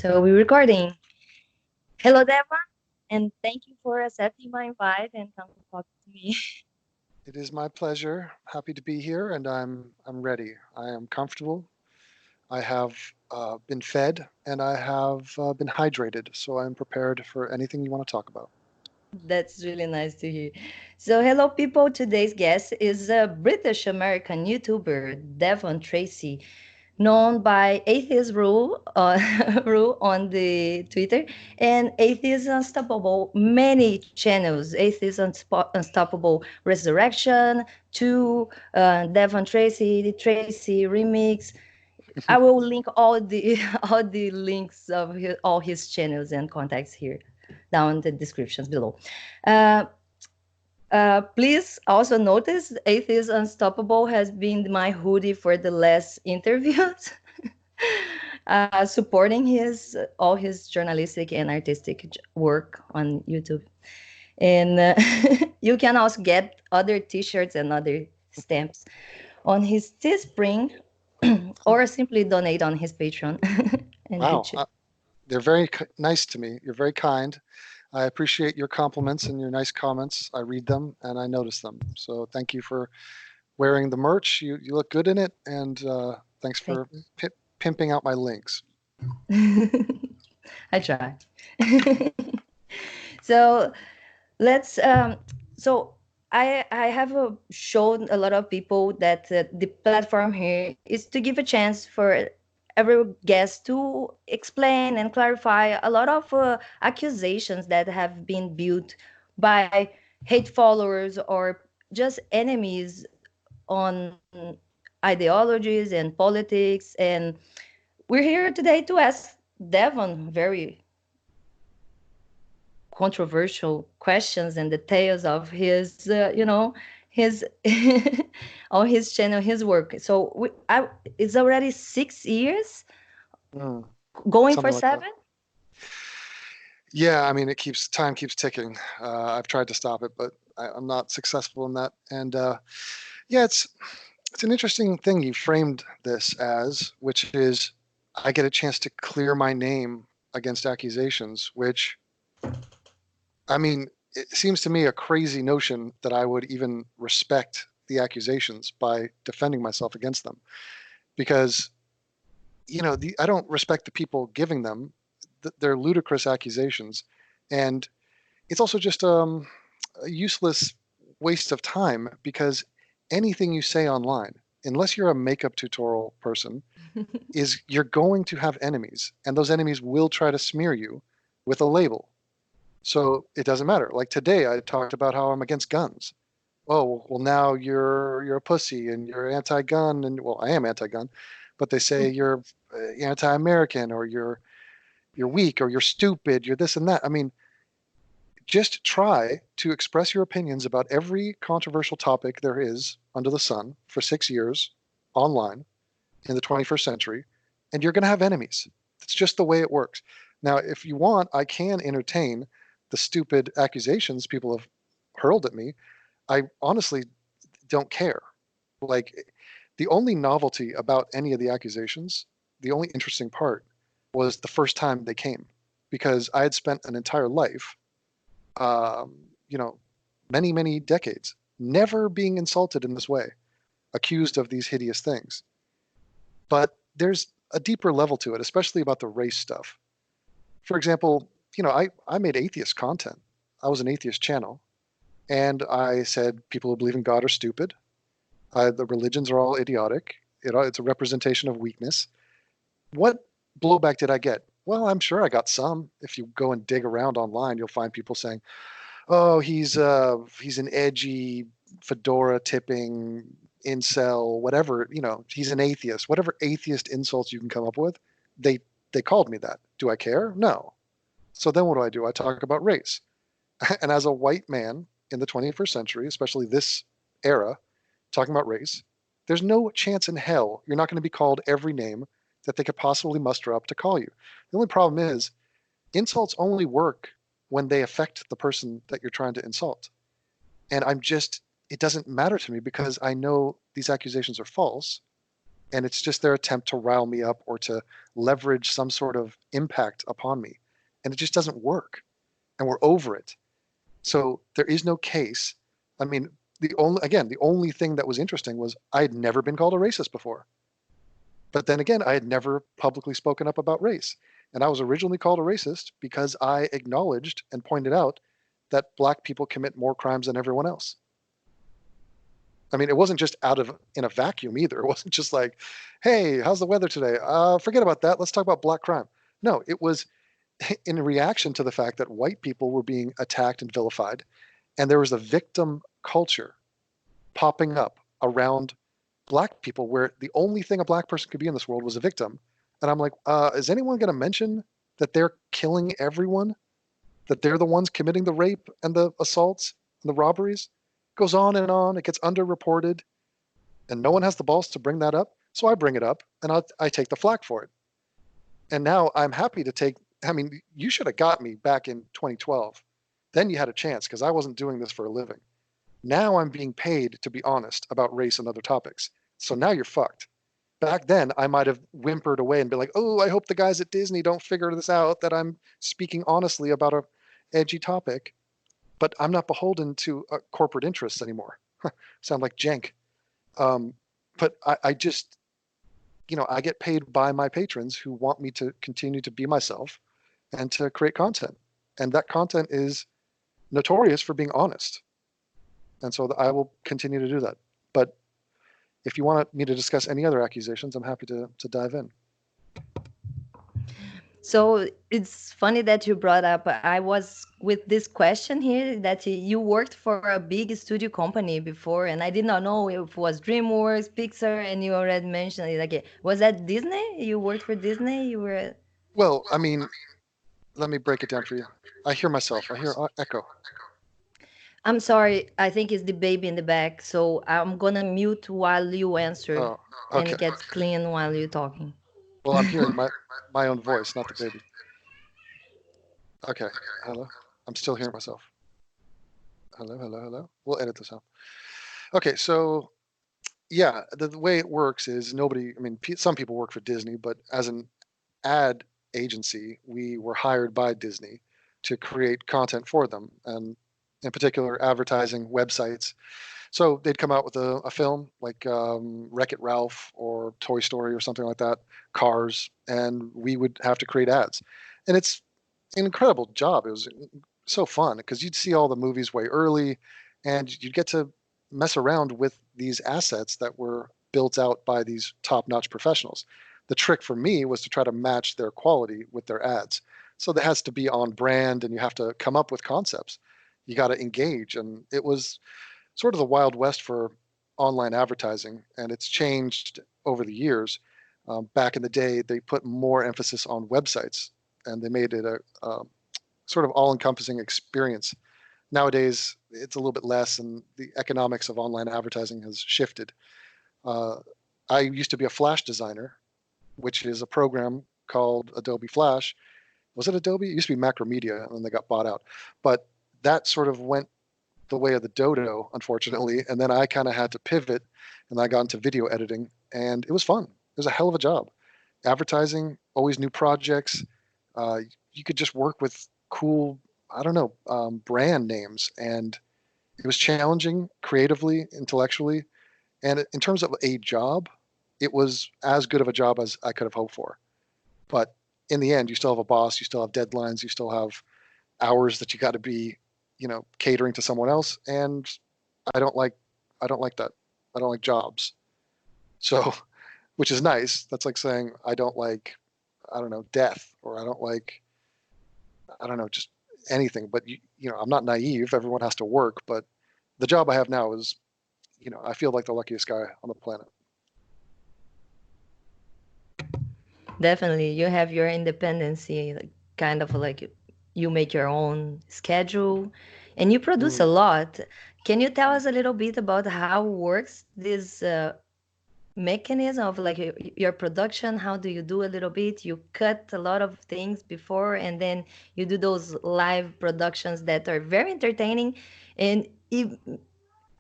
So we're recording. Hello, Devon, and thank you for accepting my invite and come to talk to me. It is my pleasure. Happy to be here, and I'm ready. I am comfortable. I have been fed, and I have been hydrated, so I'm prepared for anything you want to talk about. That's really nice to hear. So, hello, people. Today's guest is a British American YouTuber, Devon Tracey, known by Atheist Rule, Rule on the Twitter and Atheist Unstoppable, many channels, Atheist Unstoppable Resurrection, to Devon Tracey, the Tracy Remix. I will link all the all the links of all his channels and contacts here down in the descriptions below. Uh, Please also notice Atheist Unstoppable has been my hoodie for the last interviews, supporting his all his journalistic and artistic work on YouTube. And you can also get other T-shirts and other stamps on his Teespring, or simply donate on his Patreon and Wow, YouTube. they're very nice to me. You're very kind. I appreciate your compliments and your nice comments. I read them and I notice them. So thank you for wearing the merch. You look good in it, and thanks Thank for pimping out my links. you. I try. So let's so I have shown a lot of people that the platform here is to give a chance for every guest to explain and clarify a lot of accusations that have been built by hate followers or just enemies on ideologies and politics. And we're here today to ask Devon very controversial questions and details of his, his on his channel, his work. So it's already 6 years, Mm, going for something like that. 7. Yeah, I mean, time keeps ticking. I've tried to stop it, but I'm not successful in that. And yeah, it's an interesting thing you framed this as, which is I get a chance to clear my name against accusations, which, I mean, it seems to me a crazy notion that I would even respect the accusations by defending myself against them. Because, I don't respect the people giving them. They're ludicrous accusations. And it's also just a useless waste of time because anything you say online, unless you're a makeup tutorial person, is you're going to have enemies, and those enemies will try to smear you with a label. So it doesn't matter. Like today, I talked about how I'm against guns. Oh, well, now you're a pussy and you're anti-gun, and well, I am anti-gun, but they say you're anti-American, or you're weak, or you're stupid, you're this and that. I mean, just try to express your opinions about every controversial topic there is under the sun for 6 years online in the 21st century, and you're going to have enemies. It's just the way it works. Now, if you want, I can entertain the stupid accusations people have hurled at me. I honestly don't care. Like, the only novelty about any of the accusations, the only interesting part, was the first time they came, because I had spent an entire life, um, you know, many, many decades, never being insulted in this way, accused of these hideous things. But there's a deeper level to it, especially about the race stuff. For example, I made atheist content. I was an atheist channel, and I said people who believe in God are stupid. The religions are all idiotic. It's a representation of weakness. What blowback did I get? Well, I'm sure I got some. If you go and dig around online, you'll find people saying, "Oh, he's an edgy, fedora tipping incel, whatever. He's an atheist. Whatever atheist insults you can come up with, they they called me that. Do I care? No. So then what do? I talk about race, and as a white man in the 21st century, especially this era, talking about race, there's no chance in hell you're not going to be called every name that they could possibly muster up to call you. The only problem is insults only work when they affect the person that you're trying to insult. And it doesn't matter to me because I know these accusations are false. And it's just their attempt to rile me up or to leverage some sort of impact upon me. And it just doesn't work. And we're over it. So there is no case. I mean, the only thing that was interesting was I had never been called a racist before. But then again, I had never publicly spoken up about race. And I was originally called a racist because I acknowledged and pointed out that black people commit more crimes than everyone else. I mean, it wasn't just in a vacuum either. It wasn't just like, hey, how's the weather today? Forget about that. Let's talk about black crime. No, it was in reaction to the fact that white people were being attacked and vilified. And there was a victim culture popping up around black people where the only thing a black person could be in this world was a victim. And I'm like, is anyone going to mention that they're killing everyone? That they're the ones committing the rape and the assaults and the robberies? Goes on and on. It gets underreported. And no one has the balls to bring that up. So I bring it up and I take the flack for it. And now I'm happy to take, I mean, you should have got me back in 2012. Then you had a chance because I wasn't doing this for a living. Now I'm being paid to be honest about race and other topics. So now you're fucked. Back then, I might have whimpered away and been like, oh, I hope the guys at Disney don't figure this out, that I'm speaking honestly about a edgy topic. But I'm not beholden to corporate interests anymore. Sound like jank. But I just, I get paid by my patrons who want me to continue to be myself and to create content. And that content is notorious for being honest. And so I will continue to do that. But if you want me to discuss any other accusations, I'm happy to dive in. So it's funny that you brought up. I was with this question here that you worked for a big studio company before, and I did not know if it was DreamWorks, Pixar, and you already mentioned it. Like, was that Disney? You worked for Disney? You were. Well, I mean, let me break it down for you. I hear myself. I hear echo. I'm sorry. I think it's the baby in the back. So I'm gonna mute while you answer, Oh, and okay. it gets clean while you're talking. Well, I'm hearing my own voice, not the baby. Okay. Hello. I'm still hearing myself. Hello, hello, hello. We'll edit this out. Okay, so yeah, the way it works is nobody. I mean, some people work for Disney, but as an ad agency, we were hired by Disney to create content for them, and in particular, advertising websites. So they'd come out with a film like Wreck-It Ralph or Toy Story or something like that, Cars, and we would have to create ads. And it's an incredible job. It was so fun because you'd see all the movies way early and you'd get to mess around with these assets that were built out by these top-notch professionals. The trick for me was to try to match their quality with their ads. So that has to be on brand and you have to come up with concepts. You got to engage. And it was sort of the Wild West for online advertising, and it's changed over the years. Back in the day, they put more emphasis on websites, and they made it a sort of all-encompassing experience. Nowadays, it's a little bit less, and the economics of online advertising has shifted. Uh, I used to be a Flash designer, which is a program called Adobe Flash. Was it Adobe? It used to be Macromedia, and then they got bought out. But that sort of went the way of the dodo, unfortunately. And then I kind of had to pivot and I got into video editing and it was fun. It was a hell of a job. Advertising, always new projects. You could just work with cool, I don't know, brand names. And it was challenging creatively, intellectually. And in terms of a job, it was as good of a job as I could have hoped for. But in the end, you still have a boss, you still have deadlines, you still have hours that you got to be catering to someone else, and I don't like that. I don't like jobs. So, which is nice. That's like saying I don't like, I don't know, death, or I don't like, I don't know, just anything. But I'm not naive. Everyone has to work, but the job I have now is, I feel like the luckiest guy on the planet. Definitely, you have your independency, like, kind of like you make your own schedule and you produce a Mm. lot. Can you tell us a little bit about how works this mechanism of like your production? How do you do a little bit? You cut a lot of things before and then you do those live productions that are very entertaining. And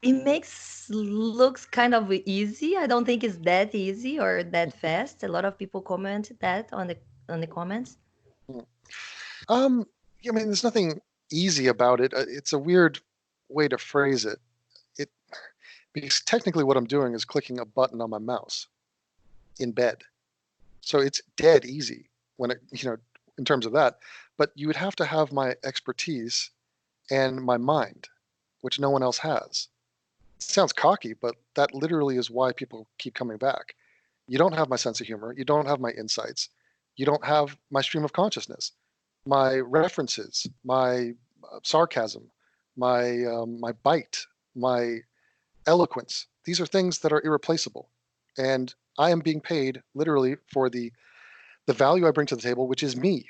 it makes looks kind of easy. I don't think it's that easy or that fast. A lot of people comment that on the comments. Mm. Yeah, I mean, there's nothing easy about it. It's a weird way to phrase it. It because technically what I'm doing is clicking a button on my mouse in bed. So it's dead easy when it, in terms of that. But you would have to have my expertise and my mind, which no one else has. It sounds cocky, but that literally is why people keep coming back. You don't have my sense of humor. You don't have my insights. You don't have my stream of consciousness, my references, my sarcasm, my bite, my eloquence. These are things that are irreplaceable, and I am being paid literally for the value I bring to the table, which is me.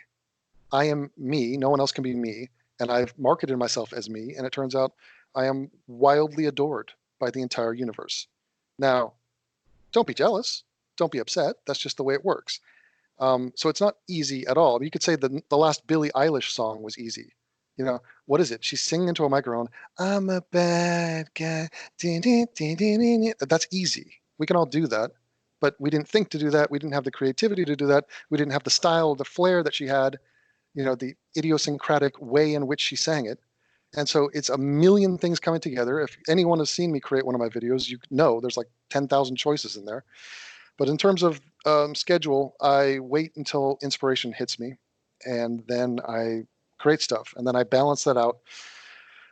I am me. No one else can be me, and I've marketed myself as me, and it turns out I am wildly adored by the entire universe. Now, don't be jealous. Don't be upset. That's just the way it works. So it's not easy at all. You could say the last Billie Eilish song was easy. What is it? She's singing into a microphone. I'm a bad guy. Din, din, din, din, din, din. That's easy. We can all do that. But we didn't think to do that. We didn't have the creativity to do that. We didn't have the style, the flair that she had, the idiosyncratic way in which she sang it. And so it's a million things coming together. If anyone has seen me create one of my videos, you know there's like 10,000 choices in there. But in terms of schedule, I wait until inspiration hits me, and then I create stuff. And then I balance that out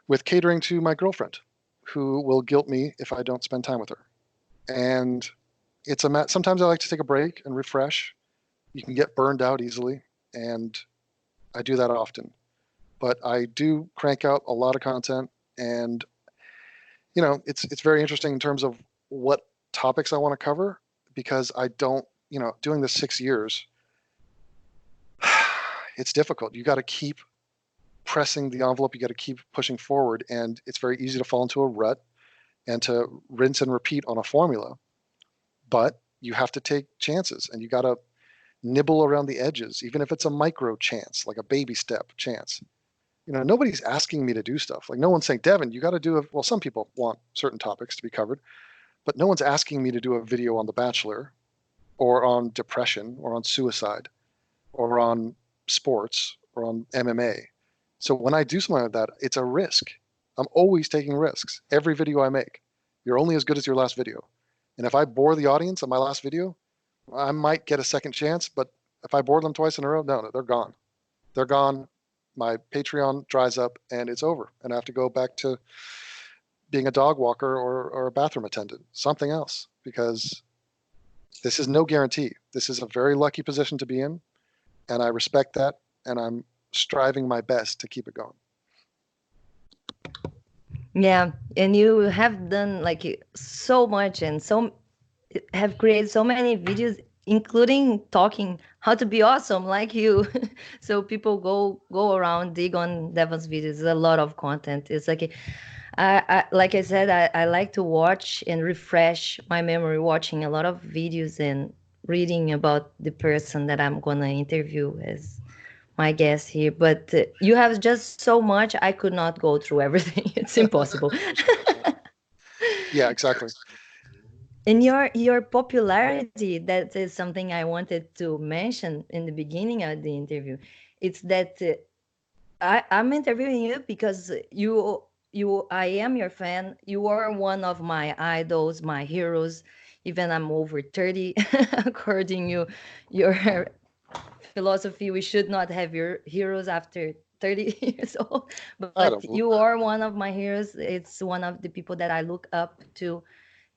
with catering to my girlfriend, who will guilt me if I don't spend time with her. And sometimes I like to take a break and refresh. You can get burned out easily, and I do that often. But I do crank out a lot of content, and it's very interesting in terms of what topics I want to cover, because I don't, doing this 6 years, it's difficult. You got to keep pressing the envelope. You got to keep pushing forward, and it's very easy to fall into a rut and to rinse and repeat on a formula. But you have to take chances, and you got to nibble around the edges, even if it's a micro chance, like a baby step chance. Nobody's asking me to do stuff. Like, no one's saying, Devon, you got to do well, some people want certain topics to be covered, but no one's asking me to do a video on The Bachelor or on depression or on suicide or on sports or on MMA. So when I do something like that, it's a risk. I'm always taking risks. Every video I make, you're only as good as your last video. And if I bore the audience on my last video, I might get a second chance, but if I bore them twice in a row, no, they're gone. They're gone. My Patreon dries up and it's over. And I have to go back to being a dog walker or a bathroom attendant, something else, because this is no guarantee. This is a very lucky position to be in, and I respect that, and I'm striving my best to keep it going. Yeah, and you have done like so much and have created so many videos, including talking how to be awesome like you. So people go around, dig on Devon's videos. There's a lot of content. It's like like I said, I like to watch and refresh my memory, watching a lot of videos and reading about the person that I'm gonna interview as my guest here. But you have just so much. I could not go through everything. It's impossible. Yeah, exactly. And your popularity, that is something I wanted to mention in the beginning of the interview. It's that I'm interviewing you because I am your fan. You are one of my idols, my heroes. Even I'm over 30, according your philosophy, we should not have your heroes after 30 years old. I But don't believe you that. are one of my heroes. It's one of the people that I look up to,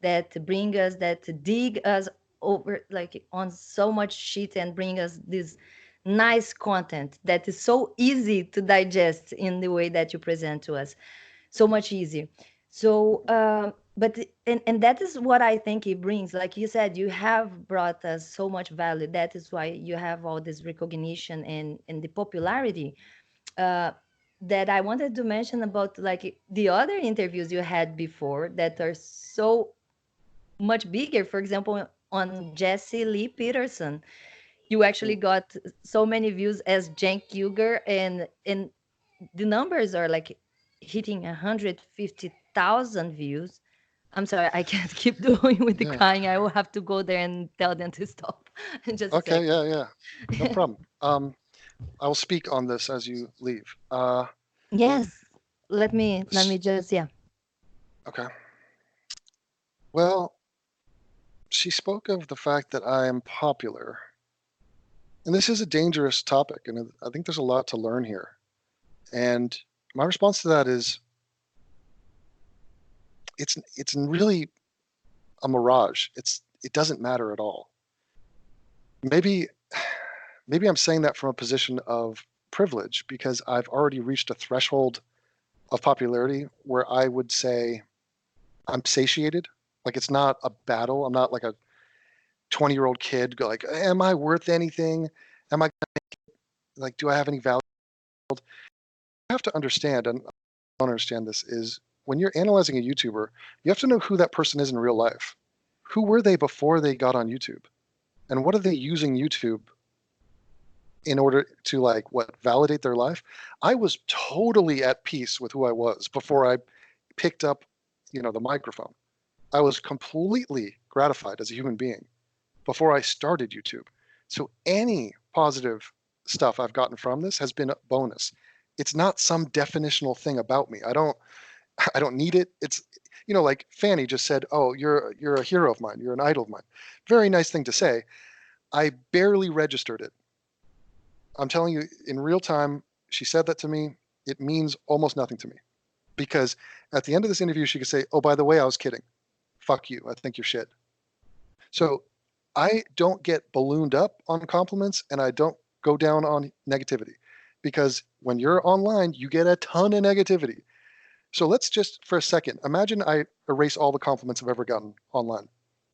that bring us, that dig us over like on so much shit and bring us this nice content that is so easy to digest in the way that you present to us, so much easier. So but and that is what I think it brings. Like you said, you have brought us so much value. That is why you have all this recognition and the popularity. uh that I wanted to mention about like the other interviews you had before that are so much bigger. For example, on Jesse Lee Peterson, you actually Mm. got so many views as Cenk Uygur, and the numbers are like hitting 150,000 5,000 views. I'm sorry, I can't keep doing with the Yeah. crying. I will have to go there and tell them to stop in just a Okay. second. Yeah. Yeah. No problem. I will speak on this as you leave. Yes, let me s- just, yeah. okay. Well, she spoke of the fact that I am popular, and this is a dangerous topic, and I think there's a lot to learn here. And my response to that is, it's really a mirage. It doesn't matter at all. Maybe maybe I'm saying that from a position of privilege because I've already reached a threshold of popularity where I would say I'm satiated. Like it's not a battle. I'm not like a 20-year-old kid like, am I worth anything? Am I like, do I have any value? You have to understand, and I don't understand this, is when you're analyzing a YouTuber, you have to know who that person is in real life. Who were they before they got on YouTube? And what are they using YouTube in order to like validate their life? I was totally at peace with who I was before I picked up, the microphone. I was completely gratified as a human being before I started YouTube. So any positive stuff I've gotten from this has been a bonus. It's not some definitional thing about me. I don't I don't need it. It's like Fanny just said, "Oh, you're a hero of mine. You're an idol of mine." Very nice thing to say. I barely registered it. I'm telling you, in real time, she said that to me. It means almost nothing to me because at the end of this interview, she could say, "Oh, by the way, I was kidding. Fuck you. I think you're shit." So I don't get ballooned up on compliments and I don't go down on negativity because when you're online, you get a ton of negativity. So let's just for a second imagine I erase all the compliments I've ever gotten online.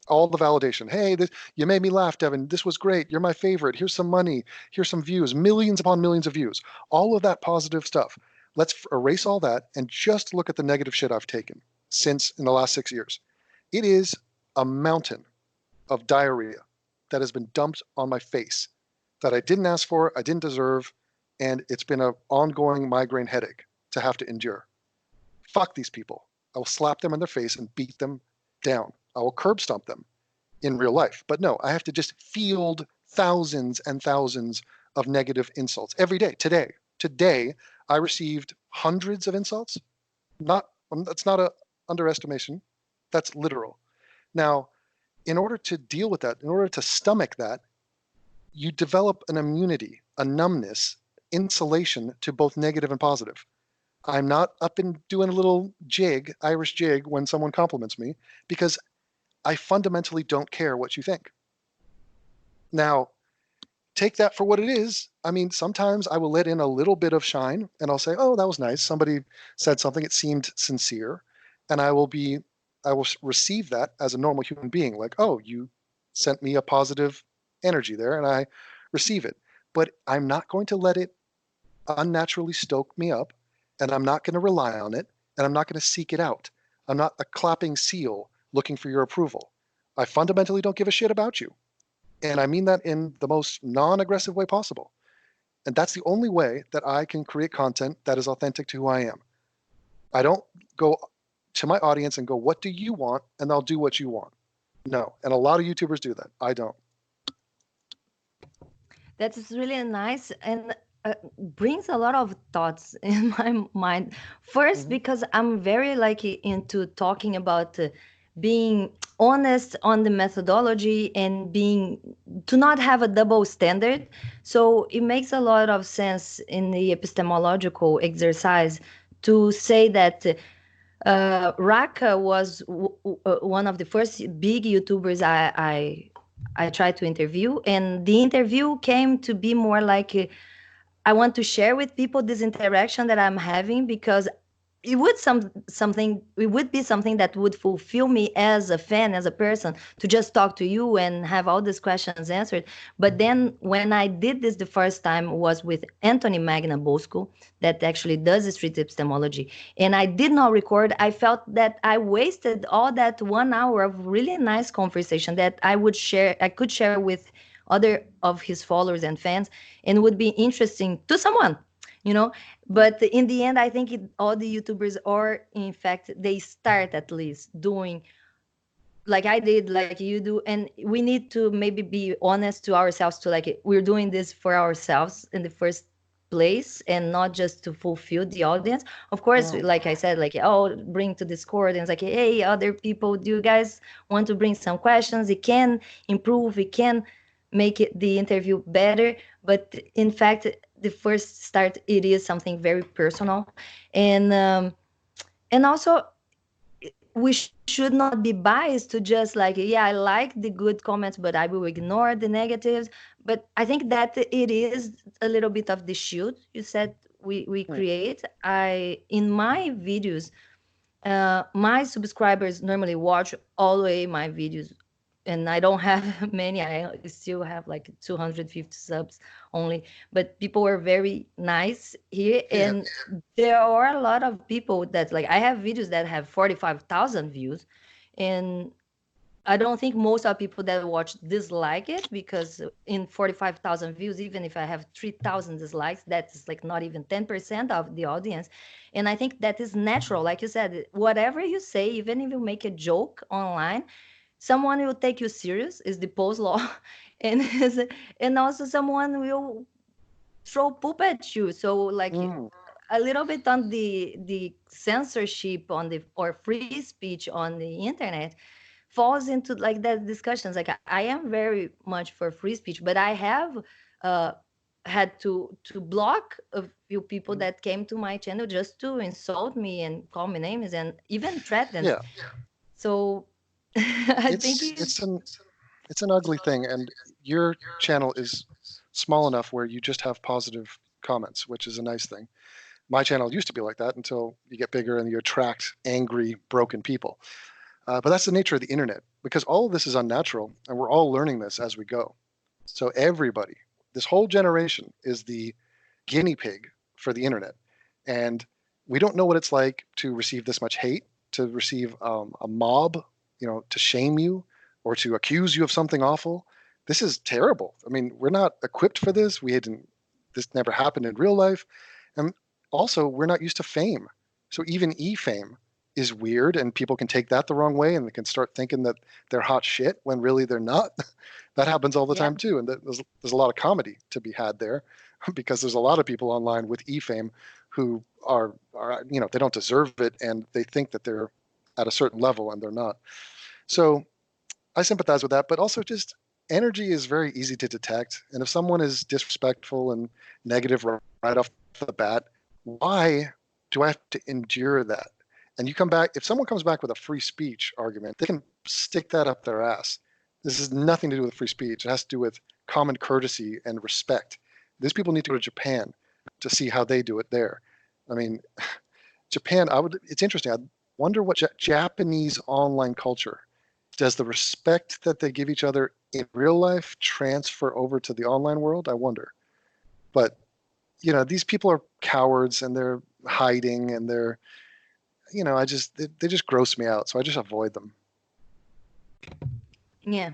All the validation. Hey, you made me laugh, Devon. This was great. You're my favorite. Here's some money. Here's some views. Millions upon millions of views. All of that positive stuff. Let's erase all that and just look at the negative shit I've taken since in the last 6 years. It is a mountain of diarrhea that has been dumped on my face that I didn't ask for, I didn't deserve, and it's been an ongoing migraine headache to have to endure. Fuck these people. I will slap them in their face and beat them down. I will curb stomp them in real life. But no, I have to just field thousands and thousands of negative insults every day. Today, I received hundreds of insults. That's not an underestimation. That's literal. Now, in order to deal with that, in order to stomach that, you develop an immunity, a numbness, insulation to both negative and positive. I'm not up and doing a little jig, Irish jig, when someone compliments me because I fundamentally don't care what you think. Now, take that for what it is. I mean, sometimes I will let in a little bit of shine and I'll say, oh, that was nice. Somebody said something, it seemed sincere. And I will receive that as a normal human being, like, oh, you sent me a positive energy there, and I receive it. But I'm not going to let it unnaturally stoke me up, and I'm not going to rely on it, and I'm not going to seek it out. I'm not a clapping seal looking for your approval. I fundamentally don't give a shit about you. And I mean that in the most non-aggressive way possible. And that's the only way that I can create content that is authentic to who I am. I don't go to my audience and go, what do you want? And I'll do what you want. No. And a lot of YouTubers do that. I don't. That is really nice and brings a lot of thoughts in my mind. First, Mm-hmm. because I'm very like into talking about being honest on the methodology and being to not have a double standard. So it makes a lot of sense in the epistemological exercise to say that Raka was one of the first big YouTubers I tried to interview, and the interview came to be more like I want to share with people this interaction that I'm having because it would be something that would fulfill me as a fan, as a person, to just talk to you and have all these questions answered. But then when I did this the first time was with Anthony Magna Bosco, that actually does street epistemology, and I did not record. I felt that I wasted all that 1 hour of really nice conversation that I could share with other of his followers and fans, and would be interesting to someone. you know. But in the end, I think all the YouTubers are, in fact, they start at least doing like I did, like you do, and we need to maybe be honest to ourselves to like we're doing this for ourselves in the first place and not just to fulfill the audience. Of course, Mm, like I said, like oh, bring to Discord and it's like, hey, other people, do you guys want to bring some questions? It can improve, it can make the interview better, but in fact, the first start, it is something very personal. And also, we should not be biased to just like, yeah, I like the good comments but I will ignore the negatives. But I think that it is a little bit of the shield you said we mm, create. I in my videos, my subscribers normally watch all the way my videos, and I don't have many. I still have like 250 subs only. But people were very nice here, yeah, and there are a lot of people that like I have videos that have 45,000 views, and I don't think most of people that watch dislike it, because in 45,000 views, even if I have 3,000 dislikes, that's like not even 10% of the audience. And I think that is natural. Like you said, whatever you say, even if you make a joke online, someone will take you serious, is the post law. and and also someone will throw poop at you. So like mm, a little bit on the censorship on the or free speech on the internet falls into like that discussions. Like I am very much for free speech, but I have uh had to block a few people mm. that came to my channel just to insult me and call me names and even threaten. Yeah. So I think It's it's an ugly thing, and your channel is small enough where you just have positive comments, which is a nice thing. My channel used to be like that until you get bigger and you attract angry, broken people. But that's the nature of the internet, because all of this is unnatural, and we're all learning this as we go. So everybody, this whole generation, is the guinea pig for the internet, and we don't know what it's like to receive this much hate, to receive a mob, to shame you or to accuse you of something awful. This is terrible. I mean, we're not equipped for this. We hadn't. This never happened in real life, and also we're not used to fame. So even e-fame is weird, and people can take that the wrong way, and they can start thinking that they're hot shit when really they're not. That happens all the yeah, time too, and there's a lot of comedy to be had there, because there's a lot of people online with e-fame who are they don't deserve it, and they think that they're at a certain level and they're not. So I sympathize with that, but also just energy is very easy to detect, and if someone is disrespectful and negative right off the bat, why do I have to endure that? And you come back, if someone comes back with a free speech argument, they can stick that up their ass. This has nothing to do with free speech. It has to do with common courtesy and respect. These people need to go to Japan to see how they do it there. I mean, Japan, it's interesting. I wonder what Japanese online culture, does the respect that they give each other in real life transfer over to the online world? I wonder. But, these people are cowards, and they're hiding, and they just gross me out. So I just avoid them. yeah.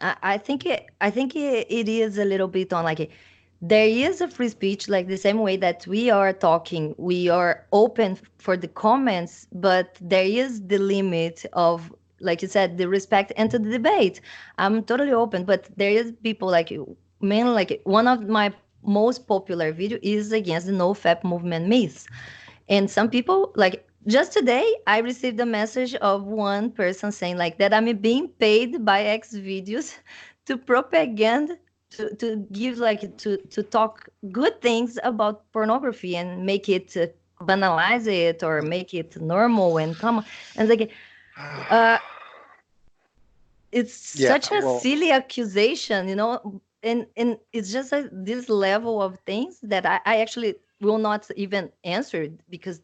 I think it is a little bit on like there is a free speech, like the same way that we are talking, we are open for the comments, but there is the limit of, like you said, the respect and to the debate. I'm totally open, but there is people like mainly like one of my most popular video is against the no fap movement myths. And some people, like just today, I received a message of one person saying like that I'm being paid by X videos to propaganda, to give like to talk good things about pornography and make it banalize it or make it normal and common. And like uh it's Yeah, such a well, silly accusation, and it's just like this level of things that I actually will not even answer it, because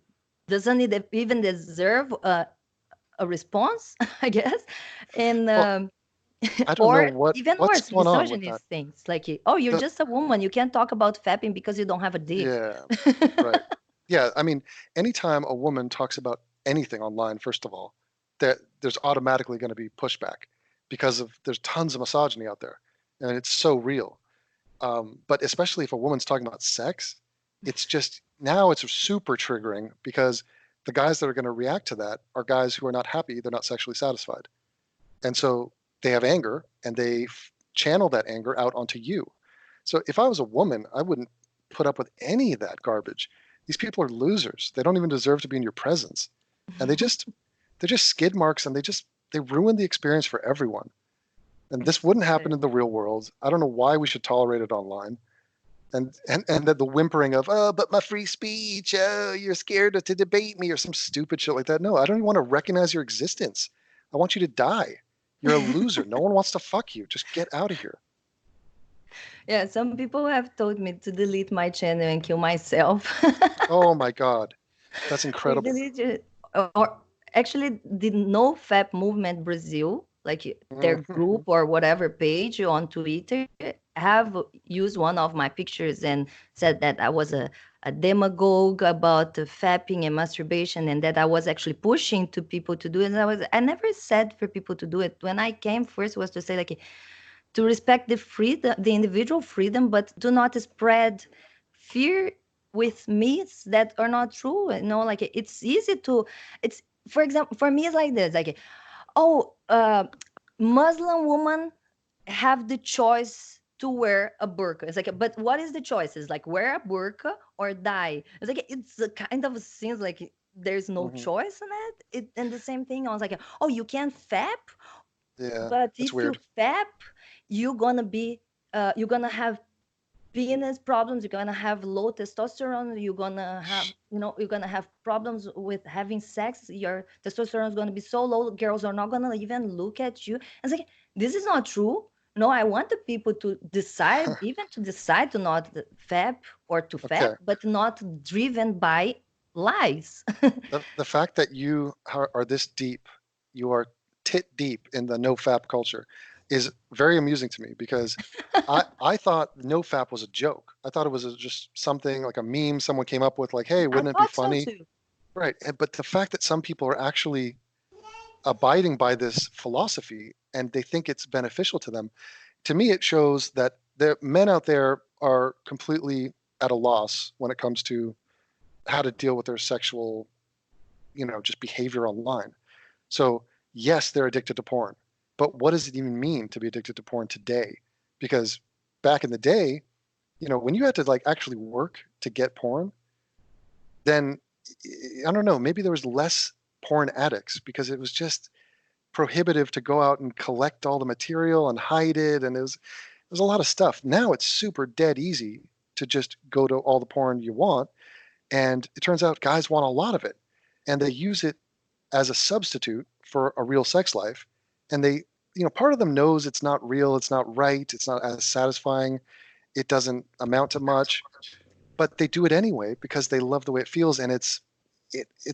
doesn't it even deserve a response, I guess. And well, I don't know or even what's worse, going on with that. misogynist things like, oh, you're The, just a woman, you can't talk about fapping because you don't have a dick. yeah, right. Yeah, I mean, anytime a woman talks about anything online, first of all, there's automatically going to be pushback, because there's tons of misogyny out there, and it's so real. But especially if a woman's talking about sex, it's just now it's super triggering because the guys that are going to react to that are guys who are not happy, they're not sexually satisfied. And so they have anger and they channel that anger out onto you. So if I was a woman, I wouldn't put up with any of that garbage. These people are losers. They don't even deserve to be in your presence. And they're just skid marks, and they ruin the experience for everyone. And this wouldn't happen in the real world. I don't know why we should tolerate it online. And that the whimpering of, oh, but my free speech, oh, you're scared to debate me or some stupid shit like that. No, I don't even want to recognize your existence. I want you to die. You're a loser. No one wants to fuck you. Just get out of here. Yeah, some people have told me to delete my channel and kill myself. Oh my God. That's Like incredible. delete, or actually the NoFap movement Brazil, like their group or whatever page on Twitter, have used one of my pictures and said that I was a demagogue about fapping and masturbation, and that I was actually pushing to people to do it. And I never said for people to do it. When I came first was to say like to respect the freedom, the individual freedom, but do not spread fear with myths that are not true. You know, like it's easy to, it's, for example, for me, it's like this, like, oh, Muslim women have the choice to wear a burqa. It's like, but what is the choice? It's like wear a burqa or die. It's like it's a kind of seems like there's no choice in it. And the same thing. I was like, oh, you can fap, Yeah, but that's if you weird. fap, you're gonna have penis problems. You're gonna have low testosterone. You're gonna have, you're gonna have problems with having sex. Your testosterone is gonna be so low, girls are not gonna even look at you. It's like this is not true. No, I want the people to decide, even to decide to not fap or to fap, Okay. but not driven by lies. The fact that you are this deep, you are tit deep in the no fap culture is very amusing to me because I thought no fap was a joke. I thought it was just something like a meme someone came up with, like, hey, I wouldn't it be thought so funny? too. Right. But the fact that some people are actually abiding by this philosophy and they think it's beneficial to them, to me, it shows that the men out there are completely at a loss when it comes to how to deal with their sexual, just behavior online. So yes, they're addicted to porn, but what does it even mean to be addicted to porn today? Because back in the day, when you had to like actually work to get porn, then I don't know, maybe there was less porn addicts because it was just prohibitive to go out and collect all the material and hide it, and there's a lot of stuff. Now it's super dead easy to just go to all the porn you want, and it turns out guys want a lot of it, and they use it as a substitute for a real sex life. And they, part of them knows it's not real, it's not right, it's not as satisfying, it doesn't amount to much, but they do it anyway because they love the way it feels, and it's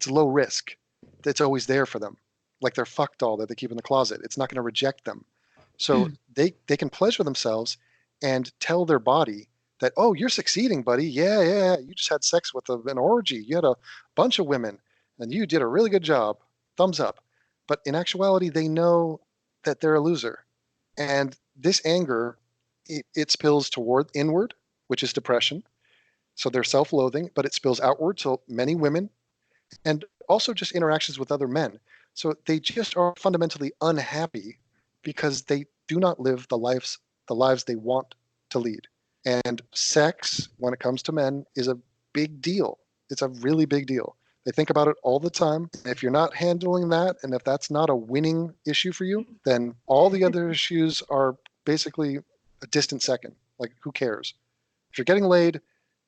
low risk. It's always there for them, like their fuck doll that they keep in the closet. It's not going to reject them. So they can pleasure themselves and tell their body that, oh, you're succeeding, buddy. Yeah, yeah, you just had sex with an orgy. You had a bunch of women, and you did a really good job. Thumbs up. But in actuality, they know that they're a loser. And this anger, it spills toward inward, which is depression. So they're self-loathing, but it spills outward to many women and also just interactions with other men. So they just are fundamentally unhappy because they do not live the lives they want to lead. And sex, when it comes to men, is a big deal. It's a really big deal. They think about it all the time. If you're not handling that, and if that's not a winning issue for you, then all the other issues are basically a distant second. Like, who cares? If you're getting laid,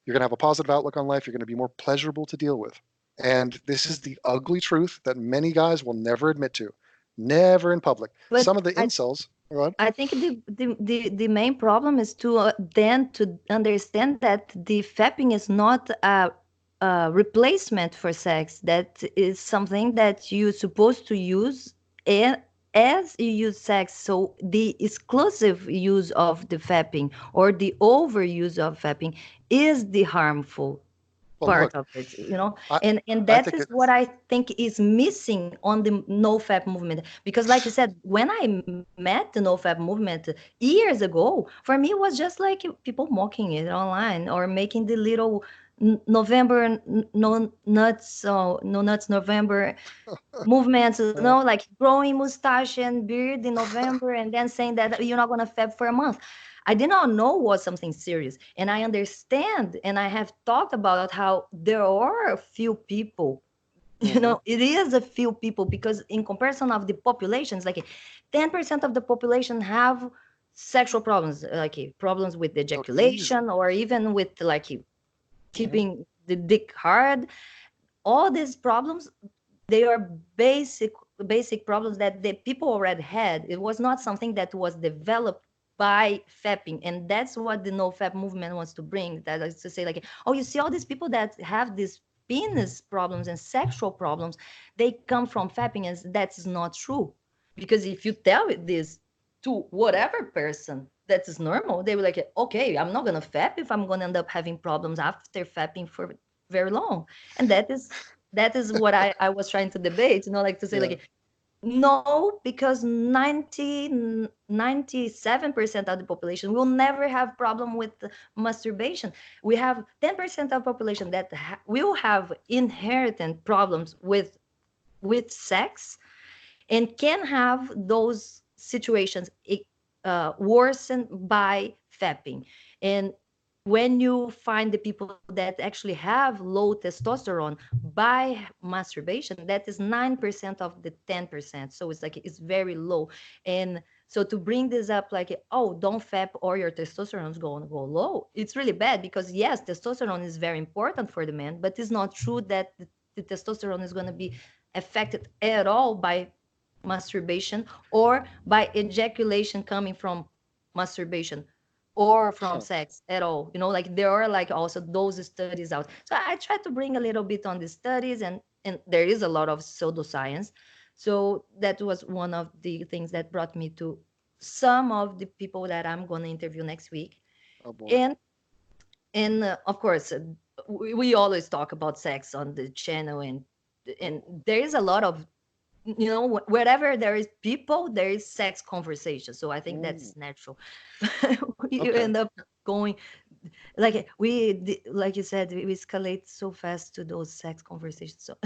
you're going to have a positive outlook on life. You're going to be more pleasurable to deal with. And this is the ugly truth that many guys will never admit to, never in public. But Some of the incels, go on. I think the main problem is to then to understand that the fapping is not a replacement for sex. That is something that you're supposed to use as you use sex. So the exclusive use of the fapping or the overuse of fapping is the harmful Well, part look, of it, I, and I that think is it, what I think is missing on the no fap movement. Because like you said, when I met the no fap movement years ago, for me it was just like people mocking it online or making the little November, no nuts, so no nuts November movements, like growing mustache and beard in November and then saying that you're not going to fab for a month. I did not know was something serious. And I understand, and I have talked about how there are a few people, Hmm. it is a few people, because in comparison of the populations, like 10% of the population have sexual problems, like problems with Oh, easy. ejaculation, or even with like Hmm. keeping the dick hard. All these problems, they are basic problems that the people already had. It was not something that was developed by fapping, and that's what the no fap movement wants to bring. That is to say, like, oh, you see all these people that have these penis problems and sexual problems, they come from fapping, and that's not true. Because if you tell it this to whatever person that is normal, they will like, okay, I'm not gonna fap if I'm gonna end up having problems after fapping for very long. And that is what I was trying to debate, like to say Yeah. like, no, because 97% of the population will never have problem with masturbation. We have 10% of population that will have inherent problems with sex, and can have those situations worsened by fapping. And when you find the people that actually have low testosterone by masturbation, that is 9% of the 10%. So it's like it's very low. And so to bring this up, like, oh, don't fap or your testosterone is going to go low, it's really bad, because yes, testosterone is very important for the man, but it's not true that the testosterone is going to be affected at all by masturbation, or by ejaculation coming from masturbation, or from Huh. sex at all. Like there are like also those studies out. So I try to bring a little bit on the studies, and there is a lot of pseudoscience. So that was one of the things that brought me to some of the people that I'm going to interview next week. Oh boy. And of course, we always talk about sex on the channel, and there is a lot of, wherever there is people, there is sex conversation. So I think Ooh. that's natural. You Okay. end up going, like you said, we escalate so fast to those sex conversations. So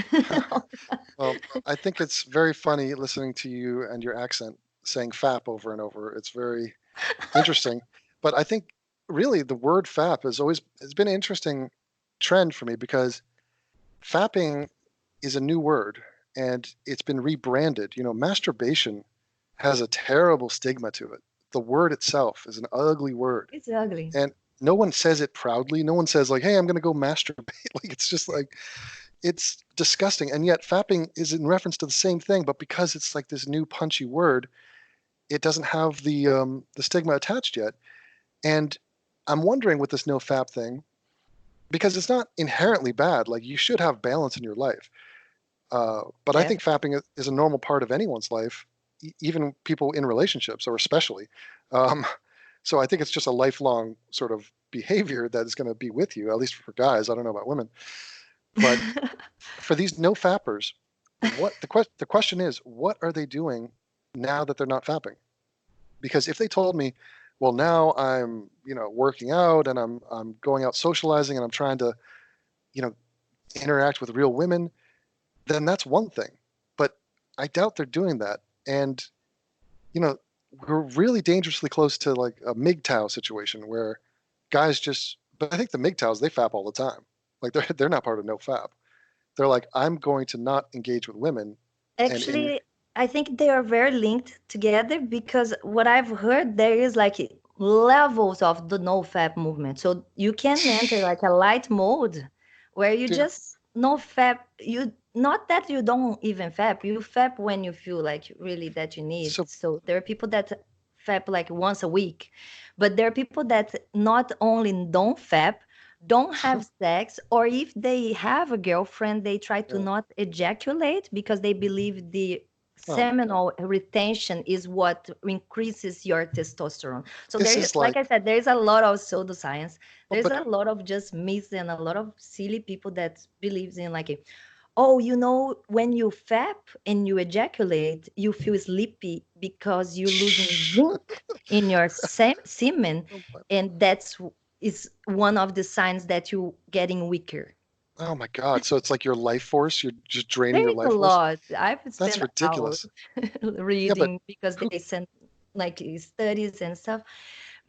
Well, I think it's very funny listening to you and your accent saying "fap" over and over. It's very interesting. But I think really the word "fap" has been an interesting trend for me because fapping is a new word and it's been rebranded. Masturbation has a terrible stigma to it. The word itself is an ugly word, it's ugly. and no one says it proudly. No one says like, "Hey, I'm going to go masturbate." Like it's just like it's disgusting. And yet fapping is in reference to the same thing, but because it's like this new punchy word, it doesn't have the stigma attached yet. And I'm wondering with this no fap thing, because it's not inherently bad. Like you should have balance in your life. But I think Definitely. fapping is a normal part of anyone's life, even people in relationships, or especially. Um, so I think it's just a lifelong sort of behavior that is going to be with you, at least for guys. I don't know about women, but for these no fappers, the question is, what are they doing now that they're not fapping? Because if they told me, well, now I'm working out and I'm going out socializing and I'm trying to you know interact with real women, then that's one thing. But I doubt they're doing that. And, you know, we're really dangerously close to like a MGTOW situation where guys just, but I think the MGTOWs, they fap all the time. Like they're not part of no fap. They're like, I'm going to not engage with women. And in, Actually, I think they are very linked together, because what I've heard, there is like levels of the no fap movement. So you can enter like a light mode where you dude, just no fap. You not that you don't even fap. You fap when you feel like really that you need. so So there are people that fap like once a week, but there are people that not only don't fap, don't have sex, or if they have a girlfriend, they try to yeah. not ejaculate, because they believe the Oh, seminal retention is what increases your testosterone. So this there, is like like, I said, there's a lot of pseudoscience. well, There's but a lot of just myths, and a lot of silly people that believes in like, oh, when you fap and you ejaculate, you feel sleepy because you're losing zinc in your semen, oh, and that's is one of the signs that you getting weaker. Oh my God. So it's like your life force. You're just draining There your is a life force. lot. I've That's spent hours ridiculous. Yeah, but reading because who? they send like studies and stuff.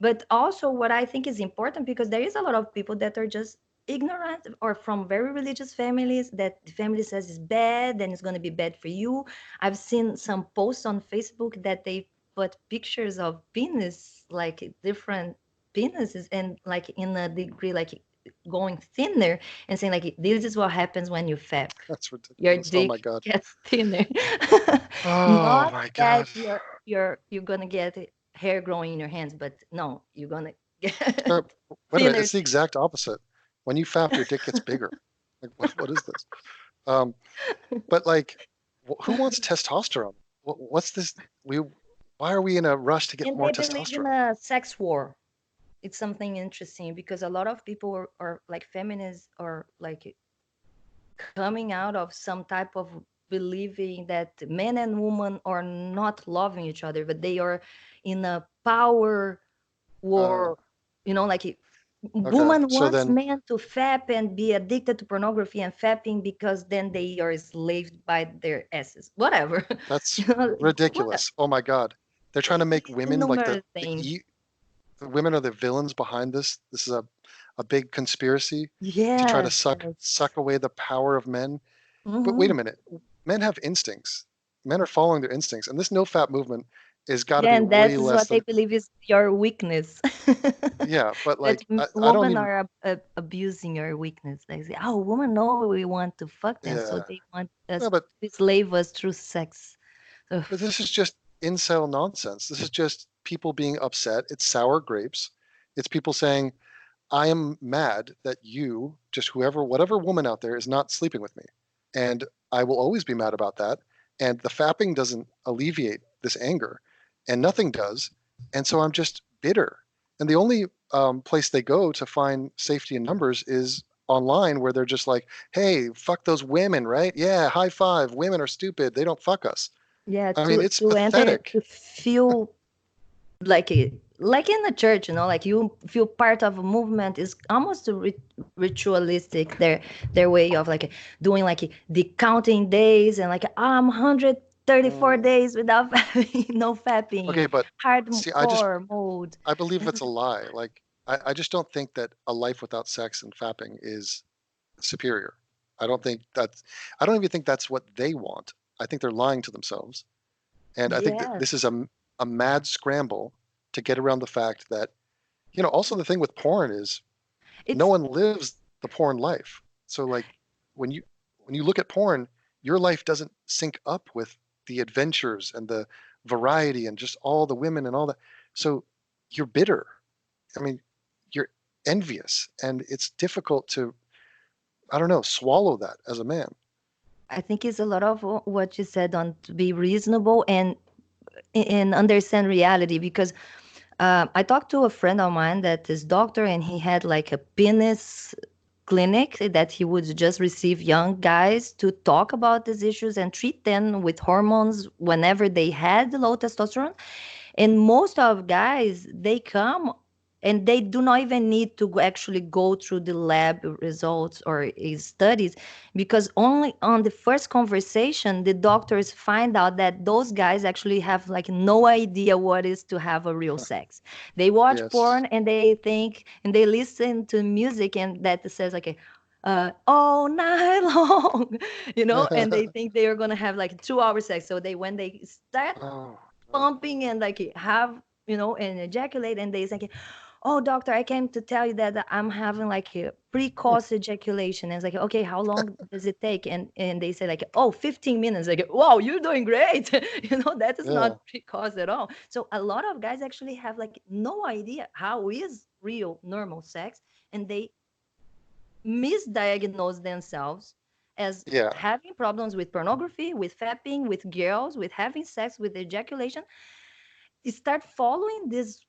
But also, what I think is important, because there is a lot of people that are just ignorant or from very religious families, that the family says is bad and it's going to be bad for you. I've seen some posts on Facebook that they put pictures of penis, like different penises, and like in a degree, like going thinner, and saying like this is what happens when you fap, That's your ridiculous. Oh dick my God. gets thinner. Oh Not my that God. you're gonna get hair growing in your hands, but no, you're gonna get Uh, Wait a minute. thinner. It's the exact opposite. When you fap, your dick gets bigger. Like, what is this? Um, but like, who wants testosterone? What's this? We, why are we in a rush to get And more they believe in testosterone? a sex war. It's something interesting because a lot of people are like feminists, or like coming out of some type of believing that men and women are not loving each other, but they are in a power Uh, war. Like okay. woman So wants then men to fap and be addicted to pornography and fapping because then they are enslaved by their asses, whatever. that's It's what ridiculous. Oh my God. They're trying to make it's women like numerous the things. e the women are the villains behind this. This is a big conspiracy to try to Yes, suck yes. away the power of men. But wait a Hmm. minute. Men have instincts. Men are following their instincts, and this no fap movement is got to Yeah, be and that way is less what they than believe is your weakness. yeah. But That like I don't women even are abusing your weakness. They say, "Oh, women know we want to fuck them, so yeah. they want us No, but to slave us through sex." Ugh. this is just incel nonsense. This is just people being upset. It's sour grapes. It's people saying, I am mad that you, just whoever, whatever woman out there, is not sleeping with me. And I will always be mad about that. And the fapping doesn't alleviate this anger, and nothing does. And so I'm just bitter. And the only place they go to find safety in numbers is online, where they're just like, hey, fuck those women, right? Yeah, high five. Women are stupid. They don't fuck us. Yeah, I mean, it's to enter pathetic. to feel like like in the church, like you feel part of a movement is almost ritualistic. Their way of like doing like the counting days, and like I'm 134 Mm. days without fapping, no fapping, Okay, but see, hardcore mode. I believe that's a lie. Like, I just don't think that a life without sex and fapping is superior. I don't think that's, I don't even think that's what they want. I think they're lying to themselves. And I think that Yes, this is a mad scramble to get around the fact that, also the thing with porn is no it's one lives the porn life. So like when you when you look at porn, your life doesn't sync up with the adventures and the variety and just all the women and all that. So you're bitter. I mean, you're envious, and it's difficult to, I don't know, swallow that as a man. I think it's a lot of what you said on to be reasonable and understand reality, because I talked to a friend of mine that is doctor, and he had like a penis clinic that he would just receive young guys to talk about these issues and treat them with hormones whenever they had low testosterone. And most of guys, they come and they do not even need to actually go through the lab results or studies, because only on the first conversation the doctors find out that those guys actually have like no idea what is to have a real sex. They watch Yes. porn and they think and they listen to music and that says like all night long, and they think they are gonna have like 2 hour sex. So they when they start Oh, God. pumping and like have and ejaculate, and they say, oh doctor, I came to tell you that I'm having like a precoce ejaculation. And it's like, okay, how long does it take? And they say like, oh, 15 minutes. Like, wow, you're doing great. That is not Yeah. precoce at all. So a lot of guys actually have like no idea how is real normal sex, and they misdiagnose themselves as Yeah. having problems with pornography, with fapping, with girls, with having sex, with ejaculation. Start following these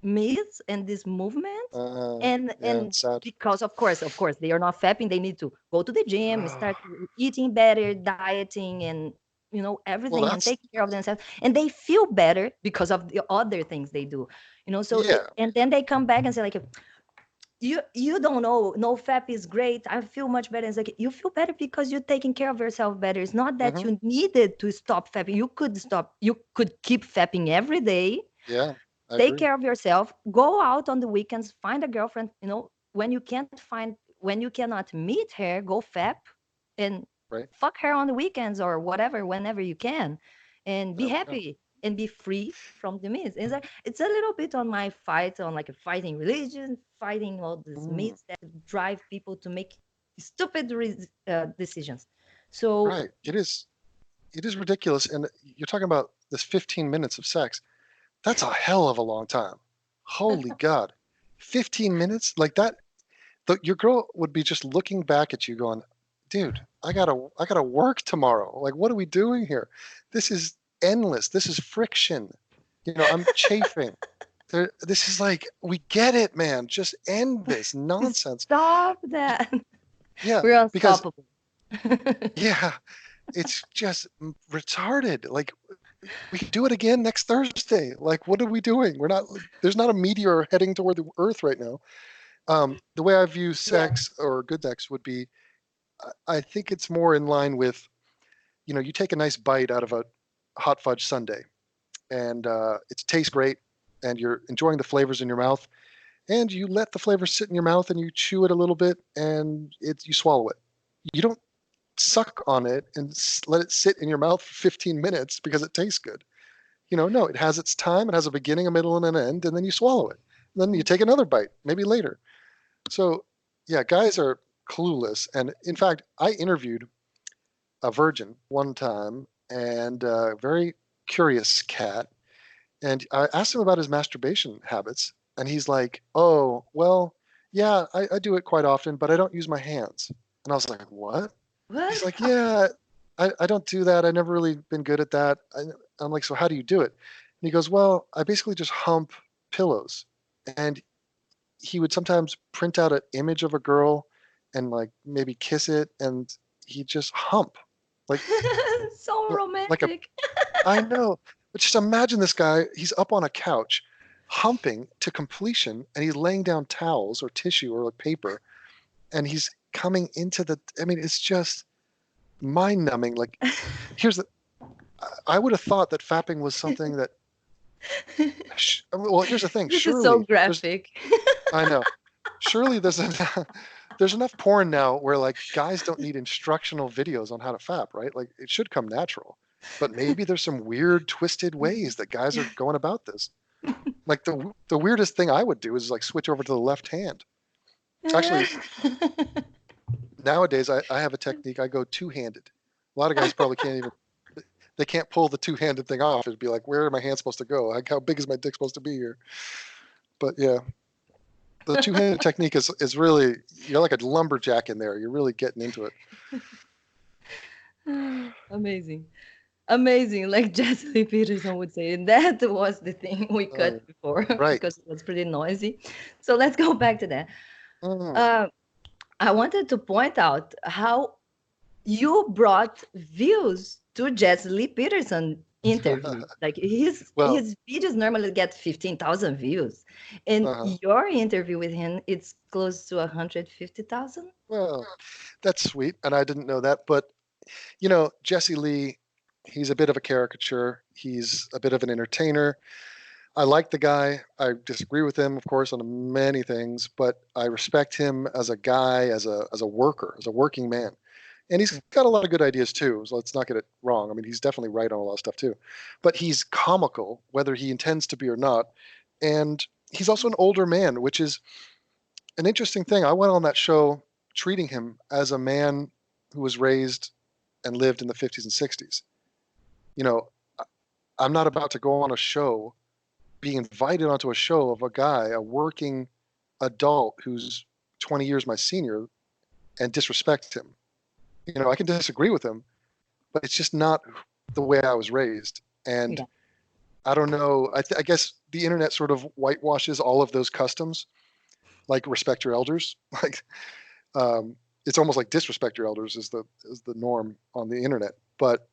myths and this movement, Yeah, and it's sad. because of course they are not fapping, they need to go to the gym, Oh, start eating better, dieting, and well, everything, and that's taking care of themselves, and they feel better because of the other things they do. So yeah. and then they come back and say like, you don't know. No, FAP is great. I feel much better. It's like you feel better because you're taking care of yourself better. It's not that Mm-hmm. you needed to stop fapping. You could stop. You could keep fapping every day. Yeah, I Take agree. care of yourself. Go out on the weekends. Find a girlfriend. When you cannot meet her, go fap, and Right. fuck her on the weekends or whatever, whenever you can, and be Yeah. happy and be free from the myths. It's a little bit on my fight on like fighting religion, fighting all these Mm, myths that drive people to make stupid decisions. So right. It is ridiculous. And you're talking about this 15 minutes of sex. That's a hell of a long time. Holy God. 15 minutes? Like that, your girl would be just looking back at you going, dude, I gotta work tomorrow. Like, what are we doing here? This is endless. This is friction. I'm chafing. This is like, we get it, man. Just end this nonsense. stop that. Yeah, We're because unstoppable. yeah, it's just retarded. Like, we could do it again next Thursday. Like, what are we doing? There's not a meteor heading toward the Earth right now. The way I view Yeah. sex or good sex would be, I think it's more in line with, you take a nice bite out of a hot fudge sundae, and it tastes great, and you're enjoying the flavors in your mouth, and you let the flavors sit in your mouth, and you chew it a little bit, and you swallow it. You don't suck on it and let it sit in your mouth for 15 minutes because it tastes good. No, it has its time. It has a beginning, a middle, and an end, and then you swallow it. And then you take another bite, maybe later. So, yeah, guys are clueless. And in fact, I interviewed a virgin one time, and a very curious cat. And I asked him about his masturbation habits. And he's like, oh, well, yeah, I do it quite often, but I don't use my hands. And I was like, what? He's What? like, yeah, I don't do that. I never really been good at that. I'm like, so how do you do it? And he goes, well, I basically just hump pillows. And he would sometimes print out an image of a girl and like maybe kiss it, and he'd just hump like So like a romantic. I know, but just imagine this guy. He's up on a couch, humping to completion, and he's laying down towels or tissue or like paper, and he's coming into the. I mean, it's just mind numbing. Like, here's the. I would have thought that fapping was something that. Well, here's the thing. This is so Surely there's. graphic. I know. Surely there's enough porn now where like guys don't need instructional videos on how to fap, right? Like it should come natural. But maybe there's some weird twisted ways that guys are going about this. Like the weirdest thing I would do is like switch over to the left hand. Actually, nowadays I have a technique. I go two-handed. A lot of guys probably can't even they can't pull the two-handed thing off. It'd be like, where are my hands supposed to go? Like, how big is my dick supposed to be here? But yeah, the two-handed technique is really, you're like a lumberjack in there. You're really getting into it. Amazing. Amazing. Like Lee Peterson would say. And that was the thing we cut before Right. because it was pretty noisy. So let's go back to that. Mm. Uh, I wanted to point out how you brought views to Lee Peterson interview. Like Well, his videos normally get 15,000 views, and uh-huh. your interview with him it's close to 150,000. Well, that's sweet, and I didn't know that. But Jesse Lee, he's a bit of a caricature. He's a bit of an entertainer. I like the guy. I disagree with him, of course, on many things, but I respect him as a guy, as a worker, as a working man. And he's got a lot of good ideas too. So let's not get it wrong. I mean, he's definitely right on a lot of stuff too. But he's comical, whether he intends to be or not. And he's also an older man, which is an interesting thing. I went on that show treating him as a man who was raised and lived in the 50s and 60s. You know, I'm not about to go on a show, be invited onto a show of a guy, a working adult who's 20 years my senior, and disrespect him. I can disagree with him, but it's just not the way I was raised. And Yeah. I don't know. I guess the internet sort of whitewashes all of those customs, like respect your elders. Like it's almost like disrespect your elders is the norm on the internet. But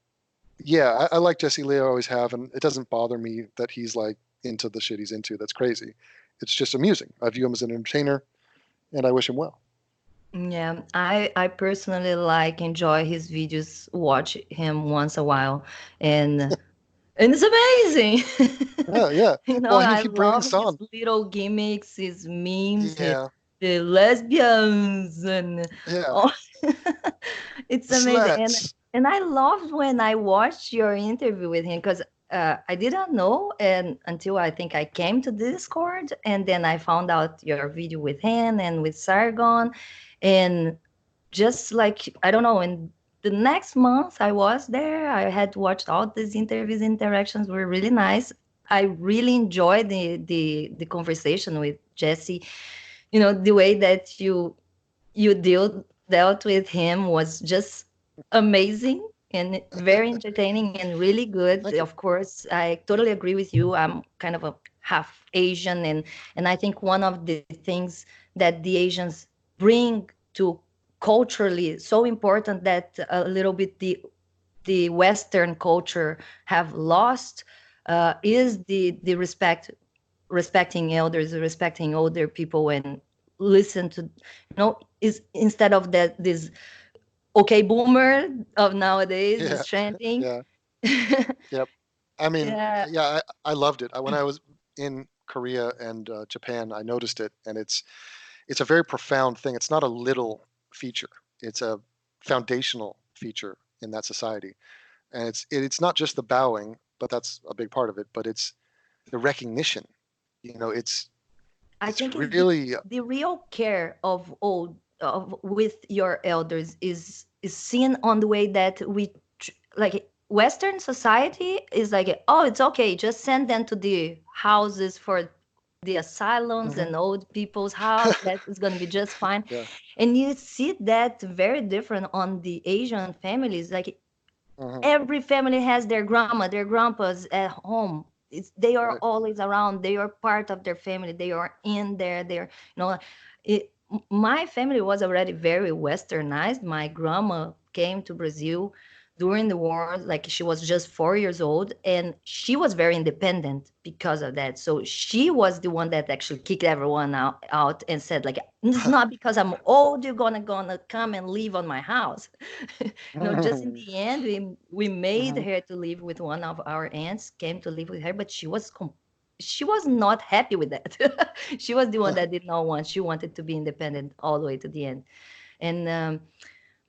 yeah, I like Jesse Lee. I always have, and it doesn't bother me that he's like into the shit he's into. That's crazy. It's just amusing. I view him as an entertainer, and I wish him well. Yeah, I personally enjoy his videos, watch him once a while, and and it's amazing. Yeah, yeah. Well, I he brings love his on. little gimmicks, his memes, Yeah, the lesbians, and yeah. all. It's The amazing, sluts. and I loved when I watched your interview with him because I didn't know, and until I think I came to Discord, and then I found out your video with him and with Sargon, and just like I don't know, in the next month I was there, I had watched all these interviews. Interactions were really nice. I really enjoyed the conversation with Jesse. The way that you dealt with him was just amazing and very entertaining and really good. Thank you. Of course, I totally agree with you. I'm kind of a half Asian, and I think one of the things that the Asians bring to culturally so important that a little bit the Western culture have lost is the respecting elders, respecting older people, and listen to is instead of that this okay boomer of nowadays Yeah, is trending. yeah, yep. I mean, Yeah, yeah, I loved it. When I was in Korea and Japan, I noticed it, and it's a very profound thing. It's not a little feature. It's a foundational feature in that society, and it's not just the bowing, but that's a big part of it. But it's the recognition. You know, I it's think it's the really the real care of old of with your elders is seen on the way that we like Western society is like, oh, it's okay, just send them to the houses for the asylums mhm, and old people's house. That is going to be just fine. yeah, And you see that very different on the Asian families. Like mhm, every family has their grandma, their grandpas at home. They are right, always around. They are part of their family. They are in there. They're, my family was already very westernized. My grandma came to Brazil during the war, like she was just 4 years old, and she was very independent because of that. So she was the one that actually kicked everyone out and said, like, it's not because I'm old you're gonna come and live on my house. Just in mhm, the end, we made mhm, her to live with one of our aunts, came to live with her, but she was not happy with that. She was the one that did not want. She wanted to be independent all the way to the end. And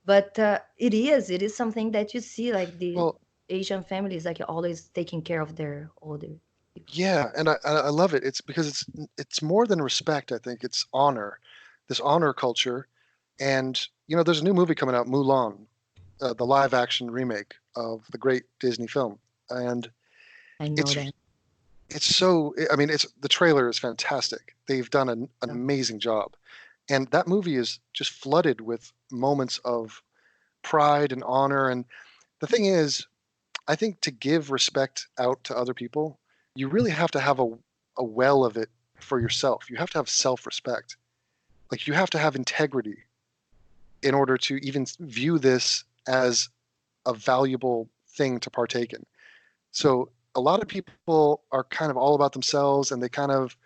but it is something that you see, like the well, Asian families, like always taking care of their older people. yeah, and I love it. It's because it's more than respect. I think it's honor, this honor culture, and there's a new movie coming out, Mulan, the live action remake of the great Disney film, and I know it's that. it's so. I mean, it's the trailer is fantastic. They've done an amazing job, and that movie is just flooded with moments of pride and honor. And the thing is, I think to give respect out to other people, you really have to have a well of it for yourself. You have to have self-respect. Like you have to have integrity in order to even view this as a valuable thing to partake in. So a lot of people are kind of all about themselves and they kind of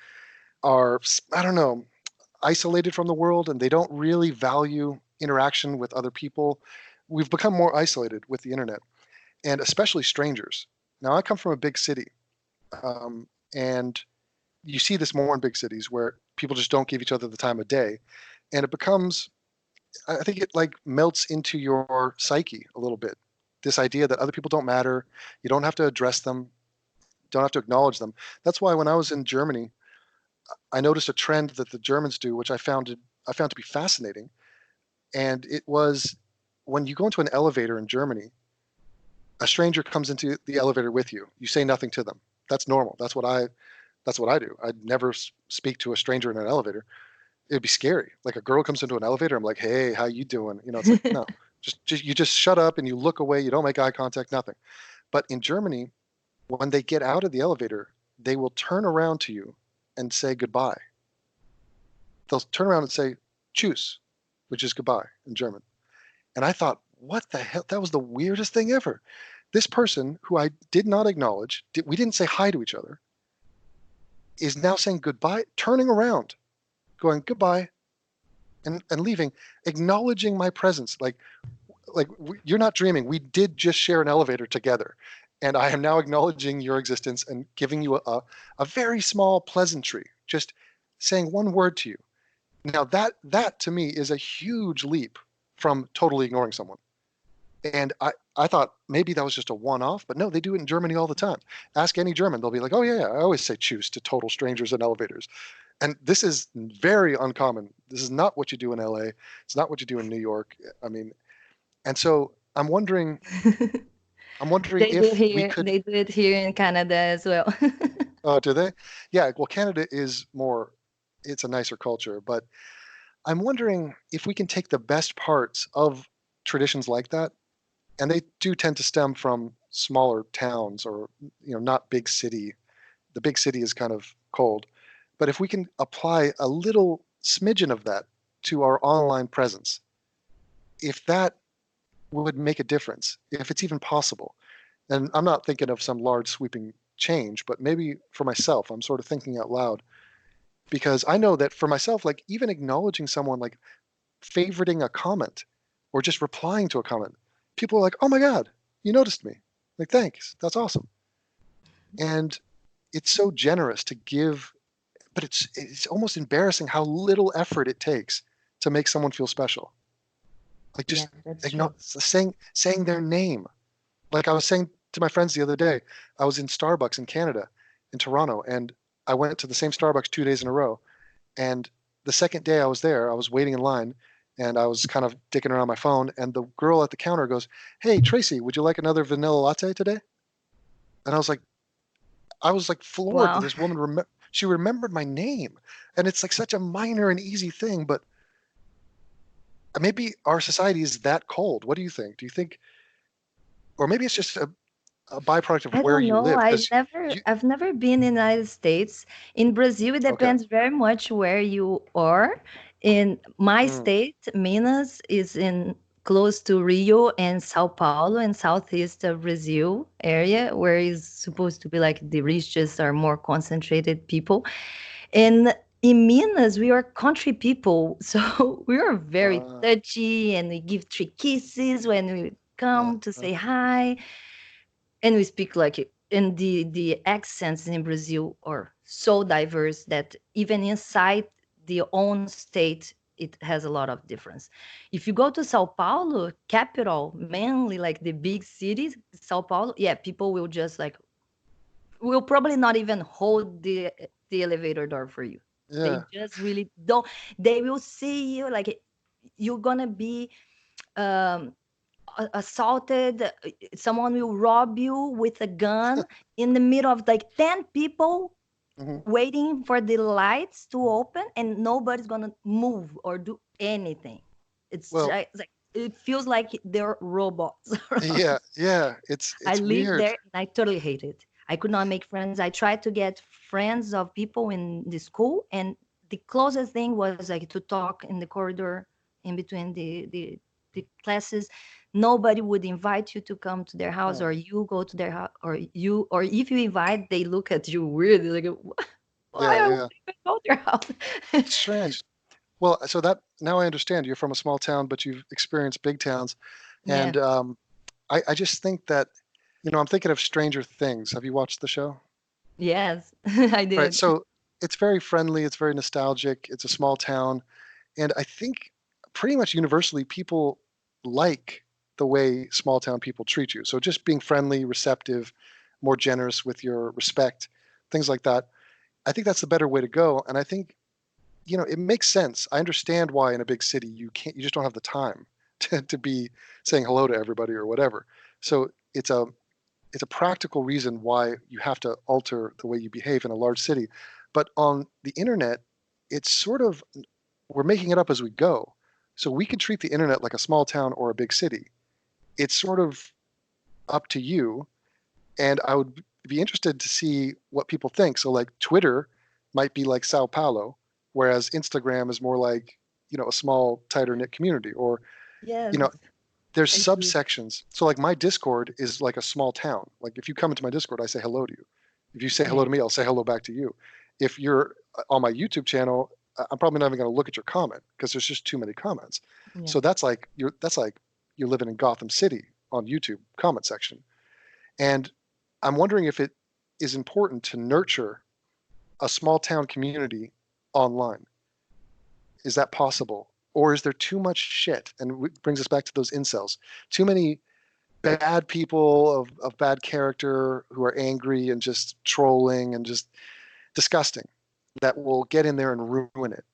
are, I don't know, isolated from the world and they don't really value interaction with other people. We've become more isolated with the internet and especially strangers. Now, I come from a big city, and you see this more in big cities where people just don't give each other the time of day, and it becomes, I think it like melts into your psyche a little bit. This idea that other people don't matter, you don't have to address them, don't have to acknowledge them. That's why when I was in Germany, I noticed a trend that the Germans do, which I found to be fascinating, and it was when you go into an elevator in Germany, a stranger comes into the elevator with you. You say nothing to them. That's normal. That's what I do. I'd never speak to a stranger in an elevator. It'd be scary. Like a girl comes into an elevator, I'm like, "Hey, how you doing?" It's like, no, just you just shut up and you look away. You don't make eye contact. Nothing. But in Germany, when they get out of the elevator, they will turn around to you and say goodbye. They'll turn around and say "Tschüss," which is goodbye in German. And I thought, what the hell? That was the weirdest thing ever. This person who I did not acknowledge, we didn't say hi to each other, is now saying goodbye, turning around, going goodbye. and leaving, acknowledging my presence. You're not dreaming. We did just share an elevator together, and I am now acknowledging your existence and giving you a very small pleasantry, just saying one word to you. Now that to me is a huge leap from totally ignoring someone. And I thought maybe that was just a one-off, but no, they do it in Germany all the time. Ask any German, they'll be like, oh yeah, I always say tschüss to total strangers in elevators. And this is very uncommon. This is not what you do in LA. It's not what you do in New York. I mean, and so I'm wondering if we could. They do it here in Canada as well. Oh, do they? Yeah. Well, Canada is more. It's a nicer culture, but I'm wondering if we can take the best parts of traditions like that, and they do tend to stem from smaller towns or not big city. The big city is kind of cold, but if we can apply a little smidgen of that to our online presence, if that would make a difference, if it's even possible. And I'm not thinking of some large sweeping change, but maybe for myself, I'm sort of thinking out loud, because I know that for myself, like even acknowledging someone, like favoriting a comment or just replying to a comment, people are like, oh my God, you noticed me. Like, thanks. That's awesome. And it's so generous to give, but it's almost embarrassing how little effort it takes to make someone feel special. Like Yeah, just that's true. saying their name. Like I was saying to my friends the other day, I was in Starbucks in Canada, in Toronto, and I went to the same Starbucks 2 days in a row. And the second day I was there, I was waiting in line, and I was kind of dicking around my phone, and the girl at the counter goes, "Hey, Tracy, would you like another vanilla latte today?" And I was like floored that Wow. this woman she remembered my name, and it's like such a minor and easy thing, but maybe our society is that cold. What do you think? Do you think, or maybe it's just a byproduct of I where don't you know. live? Because you, I've never been in the United States. In Brazil, it okay, depends very much where you are. In my mm, state, Minas is in close to Rio and Sao Paulo in southeast of Brazil area, where is supposed to be like the richest or more concentrated people. And in Minas, we are country people, so we are very uh, touchy and we give three kisses when we uh, come to uh, say hi, and we speak like it. And the accents in Brazil are so diverse that even inside the own state it has a lot of difference. If you go to Sao Paulo capital, mainly like the big cities, Sao Paulo, yeah, people will just like will probably not even hold the elevator door for you. They yeah, just really don't. They will see you like you're gonna be um assaulted. Someone will rob you with a gun in the middle of like 10 people hmm. waiting for the lights to open, and nobody's gonna move or do anything. It's Well, just like it feels like they're robots around. yeah, yeah, I it's lived weird. there and I totally hate it. I could not make friends. I tried to get friends of people in the school, and the closest thing was like to talk in the corridor in between the classes. Nobody would invite you to come to their house, Huh. or you go to their house, or if you invite, they look at you weirdly, like, why Yeah, I would yeah. even go to their house? It's strange. Well, so that now I understand you're from a small town, but you've experienced big towns, Yeah. and I just think that I'm thinking of Stranger Things. Have you watched the show? Yes, I Right. did. So it's very friendly. It's very nostalgic. It's a small town, and I think pretty much universally people like the way small town people treat you. So just being friendly, receptive, more generous with your respect, things like that. I think that's the better way to go. And I think it makes sense. I understand why in a big city you just don't have the time to be saying hello to everybody or whatever. So it's a practical reason why you have to alter the way you behave in a large city. But on the internet, it's sort of we're making it up as we go. So we can treat the internet like a small town or a big city. It's sort of up to you. And I would be interested to see what people think. So like Twitter might be like Sao Paulo, whereas Instagram is more like, a small, tighter knit community. Or, you know, Yes, there's I see. subsections. So like my Discord is like a small town. Like if you come into my Discord, I say hello to you. If you say hello Yeah. to me, I'll say hello back to you. If you're on my YouTube channel, I'm probably not even going to look at your comment because there's just too many comments. Yeah. So that's like you're living in Gotham City on YouTube comment section. And I'm wondering if it is important to nurture a small town community online. Is that possible? Or is there too much shit? And it brings us back to those incels. Too many bad people of bad character who are angry and just trolling and just disgusting that will get in there and ruin it.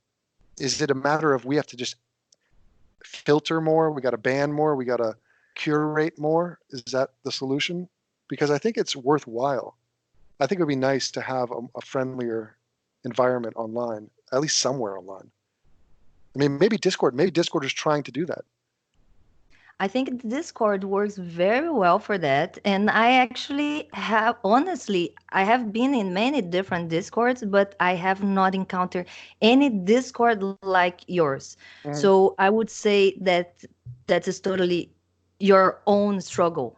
Is it a matter of we have to just filter more? We got to ban more? We got to curate more? Is that the solution? Because I think it's worthwhile. I think it would be nice to have a friendlier environment online, at least somewhere online. I mean, maybe Discord is trying to do that. I think Discord works very well for that. And I actually have, honestly, I have been in many different Discords, but I have not encountered any Discord like yours. Mm-hmm. So I would say that that is totally your own struggle,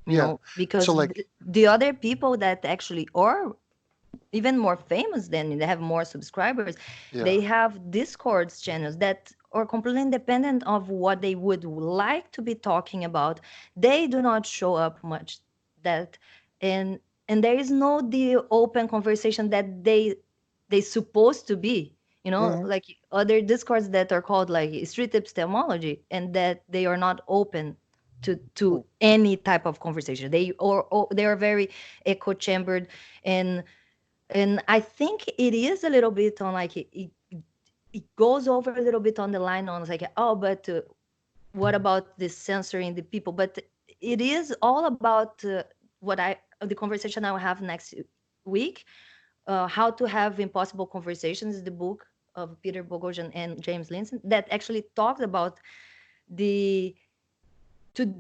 Yeah. So because like, the other people that actually are even more famous than they have more subscribers, yeah. they have Discord channels that are completely independent of what they would like to be talking about. They do not show up much that, and there is no the open conversation that they supposed to be, Mm-hmm. like other Discords that are called like street epistemology, and that they are not open to any type of conversation. Or they are very echo chambered. And I think it is a little bit on like it goes over a little bit on the line on like, oh, but what about this censoring the people? But it is all about the conversation I will have next week. How to Have Impossible Conversations is the book of Peter Boghossian and James Linson that actually talks about the to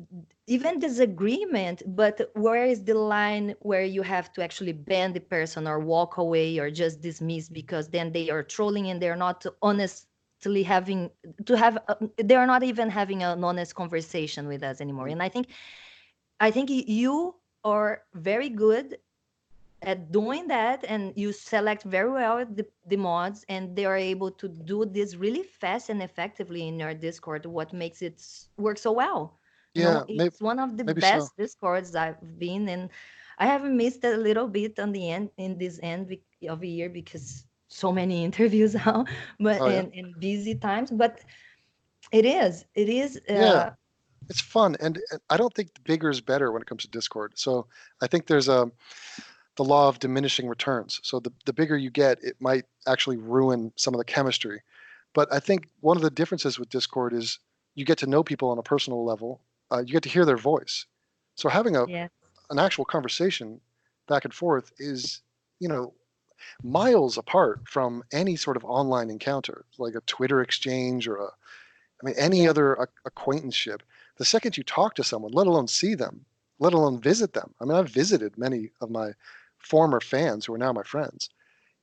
even disagreement, but where is the line where you have to actually ban the person or walk away or just dismiss because then they are trolling and they're not honestly having to have they are not even having an honest conversation with us anymore. And I think you are very good at doing that, and you select very well the mods, and they are able to do this really fast and effectively in your Discord, what makes it work so well. Yeah. It's one of the Maybe so. best Discords I've been in. I have missed a little bit on the end in this of the year because so many interviews now, but Oh yeah. and busy times. But it is Yeah. It's fun, and I don't think bigger is better when it comes to Discord. So I think there's the law of diminishing returns. So the bigger you get, it might actually ruin some of the chemistry. But I think one of the differences with Discord is you get to know people on a personal level. You get to hear their voice. So having yeah. an actual conversation back and forth is, you know, miles apart from any sort of online encounter, like a Twitter exchange or any Yeah. other acquaintanceship. The second you talk to someone, let alone see them, let alone visit them. I mean, I've visited many of my former fans who are now my friends,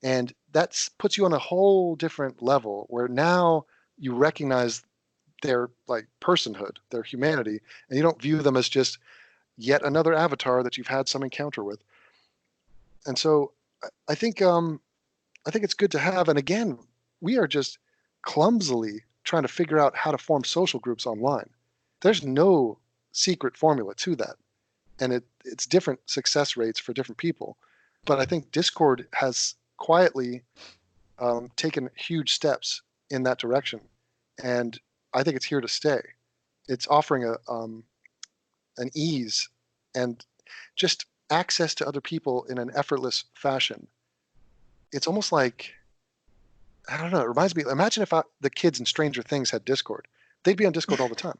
and that puts you on a whole different level where now you recognize their like personhood, their humanity, and you don't view them as just yet another avatar that you've had some encounter with. And so I think I think it's good to have. And again, we are just clumsily trying to figure out how to form social groups online. There's no secret formula to that, and it's different success rates for different people. But I think Discord has quietly taken huge steps in that direction, and I think it's here to stay. It's offering an ease and just access to other people in an effortless fashion. It's almost like, I don't know. It reminds me. Imagine if the kids in Stranger Things had Discord. They'd be on Discord all the time.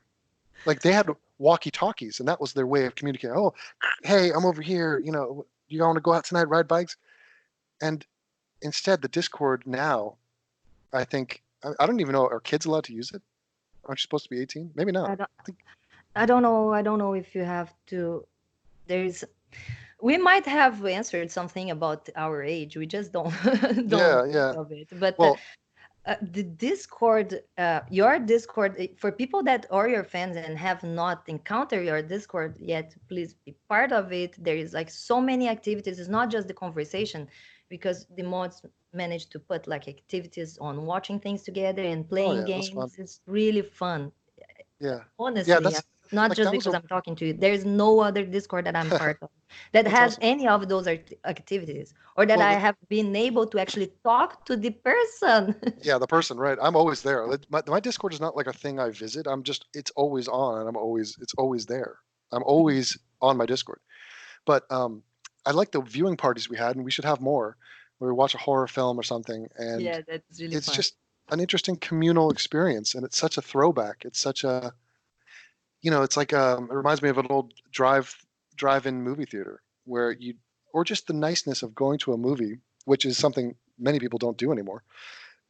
Like they had walkie-talkies, and that was their way of communicating. Oh, hey, I'm over here. You want to go out tonight, ride bikes? And instead, the Discord now, I think, I don't even know. Are kids allowed to use it? Aren't you supposed to be 18? Maybe not. I don't I think, I don't know. I don't know if you have to. There's We might have answered something about our age. We just don't don't yeah, think yeah. of it. But Well, the Discord, your Discord, for people that are your fans and have not encountered your Discord yet, please be part of it. There is like so many activities. It's not just the conversation, because the mods managed to put like activities on watching things together and Oh playing yeah, that's fun. games. It's really fun. Yeah, yeah, Honestly, that's not like just that was because a I'm talking to you. There's no other Discord that I'm part of that that's has awesome. any of those activities, or that Well, I have been able to actually talk to the person. yeah, the person, right? I'm always there. My Discord is not like a thing I visit. It's always on, and it's always there. I'm always on my Discord. But I like the viewing parties we had, and we should have more, where we watch a horror film or something, and Yeah, that's really it's fun. just an interesting communal experience, and it's such a throwback. It's such a, it's like it reminds me of an old drive-in movie theater where or just the niceness of going to a movie, which is something many people don't do anymore,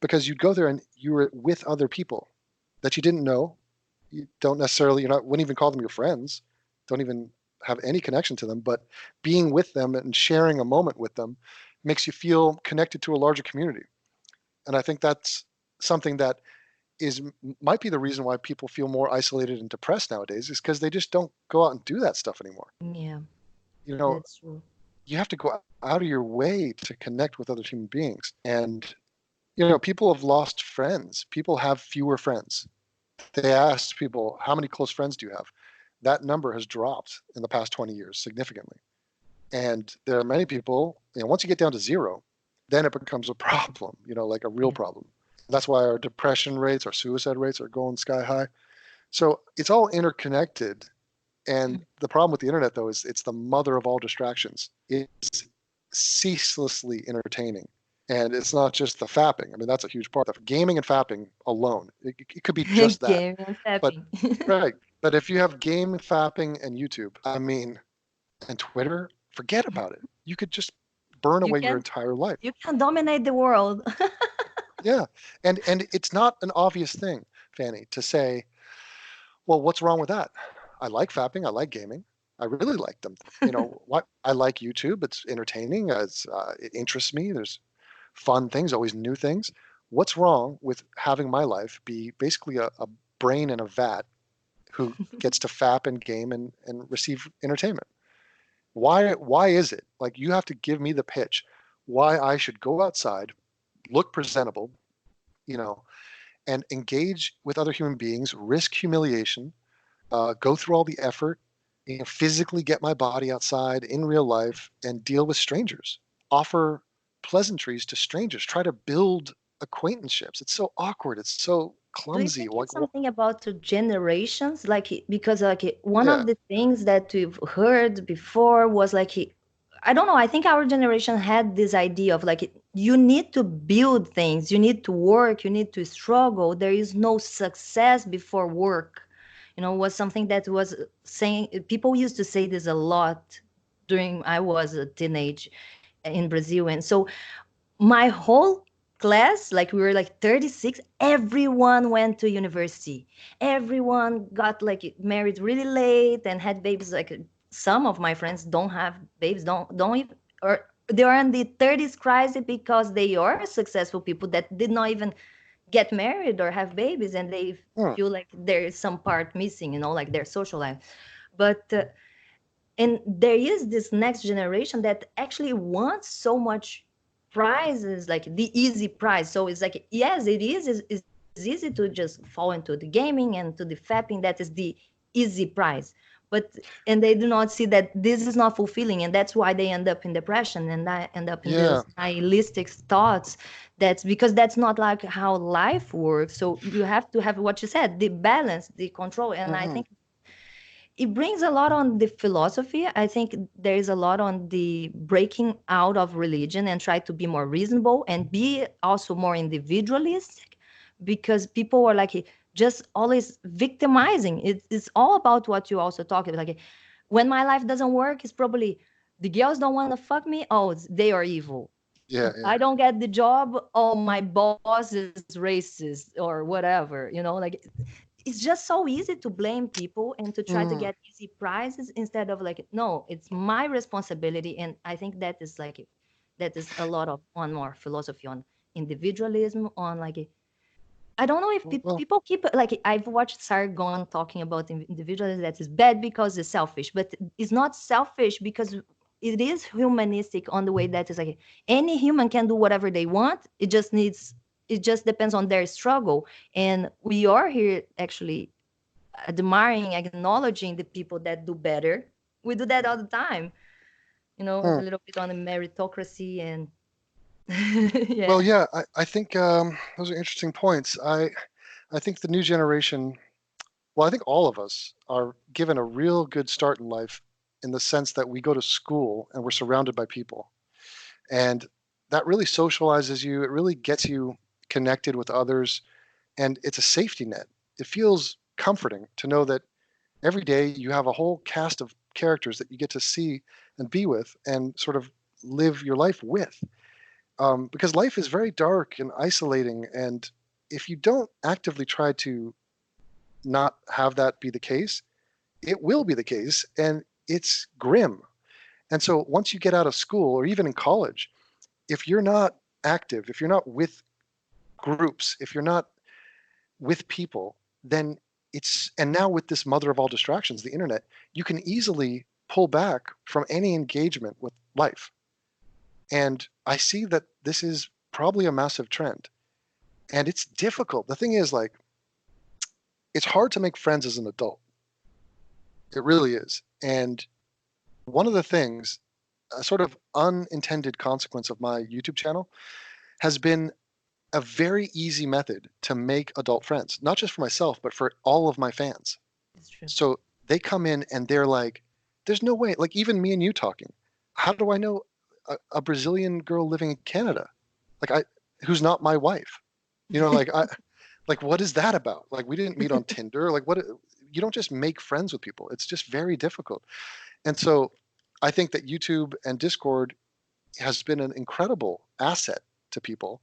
because you'd go there and you were with other people that you didn't know. You don't necessarily, wouldn't even call them your friends, don't even have any connection to them, but being with them and sharing a moment with them makes you feel connected to a larger community. And I think that's something that might be the reason why people feel more isolated and depressed nowadays, is because they just don't go out and do that stuff anymore. Yeah, You know, that's true. you have to go out of your way to connect with other human beings. And, people have lost friends. People have fewer friends. They asked people, how many close friends do you have? That number has dropped in the past 20 years significantly. And there are many people, once you get down to zero, then it becomes a problem, like a real Yeah. problem. That's why our depression rates, our suicide rates are going sky high. So it's all interconnected. And the problem with the internet, though, is it's the mother of all distractions. It's ceaselessly entertaining. And it's not just the fapping. I mean, that's a huge part. The gaming and fapping alone, it could be just that. Game and But tapping. right. But if you have game fapping and YouTube, I mean, and Twitter, forget about it. You could just burn You away your can entire life. you can dominate the world. Yeah. And it's not an obvious thing, Fanny, to say, well, what's wrong with that? I like fapping, I like gaming. I really like them. What I like YouTube, it's entertaining, it interests me. There's fun things, always new things. What's wrong with having my life be basically a brain in a vat who gets to fap and game and receive entertainment? Why is it like you have to give me the pitch why I should go outside, look presentable, you know, and engage with other human beings, risk humiliation, go through all the effort, physically get my body outside in real life and deal with strangers, offer pleasantries to strangers, try to build acquaintanceships. It's so awkward. It's so Do you clumsy. think it's something about the generations? Because one Yeah, of the things that we've heard before was I don't know, I think our generation had this idea of you need to build things, you need to work, you need to struggle. There is no success before work. Was something that was saying, people used to say this a lot during I was a teenage in Brazil. And so my whole class, we were 36, everyone went to university. Everyone got married really late and had babies. Some of my friends don't have babies, don't even, or they are in the 30s crisis because they are successful people that did not even get married or have babies, and they hmm, feel like there is some part missing, like their social life. But and there is this next generation that actually wants so much prizes, like the easy prize. So it's yes, it's easy to just fall into the gaming and to the fapping. That is the easy prize. But and they do not see that this is not fulfilling, and that's why they end up in depression, and I end up in yeah, these nihilistic thoughts. That's because that's not like how life works. So you have to have what you said, the balance, the control. And I hmm, think it brings a lot on the philosophy. I think there is a lot on the breaking out of religion and try to be more reasonable and be also more individualistic, because people are just always victimizing. It's all about what you also talk about. When my life doesn't work, it's probably the girls don't want to fuck me. Oh, they are evil. yeah, yeah. I don't get the job. Oh, my boss is racist or whatever. It's just so easy to blame people and to try to Mm, get easy prizes instead of no, it's my responsibility. And I think that is a lot of on more philosophy on individualism, on I don't know if well, people keep I've watched Sargon talking about individualism that is bad because it's selfish, but it's not selfish because it is humanistic on the way that is like any human can do whatever they want. It just depends on their struggle. And we are here actually admiring, acknowledging the people that do better. We do that all the time, a Hmm. little bit on the meritocracy and Well, yeah. yeah, I think those are interesting points. I think the new generation, well, I think all of us are given a real good start in life in the sense that we go to school and we're surrounded by people. And that really socializes you. It really gets you connected with others. And it's a safety net. It feels comforting to know that every day you have a whole cast of characters that you get to see and be with and sort of live your life with. Because life is very dark and isolating. And if you don't actively try to not have that be the case, it will be the case. And it's grim. And so once you get out of school or even in college, if you're not active, if you're not with groups, if you're not with people, then and now with this mother of all distractions, the internet, you can easily pull back from any engagement with life. And I see that this is probably a massive trend. And it's difficult. The thing is, like, it's hard to make friends as an adult. It really is. And one of the things, a sort of unintended consequence of my YouTube channel, has been a very easy method to make adult friends, not just for myself, but for all of my fans. It's true. So they come in and they're like, there's no way, like even me and you talking, how do I know a Brazilian girl living in Canada? Who's not my wife? Like, what is that about? Like, we didn't meet on Tinder. Like, you don't just make friends with people. It's just very difficult. And so I think that YouTube and Discord has been an incredible asset to people.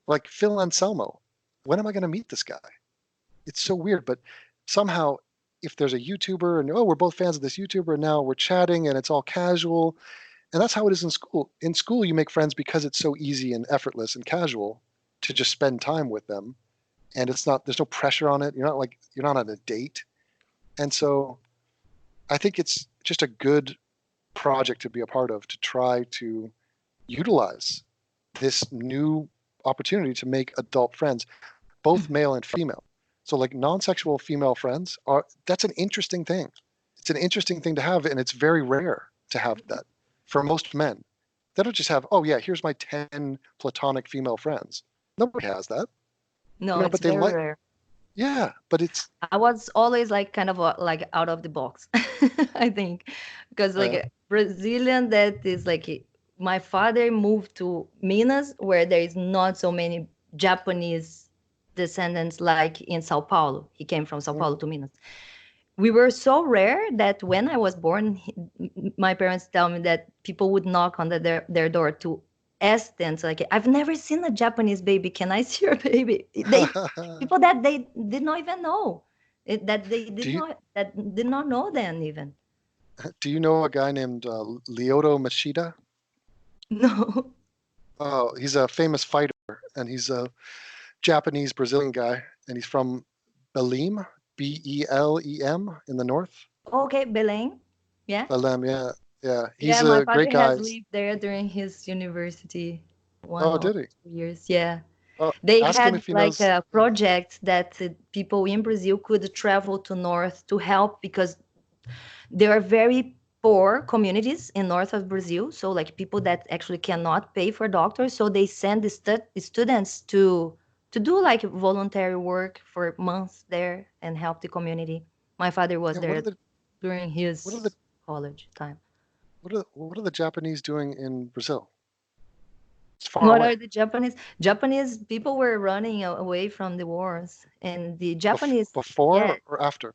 Like Phil Anselmo, when am I going to meet this guy? It's so weird, but somehow if there's a YouTuber and we're both fans of this YouTuber and now we're chatting and it's all casual, and that's how it is in school. In school, you make friends because it's so easy and effortless and casual to just spend time with them, and there's no pressure on it. You're not on a date, and so I think it's just a good project to be a part of to try to utilize this new opportunity to make adult friends, both male and female. So like non-sexual female friends that's an interesting thing. It's an interesting thing to have, and it's very rare to have that for most men. They don't just have, oh yeah, here's my 10 platonic female friends. Nobody has that. No, it's But they very like, rare. yeah, but it's, I was always like kind of like out of the box, I think, because like uh, a Brazilian that is like my father moved to Minas where there is not so many Japanese descendants like in Sao Paulo. He came from Sao Paulo to Minas. We were so rare that when I was born, my parents tell me that people would knock on their door to ask them, so like, I've never seen a Japanese baby. Can I see your baby? People that they did not even know, that they do you did not know them even. do you know a guy named Lyoto Machida? No. Oh, he's a famous fighter, and he's a Japanese Brazilian guy, and he's from Belém, Belem in the north. Okay, Belém. Yeah. Belém, yeah, yeah. Yeah, He's my a father great has guy. lived there during his university, one Oh, or did he? 2 years. Yeah. Oh, They ask him had if he like knows. a project that people in Brazil could travel to north to help because there are very poor communities in north of Brazil. So like people that actually cannot pay for doctors. So they send the students to do like voluntary work for months there and help the community. My father was Yeah, there during what are the his college time. what are the Japanese doing in Brazil? It's far What away. are the Japanese people were running away from the wars, and the Japanese, yeah, Before or after?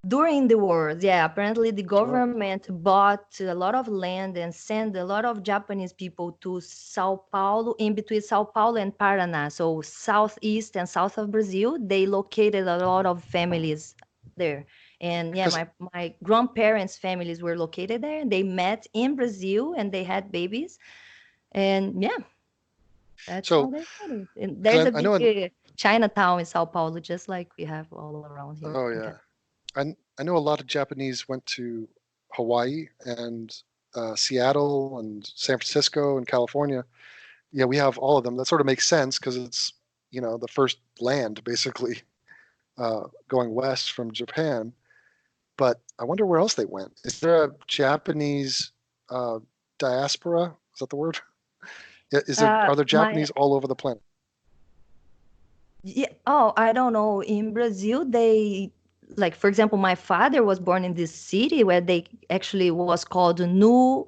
during the wars, yeah, apparently the Oh, government bought a lot of land and sent a lot of Japanese people to Sao Paulo, in between Sao Paulo and Paraná, so southeast and south of Brazil. They located a lot of families there. And yeah, because my grandparents' families were located there. They met in Brazil and they had babies. And yeah, that's how so they started. And there's because a I big know Chinatown in Sao Paulo, just like we have all around here oh in yeah, Canada. I know a lot of Japanese went to Hawaii and Seattle and San Francisco and California. Yeah, we have all of them. That sort of makes sense because it's, the first land basically going west from Japan. But I wonder where else they went. Is there a Japanese diaspora? Is that the word? Are there My Japanese all over the planet? Yeah. Oh, I don't know. In Brazil, they like, for example, my father was born in this city where they actually was called Nu.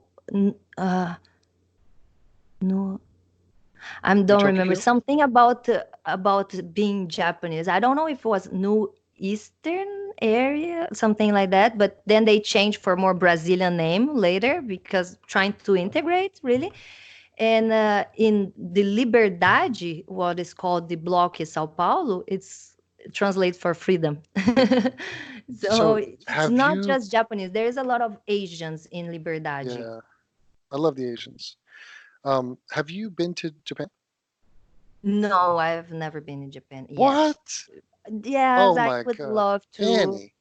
I New don't remember Tokyo? something about being Japanese. I don't know if it was New Eastern area, something like that. But then they changed for more Brazilian name later because trying to integrate really. And in the Liberdade, what is called the Bloco São Paulo, it's translates for freedom. So So it's have not you? just Japanese. There is a lot of Asians in Liberdade. Yeah, I love the Asians. Have you been to Japan? No, I've never been in Japan yet. What? Yes, Oh I my would God, love to. Fanny,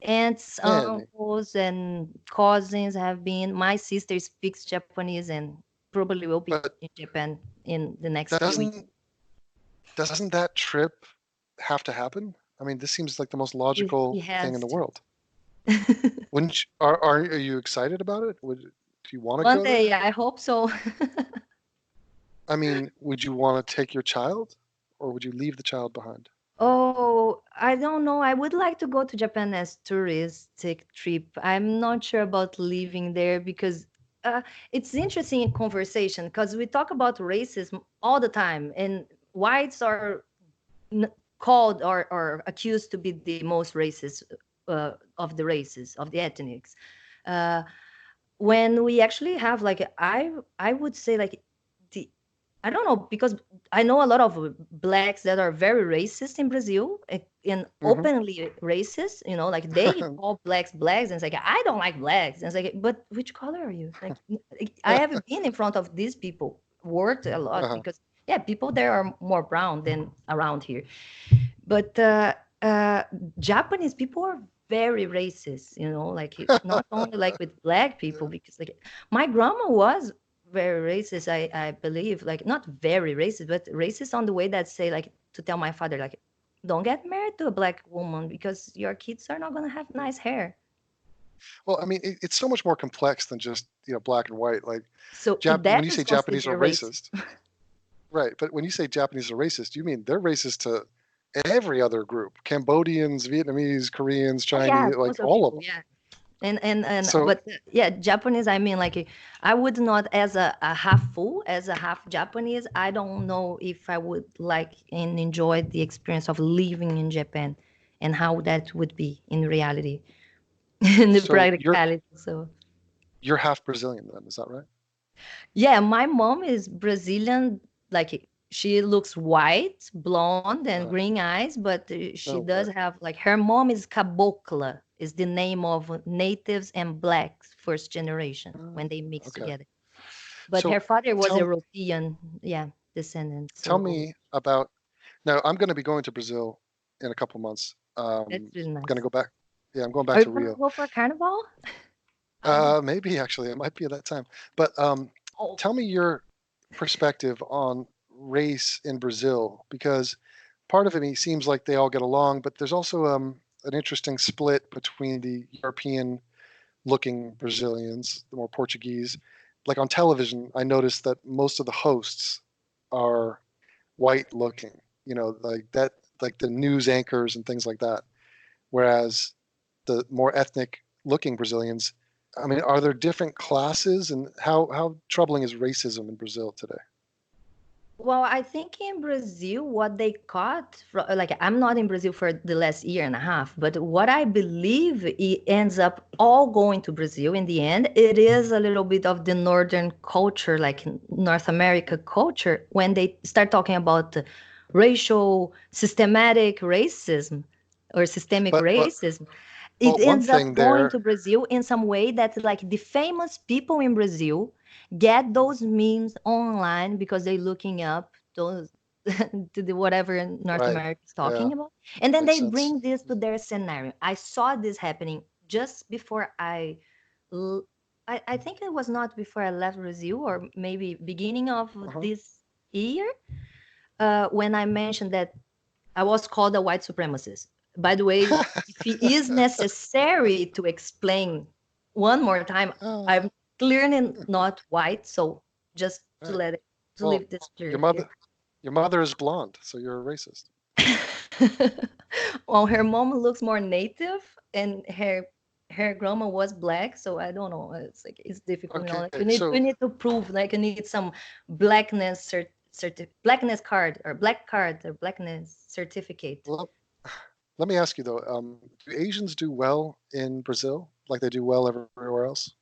Aunts, Fanny. uncles, and cousins have been. My sister speaks Japanese and probably will be But in Japan in the next few weeks. doesn't that trip have to happen? I mean, this seems like the most He logical thing in has the to. world. Wouldn't you, are you excited about it? Do you want to One go day, there? I hope so. I mean, would you want to take your child, or would you leave the child behind? Oh, I don't know. I would like to go to Japan as touristic trip. I'm not sure about living there because it's interesting in conversation because we talk about racism all the time, and whites are n- called or accused to be the most racist of the races of the ethnics. Uh, when we actually have like I would say like the I don't know because I know a lot of blacks that are very racist in Brazil and Hmm. openly racist. Like they call blacks blacks, and it's like I don't like blacks, and it's like, but which color are you? Like I have been in front of these people, worked a lot Uh-huh. because yeah, people there are more brown than around here, but uh, Japanese people are very racist, like not only like with black people, because like my grandma was very racist, I believe, like not very racist, but racist on the way that say like to tell my father like, don't get married to a black woman because your kids are not gonna have nice hair. Well, I mean, it's so much more complex than just black and white. Like, So that When you is say Japanese are considered racist. racist, right? But when you say Japanese are racist, you mean they're racist to every other group: Cambodians, Vietnamese, Koreans, Oh yeah, Chinese, like most of all of people, them. yeah. And So, but yeah, Japanese, I mean, like I would not as a half full, as a half Japanese, I don't know if I would like and enjoy the experience of living in Japan and how that would be in reality, in the so practicality. So you're half Brazilian then, is that right? yeah, my mom is Brazilian, like she looks white, blonde, and Uh, green eyes, but she no does way. have like her mom is Cabocla, is the name of natives and blacks first generation Uh, when they mix okay. together. But So her father was tell European, yeah, descendant. tell So me about now. I'm going to be going to Brazil in a couple months. that's really Going to nice. go back. Yeah, I'm going back Are you to gonna Rio. go for carnival? I don't. Maybe actually, it might be at that time. But Oh, tell me your perspective on race in Brazil, because part of it seems like they all get along, but there's also an interesting split between the European-looking Brazilians, the more Portuguese. Like on television, I noticed that most of the hosts are white-looking. Like that, like the news anchors and things like that. Whereas the more ethnic-looking Brazilians, I mean, are there different classes, and how troubling is racism in Brazil today? well, I think in Brazil, what they caught from, like, I'm not in Brazil for the last year and a half, but what I believe it ends up all going to Brazil in the end, it is a little bit of the Northern culture, like North America culture, when they start talking about systematic racism or systemic But but racism, it but one ends up thing going there, to Brazil in some way that like the famous people in Brazil get those memes online because they're looking up those to the whatever North right? America is Yeah, talking about. And then makes they sense. bring this to their scenario. I saw this happening just before l- I think it was not before I left Brazil, or maybe beginning of Uh-huh. this year, when I mentioned that I was called a white supremacist. By the way, if it is necessary to explain one more time, Oh, I'm clearly not white, so just to right. let it to Well, leave this clear your here. mother your mother is blonde, so you're a racist. Well, her mom looks more native, and her grandma was black, so I don't know. It's like it's difficult, you know. Okay, Like so you need to prove, like you need some blackness blackness card or black card or blackness certificate. let, let me ask you though, do Asians do well in Brazil like they do well everywhere else?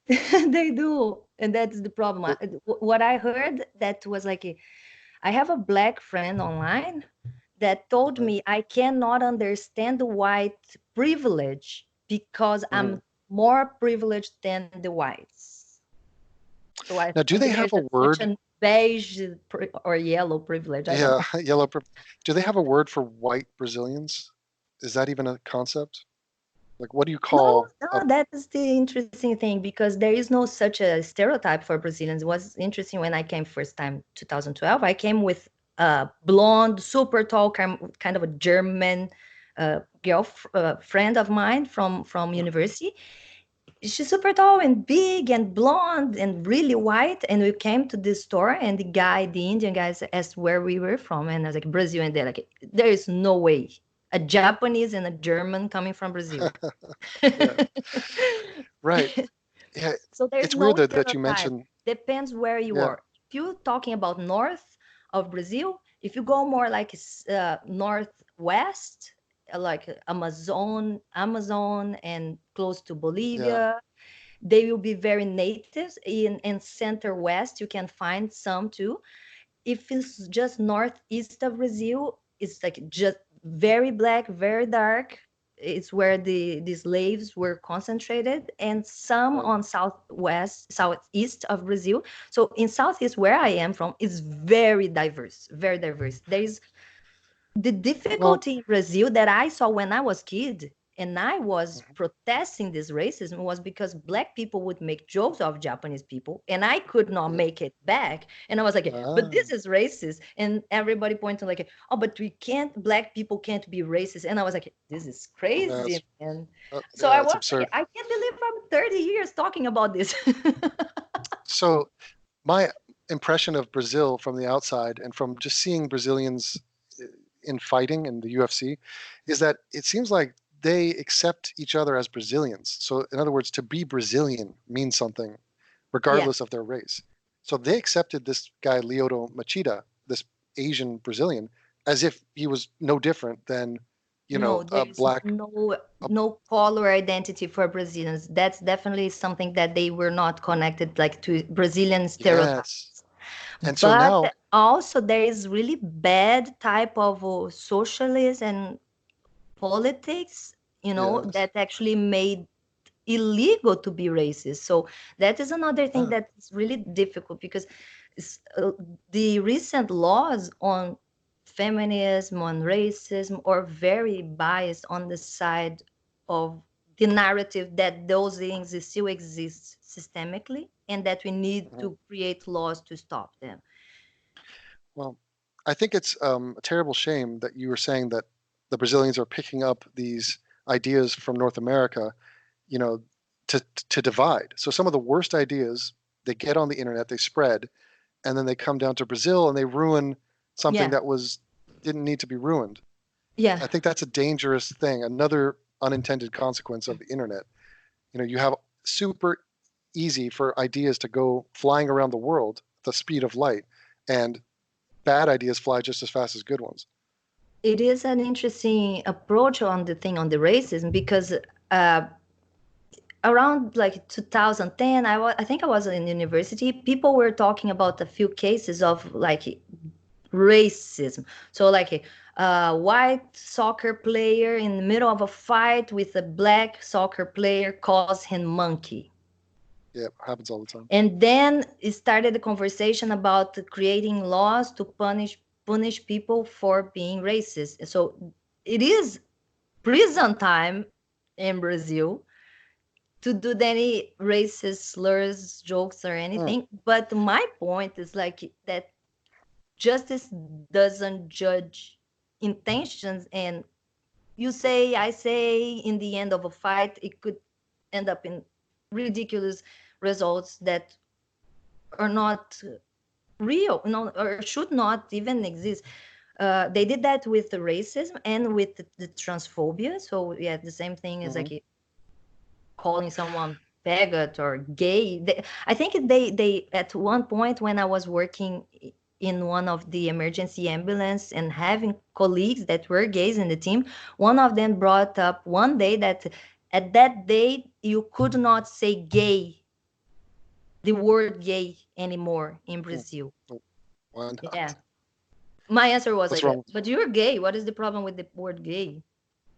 They do, and that's the problem. Well, What I heard that was like I have a black friend online that told uh, me I cannot understand the white privilege because mhm. I'm more privileged than the whites. So I Now, do think they have there's a such word? a beige or yellow privilege. I don't Yeah, know. yellow. Do they have a word for white Brazilians? Is that even a concept? Like, what do you No, call a? no, that is the interesting thing because there is no such a stereotype for Brazilians. It was interesting when I came first time 2012. I came with a blonde, super tall, kind of a German friend of mine from university. She's super tall and big and blonde and really white. And we came to this store, and the Indian guy, asked where we were from, and I was like Brazil, and they're like, there is no way a Japanese and a German coming from Brazil. Yeah, right. Yeah, So there's it's weird no that you stereotype. mentioned. Depends where you Yeah, are. If you're talking about north of Brazil, if you go more like northwest, like Amazon, and close to yeah, Bolivia, they will be very natives. In center west, you can find some too. If it's just northeast of Brazil, it's like just very black, very dark. It's where the slaves were concentrated, and some right. on southeast of Brazil. So in southeast, where I am from, is very diverse, very diverse. There is the Well, difficulty in Brazil that I saw when I was kid, and I was mhm, protesting this racism, was because black people would make jokes of Japanese people, and I could not yeah. make it back. And I was like, but Ah, this is racist. And everybody pointed like, oh, but we can't, black people can't be racist. And I was like, this is crazy, that's man. So yeah, I it's was like, absurd. I can't believe I'm 30 years talking about this. So my impression of Brazil from the outside and from just seeing Brazilians uh, in fighting in the UFC is that it seems like they accept each other as Brazilians. So, in other words, to be Brazilian means something Yeah. regardless of their race. So they accepted this guy, Lyoto Machida, this Asian Brazilian, as if he was no different than, No, a there's black. A, no color identity for Brazilians. That's definitely something that they were not connected like to Brazilian yes. stereotypes. And so But now, also there is really bad type of socialist and politics, yes. that actually made illegal to be racist. So that is another thing Ah, that's really difficult because s- uh, the recent laws on feminism, on racism, are very biased on the side of the narrative that those things still exist systemically and that we need mhm. to create laws to stop them. Well, I think it's a terrible shame that you were saying that the Brazilians are picking up these ideas from North America, you know, to divide. So some of the worst ideas they get on the internet, they spread, and then they come down to Brazil and they ruin something Yeah, that was didn't need to be ruined. yeah. I think that's a dangerous thing. Another unintended consequence of the internet. You have super easy for ideas to go flying around the world at the speed of light, and bad ideas fly just as fast as good ones. It is an interesting approach on the thing on the racism because uh, around like 2010, I think I was in university. People were talking about a few cases of like racism. So like a white soccer player in the middle of a fight with a black soccer player calls him monkey. Yeah, it happens all the time. And then it started a conversation about creating laws to punish people for being racist. So it is prison time in Brazil to do any racist slurs, jokes, or Mm, anything. But my point is like that justice doesn't judge intentions, and you say, I say, in the end of a fight, it could end up in ridiculous results that are not real, no, or should not even exist. They did that with the racism and with the transphobia. So yeah, the same thing is mhm. like calling someone faggot or gay. I think they at one point when I was working in one of the emergency ambulance and having colleagues that were gays in the team, one of them brought up one day that at that day you could not say gay, the word gay anymore in Mm. Brazil. Oh, why Yeah. not? My answer was What's like, wrong? but you're gay. What is the problem with the word gay?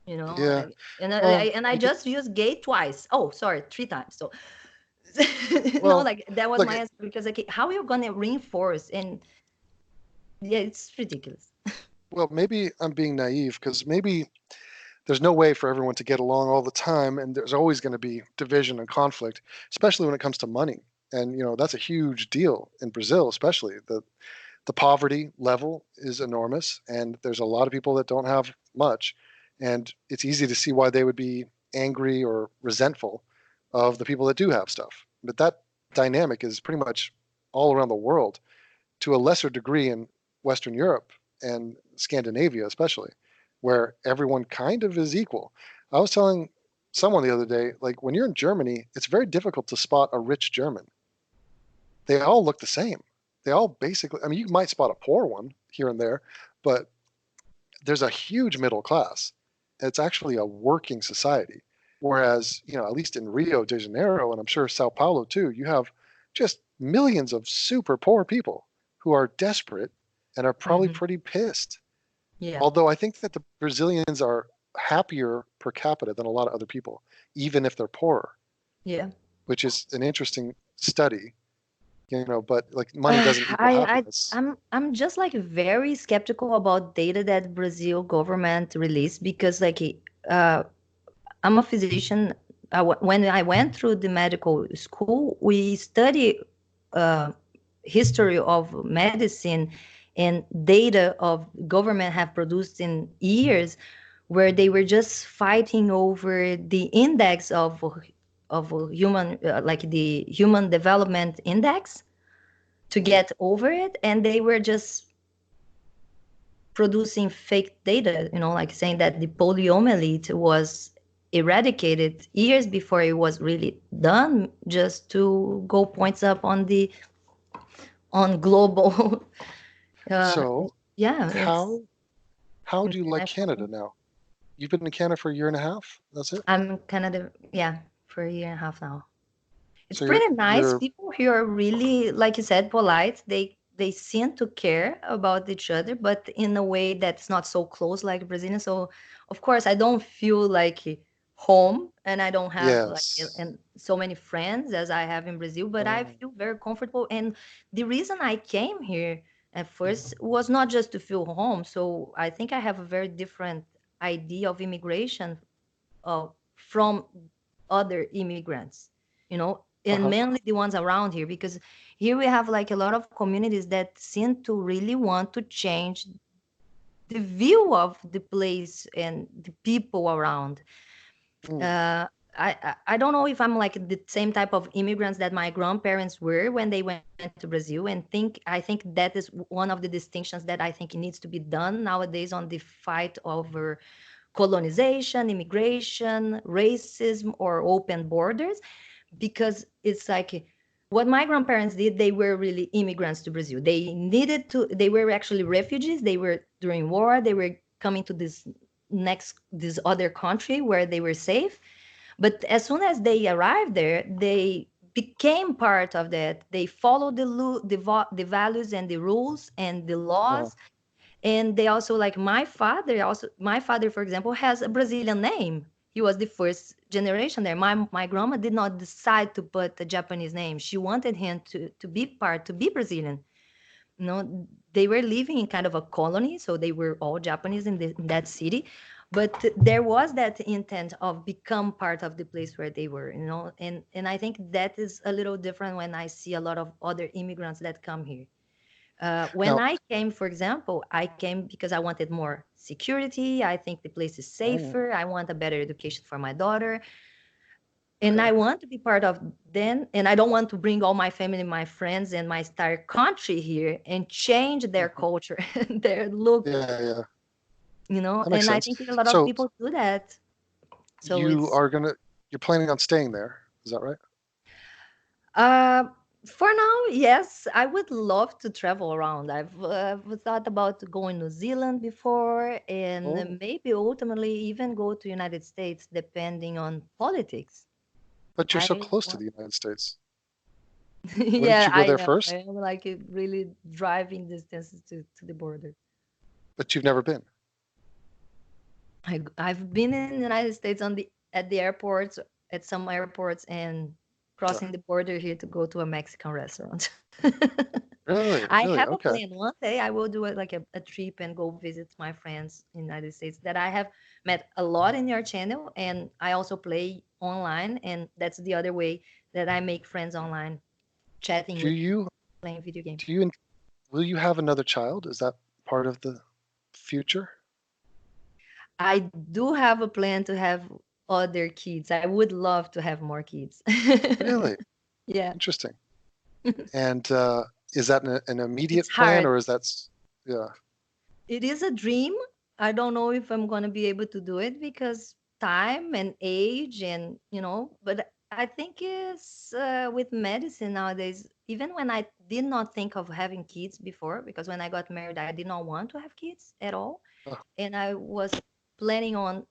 You know, Yeah. I Well, and I you could. just used gay twice. Oh, sorry, three times. So no, Well, like that was look. my answer because like how are you gonna reinforce? And yeah, it's ridiculous. Well, maybe I'm being naive because maybe there's no way for everyone to get along all the time, and there's always going to be division and conflict, especially when it comes to money. And that's a huge deal in Brazil, especially the poverty level is enormous, and there's a lot of people that don't have much, and it's easy to see why they would be angry or resentful of the people that do have stuff. But that dynamic is pretty much all around the world, to a lesser degree in Western Europe and Scandinavia, especially, where everyone kind of is equal. I was telling someone the other day, like when you're in Germany, it's very difficult to spot a rich German. They all look the same. They all basically, I mean, you might spot a poor one here and there, but there's a huge middle class. It's actually a working society. Whereas, at least in Rio de Janeiro, and I'm sure Sao Paulo too, you have just millions of super poor people who are desperate and are probably Hmm. pretty pissed. Yeah, Although I think that the Brazilians are happier per capita than a lot of other people, even if they're poorer, yeah. which is an interesting study, but like money Uh, doesn't equal I, I, happiness. I'm just like very skeptical about data that Brazil government released because like uh, I'm a physician. When I went through the medical school, we study uh, history of medicine and data of government have produced in years where they were just fighting over the index of human like the human development index to Mhm. get over it, and they were just producing fake data, like saying that the poliomyelite was eradicated years before it was really done, just to go points up on the on global uh So, yeah, it's how do you like Canada international. now? You've been in Canada for a year and a half. That's it. I'm Canada, yeah, for a year and a half now. It's So you're pretty nice. you're People here are really, like you said, polite. They seem to care about each other, but in a way that's not so close like Brazilian. So of course I don't feel like home, and I don't have like yes. and so many friends as I have in Brazil, but I Oh, feel very comfortable. And the reason I came here at first was not just to feel home. So I think I have a very different idea of immigration from other immigrants, and uh-huh. mainly the ones around here, because here we have like a lot of communities that seem to really want to change the view of the place and the people around. Mm, I don't know if I'm like the same type of immigrants that my grandparents were when they went to Brazil, and I think that is one of the distinctions that I think needs to be done nowadays on the fight over colonization, immigration, racism, or open borders, because it's like what my grandparents did. They were really immigrants to Brazil. They were actually refugees. They were during war. They were coming to this other country where they were safe. But as soon as they arrived there, they became part of that. They followed the values and the rules and the uh-huh. laws. And they also, like my father, for example, has a Brazilian name. He was the first generation there. My grandma did not decide to put a Japanese name. She wanted him to be Brazilian. They were living in kind of a colony, so they were all Japanese in that city. but there was that intent of become part of the place where they were, and I think that is a little different when I see a lot of other immigrants that come here. When Now, I came, for example, I came because I wanted more security. I think the place is oh, safer. I want a better education for my daughter. And I okay. want to be part of them. And I don't want to bring all my family, my friends, and my entire country here and change their Mhm. culture and their look, Yeah, yeah, that makes And I sense. think a lot of So people do that. So you it's are you're planning on staying there, is that right? uh for now, yes, I would love to travel around. I've thought about going New Zealand before, and Oh, maybe ultimately even go to United States, depending on politics. but you're so I close to want, the United States. Wouldn't yeah, you go I there know. I first? am like really driving distances to the border. But you've never been. I've been in the United States at the airports, at some airports, and Yeah. crossing the border here to go to a Mexican restaurant. Really, I really? have a Okay. plan. One day I will do it like a trip and go visit my friends in the United States that I have met a lot in your channel, and I also play online, and that's the other way that I make friends online, chatting Do with you playing video games. do you will you have another child? Is that part of the future? I do have a plan to have other kids. I would love to have more kids. Really? Yeah. Interesting. And is that an It's immediate plan, hard. or is that yeah? It is a dream. I don't know if I'm going to be able to do it because time and age and, but I think it's with medicine nowadays, even when I did not think of having kids before, because when I got married, I did not want to have kids at all. Oh, And I was planning on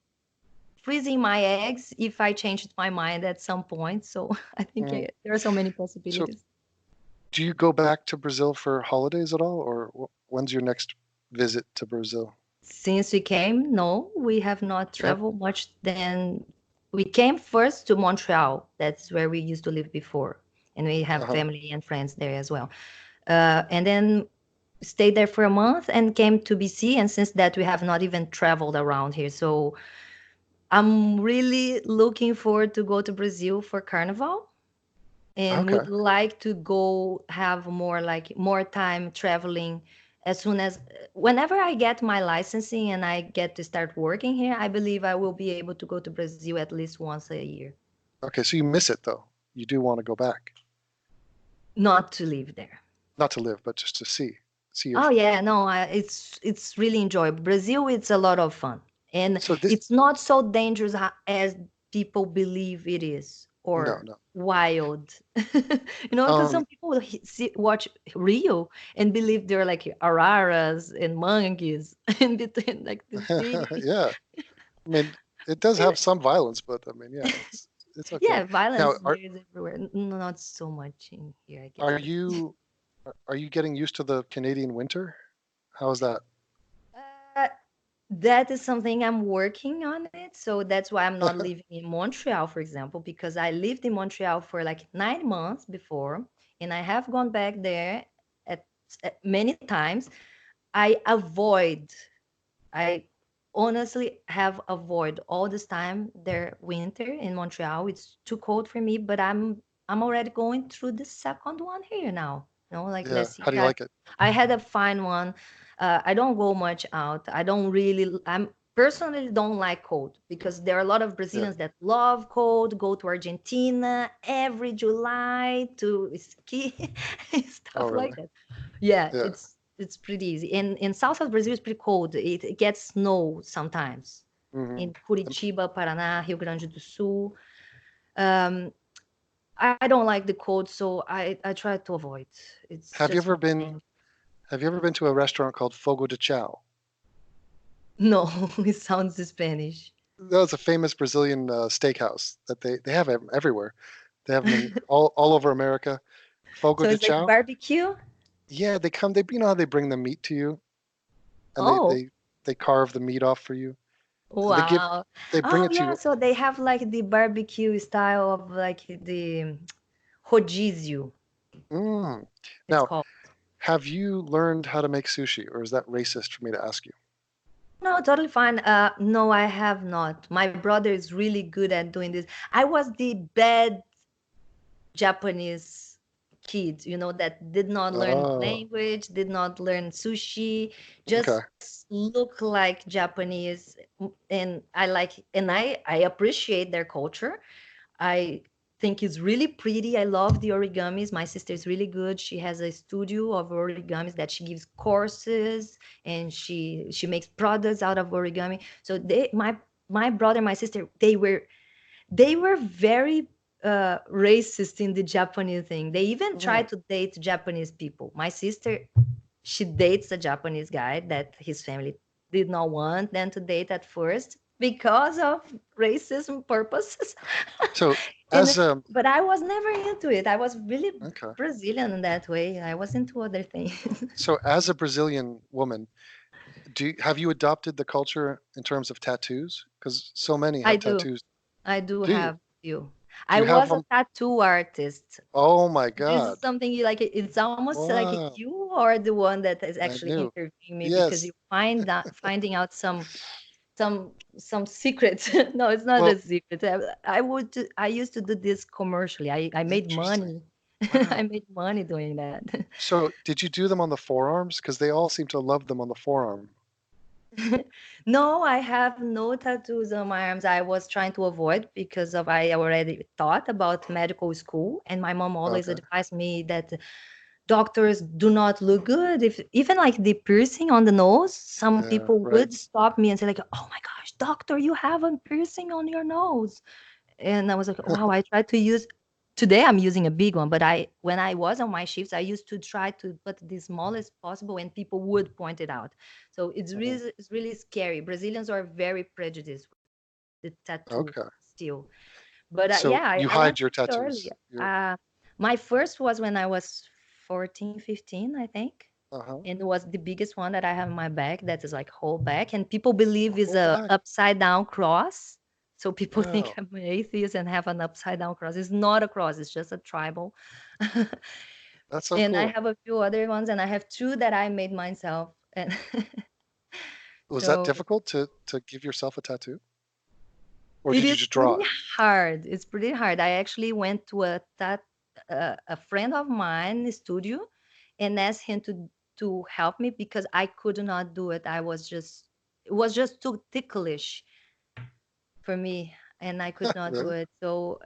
freezing my eggs if I changed my mind at some point. So I think mm. there are so many So possibilities. do you go back to Brazil for holidays at all, or when's your next visit to Brazil? Since we came, no, we have not Yeah. traveled much. Then we came first to Montreal. That's where we used to live before. And we have Uh-huh. family and friends there as well. And then stayed there for a month and came to BC. And since that, we have not even traveled around here. So I'm really looking forward to go to Brazil for Carnival and Okay. would like to go have more time traveling as soon as whenever I get my licensing and I get to start working here. I believe I will be able to go to Brazil at least once a year. Okay. So you miss it though. You do want to go back, Not to live there. not to live, but just to see your. Oh yeah, no, it's really enjoyable. Brazil, it's a lot of fun, and So this it's not so dangerous as people believe it is, no, or no. wild. Because Um. some people will watch Rio and believe they're like araras and monkeys in between, like the city. Yeah. I mean, it does And have some violence, but I mean, yeah, it's okay. yeah, violence Now, there is everywhere. Not so much in here, I are guess. But you are you getting used to the Canadian winter? How is that? uh, that is something I'm working on it. So that's why I'm not living in Montreal, for example, because I lived in Montreal for like 9 months before, and I have gone back there at, at many times. I avoid, I honestly have avoid all this time their winter in Montreal. It's too cold for me, but I'm already going through the second one here now. Like Yeah. last How do year you like it? I had a fine one. I don't go much out. I don't really. I'm personally don't like cold because there are a lot of Yeah. Brazilians that love cold. Go to Argentina every July to ski and Oh, stuff like really? that. Yeah, Yeah. it's pretty easy. In south of Brazil, it's pretty cold. It gets snow sometimes Hmm. in Curitiba, Paraná, Rio Grande do Sul. Um, I don't like the cold, so I try to avoid. It's Have you just ever one been thing. Have you ever been to a restaurant called Fogo de Chao? No, it sounds Spanish. That was a famous Brazilian steakhouse that they have everywhere. They have them in all over America. Fogo So de it's like Chao. barbecue. Yeah, they come. They you know how they bring the meat to you, and Oh, they carve the meat off for you, and wow. they bring Oh it to yeah, you. so they have like the barbecue style of like the rodízio, Mm. it's Now, called. have you learned how to make sushi, or is that racist for me to ask you? No, totally fine. No, I have not. My brother is really good at doing this. I was the bad Japanese kid, that did not learn the Oh, language, did not learn sushi, okay. just look like Japanese. And I appreciate their culture. I think it's really pretty. I love the origamis. My sister is really good. She has a studio of origamis that she gives courses, and she makes products out of origami. So my brother, my sister, they were very racist in the Japanese thing. They even Mm. tried to date Japanese people. My sister, she dates a Japanese guy that his family did not want them to date at first because of racism purposes. So and as but I was never into it. I was really okay. Brazilian in that way. I was into other things. So as a Brazilian woman, have you adopted the culture in terms of tattoos? Because so many I have do. tattoos. I do Do you? have you. Do I you have was a them? tattoo artist. Oh my This is God. something you like. It's almost like Wow. you are the one that is I actually knew. interviewing me because Yes. you finding out some secrets. No, it's not a Well, secret. I used to do this commercially. I made interesting. money. I Wow. made money doing that. So did you do them on the forearms? Because they all seem to love them on the forearm. No, I have no tattoos on my arms. I was trying to avoid because of I already thought about medical school, and my mom always Okay. advised me that doctors do not look good. If even like the piercing on the nose, some Yeah, people right. would stop me and say like, "Oh my gosh, doctor, you have a piercing on your nose." And I was like, "Wow." I tried to use. Today I'm using a big one, but when I was on my shifts, I used to try to put the smallest possible, and people would point it out. So Mhm. it's really scary. Brazilians are very prejudiced with the tattoo Okay. still. But So yeah, you I went hide your really early. tattoos. You're My first was when I was 14, 15, I think. uh-huh. And it was the biggest one that I have in my back. That is like whole back. And people believe is Whole a back. upside down cross. So people think Wow. I'm an atheist and have an upside down cross. It's not a cross, it's just a tribal. That's so And I cool. have a few other ones, and I have two that I made myself. And Was that so difficult to give yourself a tattoo? Or it did you is just draw pretty it? hard. It's pretty hard. I actually went to a friend of mine studio and asked him to help me because I could not do it. It was just too ticklish for me, and I could not do Really? it. So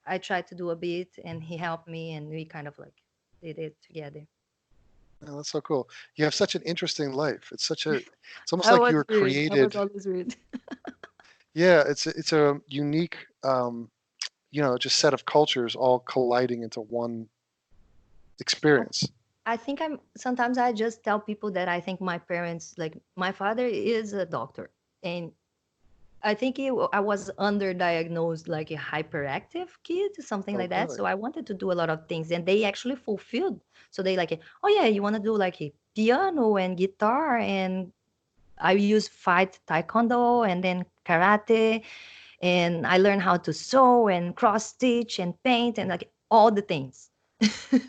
I tried to do a bit, and he helped me, and we kind of like did it together. Yeah, that's so cool. You have such an interesting life. It's almost I like you was were weird. I was created. always weird. Yeah, it's a unique just set of cultures all colliding into one I experience. I think sometimes I just tell people that I think my parents, like my father is a doctor, and I think I was underdiagnosed like a hyperactive kid, something Oh, like that. really? So I wanted to do a lot of things, and they actually fulfilled. So they like, oh yeah, you want to do like a piano and guitar, and I use fight taekwondo and then karate, and I learned how to sew and cross stitch and paint and like all the things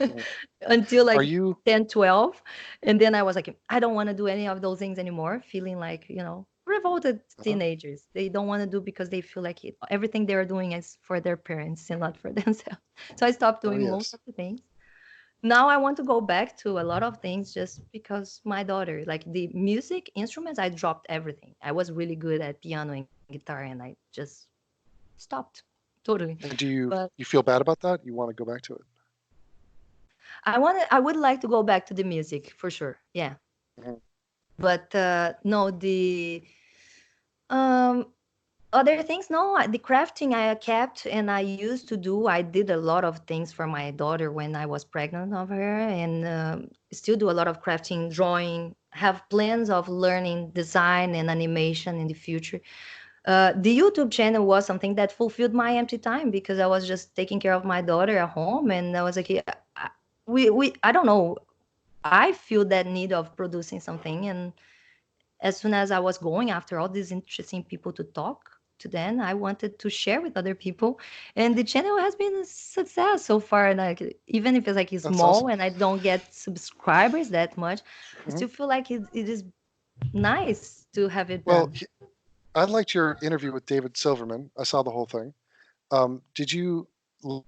Mm. until Are like you 10, 12. And then I was like, I don't want to do any of those things anymore, feeling like, revolted uh teenagers. They don't want to do because they feel like everything they're doing is for their parents and not for themselves. So I stopped Oh, doing most yes. of the things. Now I want to go back to a lot of things just because my daughter, like the music instruments, I dropped everything. I was really good at piano and guitar, and I just stopped totally. And do you But you feel bad about that? You want to go back to it? I would like to go back to the music for sure. Yeah. Mhm. But no, the um other things, no, the crafting I kept and I used to do. I did a lot of things for my daughter when I was pregnant of her, and still do a lot of crafting, drawing. Have plans of learning design and animation in the future. The YouTube channel was something that fulfilled my empty time because I was just taking care of my daughter at home, and I was like, yeah, I don't know. I feel that need of producing something, and as soon as I was going after all these interesting people to talk to them, I wanted to share with other people. And the channel has been a success so far. Like even if it's like That's small awesome. and I don't get subscribers that much, I Mhm. still feel like it is nice to have it Well, done. I liked your interview with David Silverman. I saw the whole thing. Did you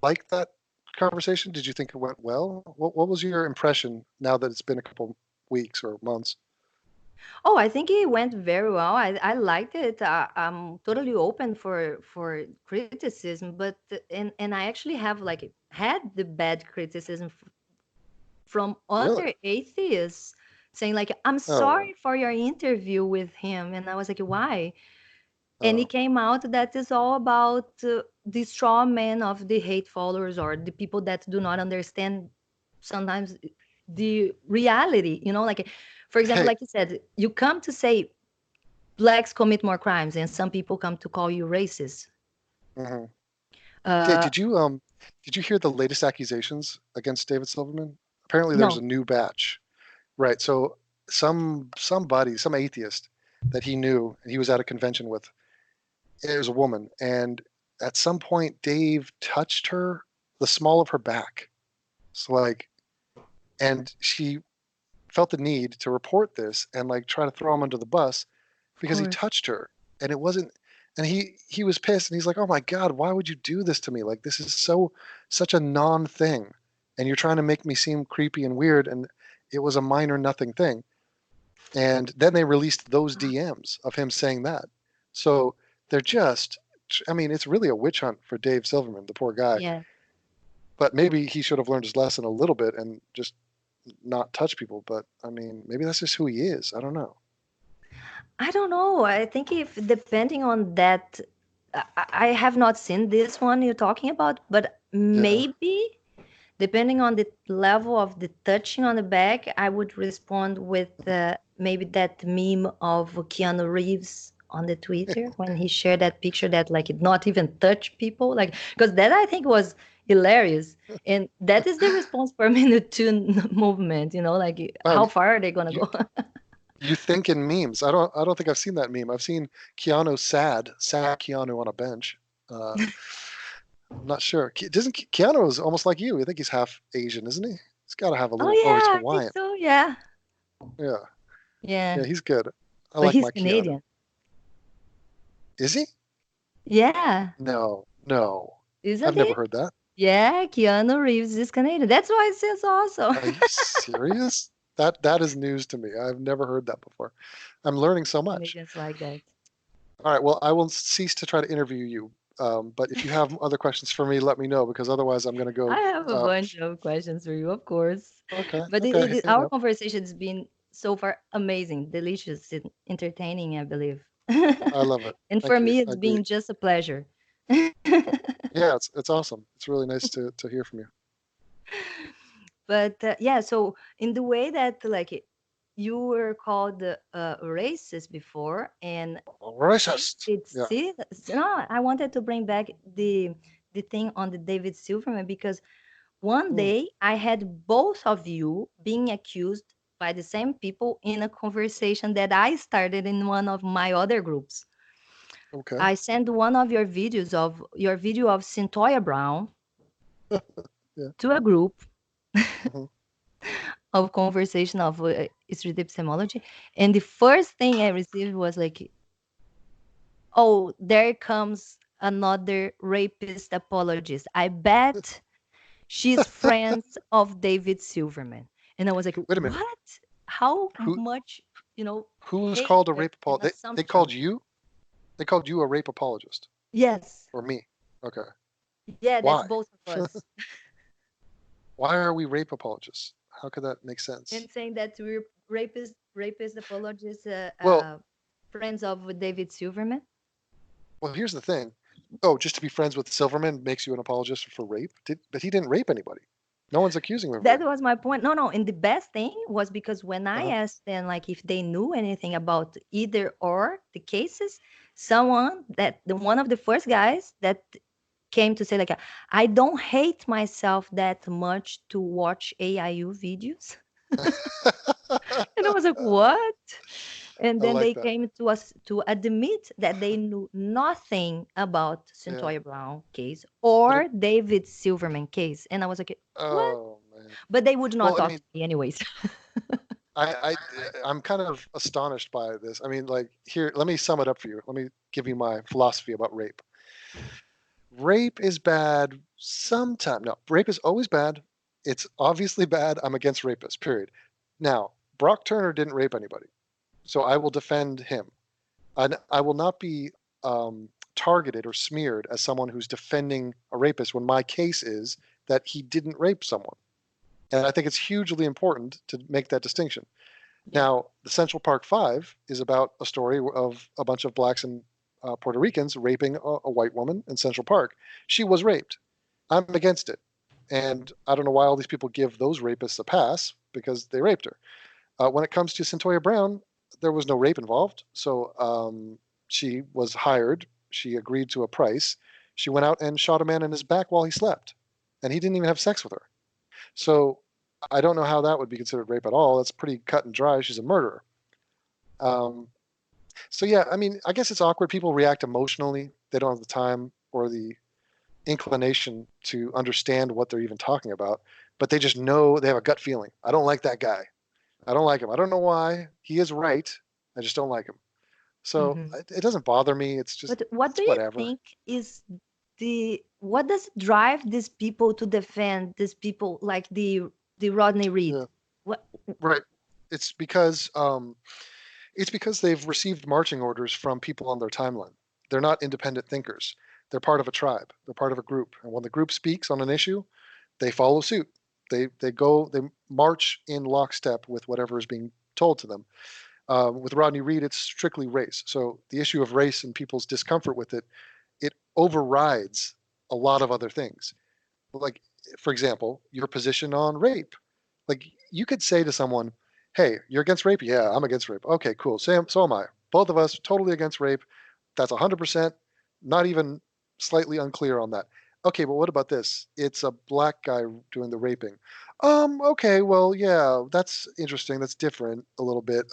like that conversation? Did you think it went well? What was your impression now that it's been a couple weeks or months? Oh, I think it went very well. I liked it. I'm totally open for criticism, but and I actually have like had the bad criticism from Really? other atheists saying like, "I'm Oh, sorry for your interview with him," and I was like, "Why?" And it oh, came out that it's all about the straw man of the hate followers or the people that do not understand sometimes the reality. Like for example, hey, like you said, you come to say blacks commit more crimes and some people come to call you racist. hmm hey, uh did you hear the latest accusations against David Silverman? Apparently, there's a no. new batch. Right. So some atheist that he knew and he was at a convention with, it was a woman, and at some point Dave touched her, the small of her back. So like, and she felt the need to report this and like try to throw him under the bus Of because he course. touched her, and it wasn't. And he was pissed, and he's like, "Oh my God, why would you do this to me? Like this is such a non thing, and you're trying to make me seem creepy and weird, and it was a minor nothing thing." And then they released those DMs of him saying that. So they're just, I mean, it's really a witch hunt for Dave Silverman, the poor guy. Yeah. But maybe he should have learned his lesson a little bit and just not touch people. But I mean, maybe that's just who he is. I don't know. I don't know. I think if depending on that, I have not seen this one you're talking about, but Yeah. maybe depending on the level of the touching on the back, I would respond with maybe that meme of Keanu Reeves on the Twitter when he shared that picture that like it not even touch people, like because that I think was hilarious, and that is the response per minute to movement. Like Wow. how far are they gonna You go? you think in memes? I don't think I've seen that meme. I've seen Keanu sad Keanu on a bench. I'm not sure. Doesn't Keanu is almost like you? I think he's half Asian, isn't he? He's got to have a Oh little. Oh, he's yeah, I think Hawaiian. so. Yeah, Yeah. yeah, Yeah, he's good. I but like he's my Keanu. Canadian. Is he? Yeah, No, no. I've isn't never he? heard that. Yeah, Keanu Reeves is Canadian. That's why it says also. Are you serious? That is news to me. I've never heard that before. I'm learning so much. Canadians like that. All right, well, I will cease to try to interview you. But if you have other questions for me, let me know because otherwise I'm going to I go. have a bunch of questions for you, of course. Okay, But okay, hit me our up. conversation has been so far amazing, delicious, and entertaining, I believe. I love it. And for Thank you. me, I it's agree. been just a pleasure. Yeah, it's awesome. It's really nice to hear from you. But yeah, so in the way that like you were called racist before, and I Racist. did Yeah. see that. No, I wanted to bring back the thing on the David Silverman because one Mm, day I had both of you being accused by the same people in a conversation that I started in one of my other groups. okay. I sent one of your video of Centoya Brown Yeah. to a group Mhm. of conversation of street epistemology, and the first thing I received was like, "Oh, there comes another rapist apologist. I bet she's friends of David Silverman." And I was like, Wait a minute. "What? How Who much, who was called a hatred rape and apologist? They called assumption?" you? They called you a rape apologist Yes. or me? Okay. Yeah, that's Why? both of us. Why are we rape apologists? How could that make sense? And saying that we're rapist apologists, Well, friends of David Silverman. well, here's the thing. Oh, just to be friends with Silverman makes you an apologist for rape? But he didn't rape anybody. No one's accusing him of That rape. was my point. No, no. And the best thing was because when I Uh-huh. asked them like if they knew anything about either or the cases, someone that the one of the first guys that came to say like, "I don't hate myself that much to watch AIU videos." And I was like, "What?" And I then like they that. came to us to admit that they knew nothing about Yeah. Centoya Brown case But or David Silverman case. And I was like, "What?" oh man. But they would not Well, I talk mean, to me anyways. I I'm kind of astonished by this. I mean, like, here, let me sum it up for you. Let me give you my philosophy about rape. Rape is bad sometimes. No, rape is always bad. It's obviously bad. I'm against rapists, period. Now, Brock Turner didn't rape anybody, so I will defend him. I will not be targeted or smeared as someone who's defending a rapist when my case is that he didn't rape someone. And I think it's hugely important to make that distinction. Yeah. Now, the Central Park Five is about a story of a bunch of blacks and Puerto Ricans raping a white woman in Central Park. She was raped. I'm against it. And I don't know why all these people give those rapists a pass, because they raped her. When it comes to Centoya Brown, there was no rape involved. So she was hired. She agreed to a price. She went out and shot a man in his back while he slept. And he didn't even have sex with her. So I don't know how that would be considered rape at all. That's pretty cut and dry. She's a murderer. So yeah, I mean, I guess it's awkward. People react emotionally. They don't have the time or the inclination to understand what they're even talking about, but they just know, they have a gut feeling. I don't like that guy. I don't like him. I don't know why. He is right. I just don't like him. So Hmm. it doesn't bother me. It's just, But what do it's you whatever. think is what does drive these people to defend these people like the Rodney Reed? Yeah, What? right. It's because they've received marching orders from people on their timeline. They're not independent thinkers. They're part of a tribe. They're part of a group. And when the group speaks on an issue, they follow suit. They march in lockstep with whatever is being told to them. With Rodney Reed, it's strictly race. So the issue of race and people's discomfort with it, it overrides a lot of other things. Like, for example, your position on rape. Like, you could say to someone, "Hey, you're against rape?" "Yeah, I'm against rape." "Okay, cool. So am I. Both of us totally against rape. That's 100%. Not even slightly unclear on that." "Okay, but what about this? It's a black guy doing the raping." Okay, well, yeah, that's interesting. That's different a little bit.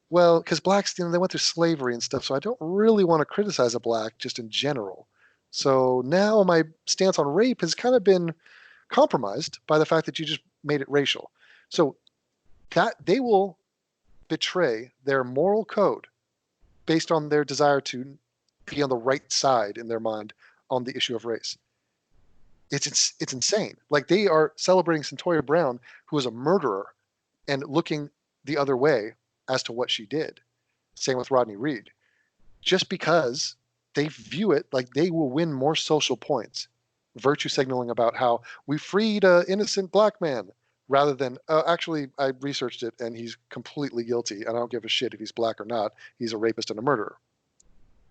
Well, because blacks, they went through slavery and stuff, so I don't really want to criticize a black just in general. So now my stance on rape has kind of been compromised by the fact that you just made it racial. So that they will betray their moral code based on their desire to be on the right side in their mind on the issue of race. It's insane. Like, they are celebrating Centoya Brown, who is a murderer, and looking the other way as to what she did. Same with Rodney Reed. Just because they view it like they will win more social points, virtue signaling about how we freed an innocent black man, rather than, actually, I researched it and he's completely guilty, and I don't give a shit if he's black or not. He's a rapist and a murderer.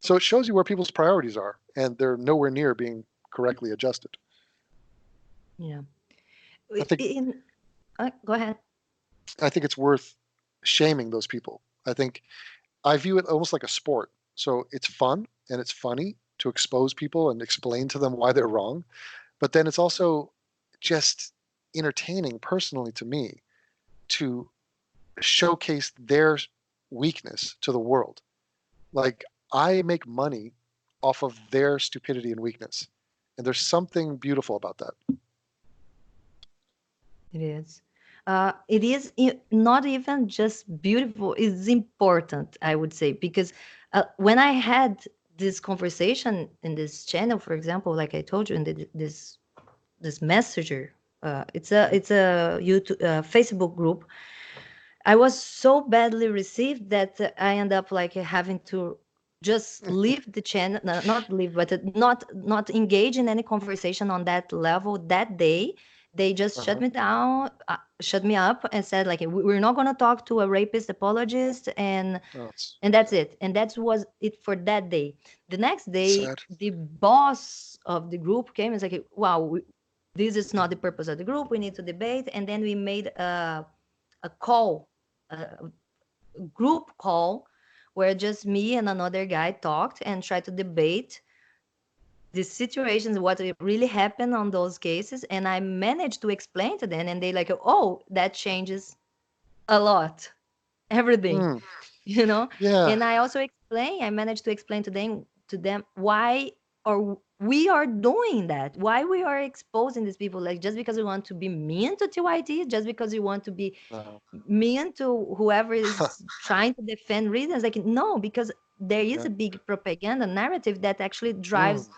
So it shows you where people's priorities are, and they're nowhere near being correctly adjusted. Yeah. I think In Go ahead. I think it's worth shaming those people. I view it almost like a sport. So it's fun and it's funny to expose people and explain to them why they're wrong. But then it's also just entertaining personally to me to showcase their weakness to the world. Like, I make money off of their stupidity and weakness. And there's something beautiful about that. It is. It is not even just beautiful, it's important, I would say, because when I had this conversation in this channel, for example, like I told you in this messenger, it's a YouTube Facebook group. I was so badly received that I end up like having to just leave the channel, not leave, but not engage in any conversation on that level that day. They just shut Uh-huh. me down, shut me up, and said like, We're not going to talk to a rapist apologist," Oh, it's and that's it. And that was it for that day. The next day, sad. the boss of the group came and said, like, "Wow, this is not the purpose of the group. We need to debate." And then we made a call, a group call, where just me and another guy talked and tried to debate the situations, what really happened on those cases. And I managed to explain to them, and they like, "Oh, that changes a lot, everything," Mm, you know. yeah. And I also I managed to explain to them why or we are doing that, why we are exposing these people, like just because we want to be mean to TYT, just because we want to be No. mean to whoever is trying to defend reasons, like no, because there is Yeah. a big propaganda narrative that actually drives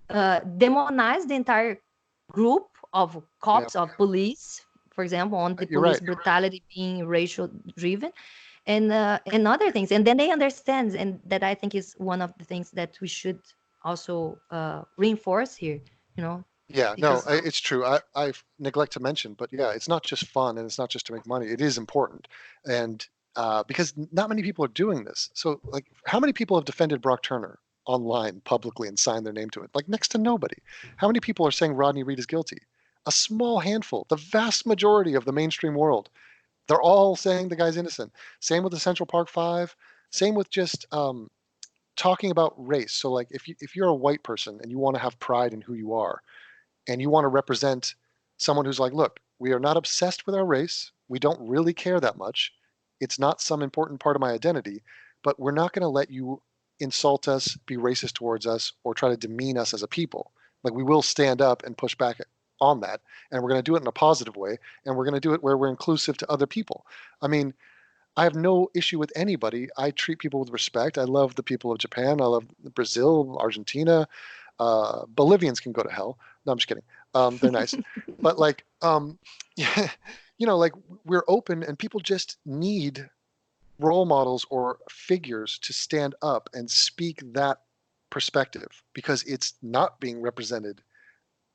Mm. demonize the entire group of Yeah. cops, of police, for example, on the You're police right. brutality being racial driven, and other things, and then they understand, and that I think is one of the things that we should also reinforce here, you know, Yeah, no, because it's true. I neglect to mention, but yeah, it's not just fun and it's not just to make money. It is important, and because not many people are doing this. So, like, how many people have defended Brock Turner online publicly and signed their name to it? Like, next to nobody. How many people are saying Rodney Reed is guilty? A small handful. The vast majority of the mainstream world, they're all saying the guy's innocent. Same with the Central Park Five. Same with just talking about race. So, like, if you're a white person and you want to have pride in who you are and you want to represent someone who's like, look, we are not obsessed with our race. We don't really care that much. It's not some important part of my identity, but we're not going to let you insult us, be racist towards us, or try to demean us as a people. Like, we will stand up and push back on that. And we're going to do it in a positive way. And we're going to do it where we're inclusive to other people. I mean, I have no issue with anybody. I treat people with respect. I love the people of Japan. I love Brazil, Argentina. Bolivians can go to hell. No, I'm just kidding. They're nice, but like, yeah, like we're open, and people just need role models or figures to stand up and speak that perspective because it's not being represented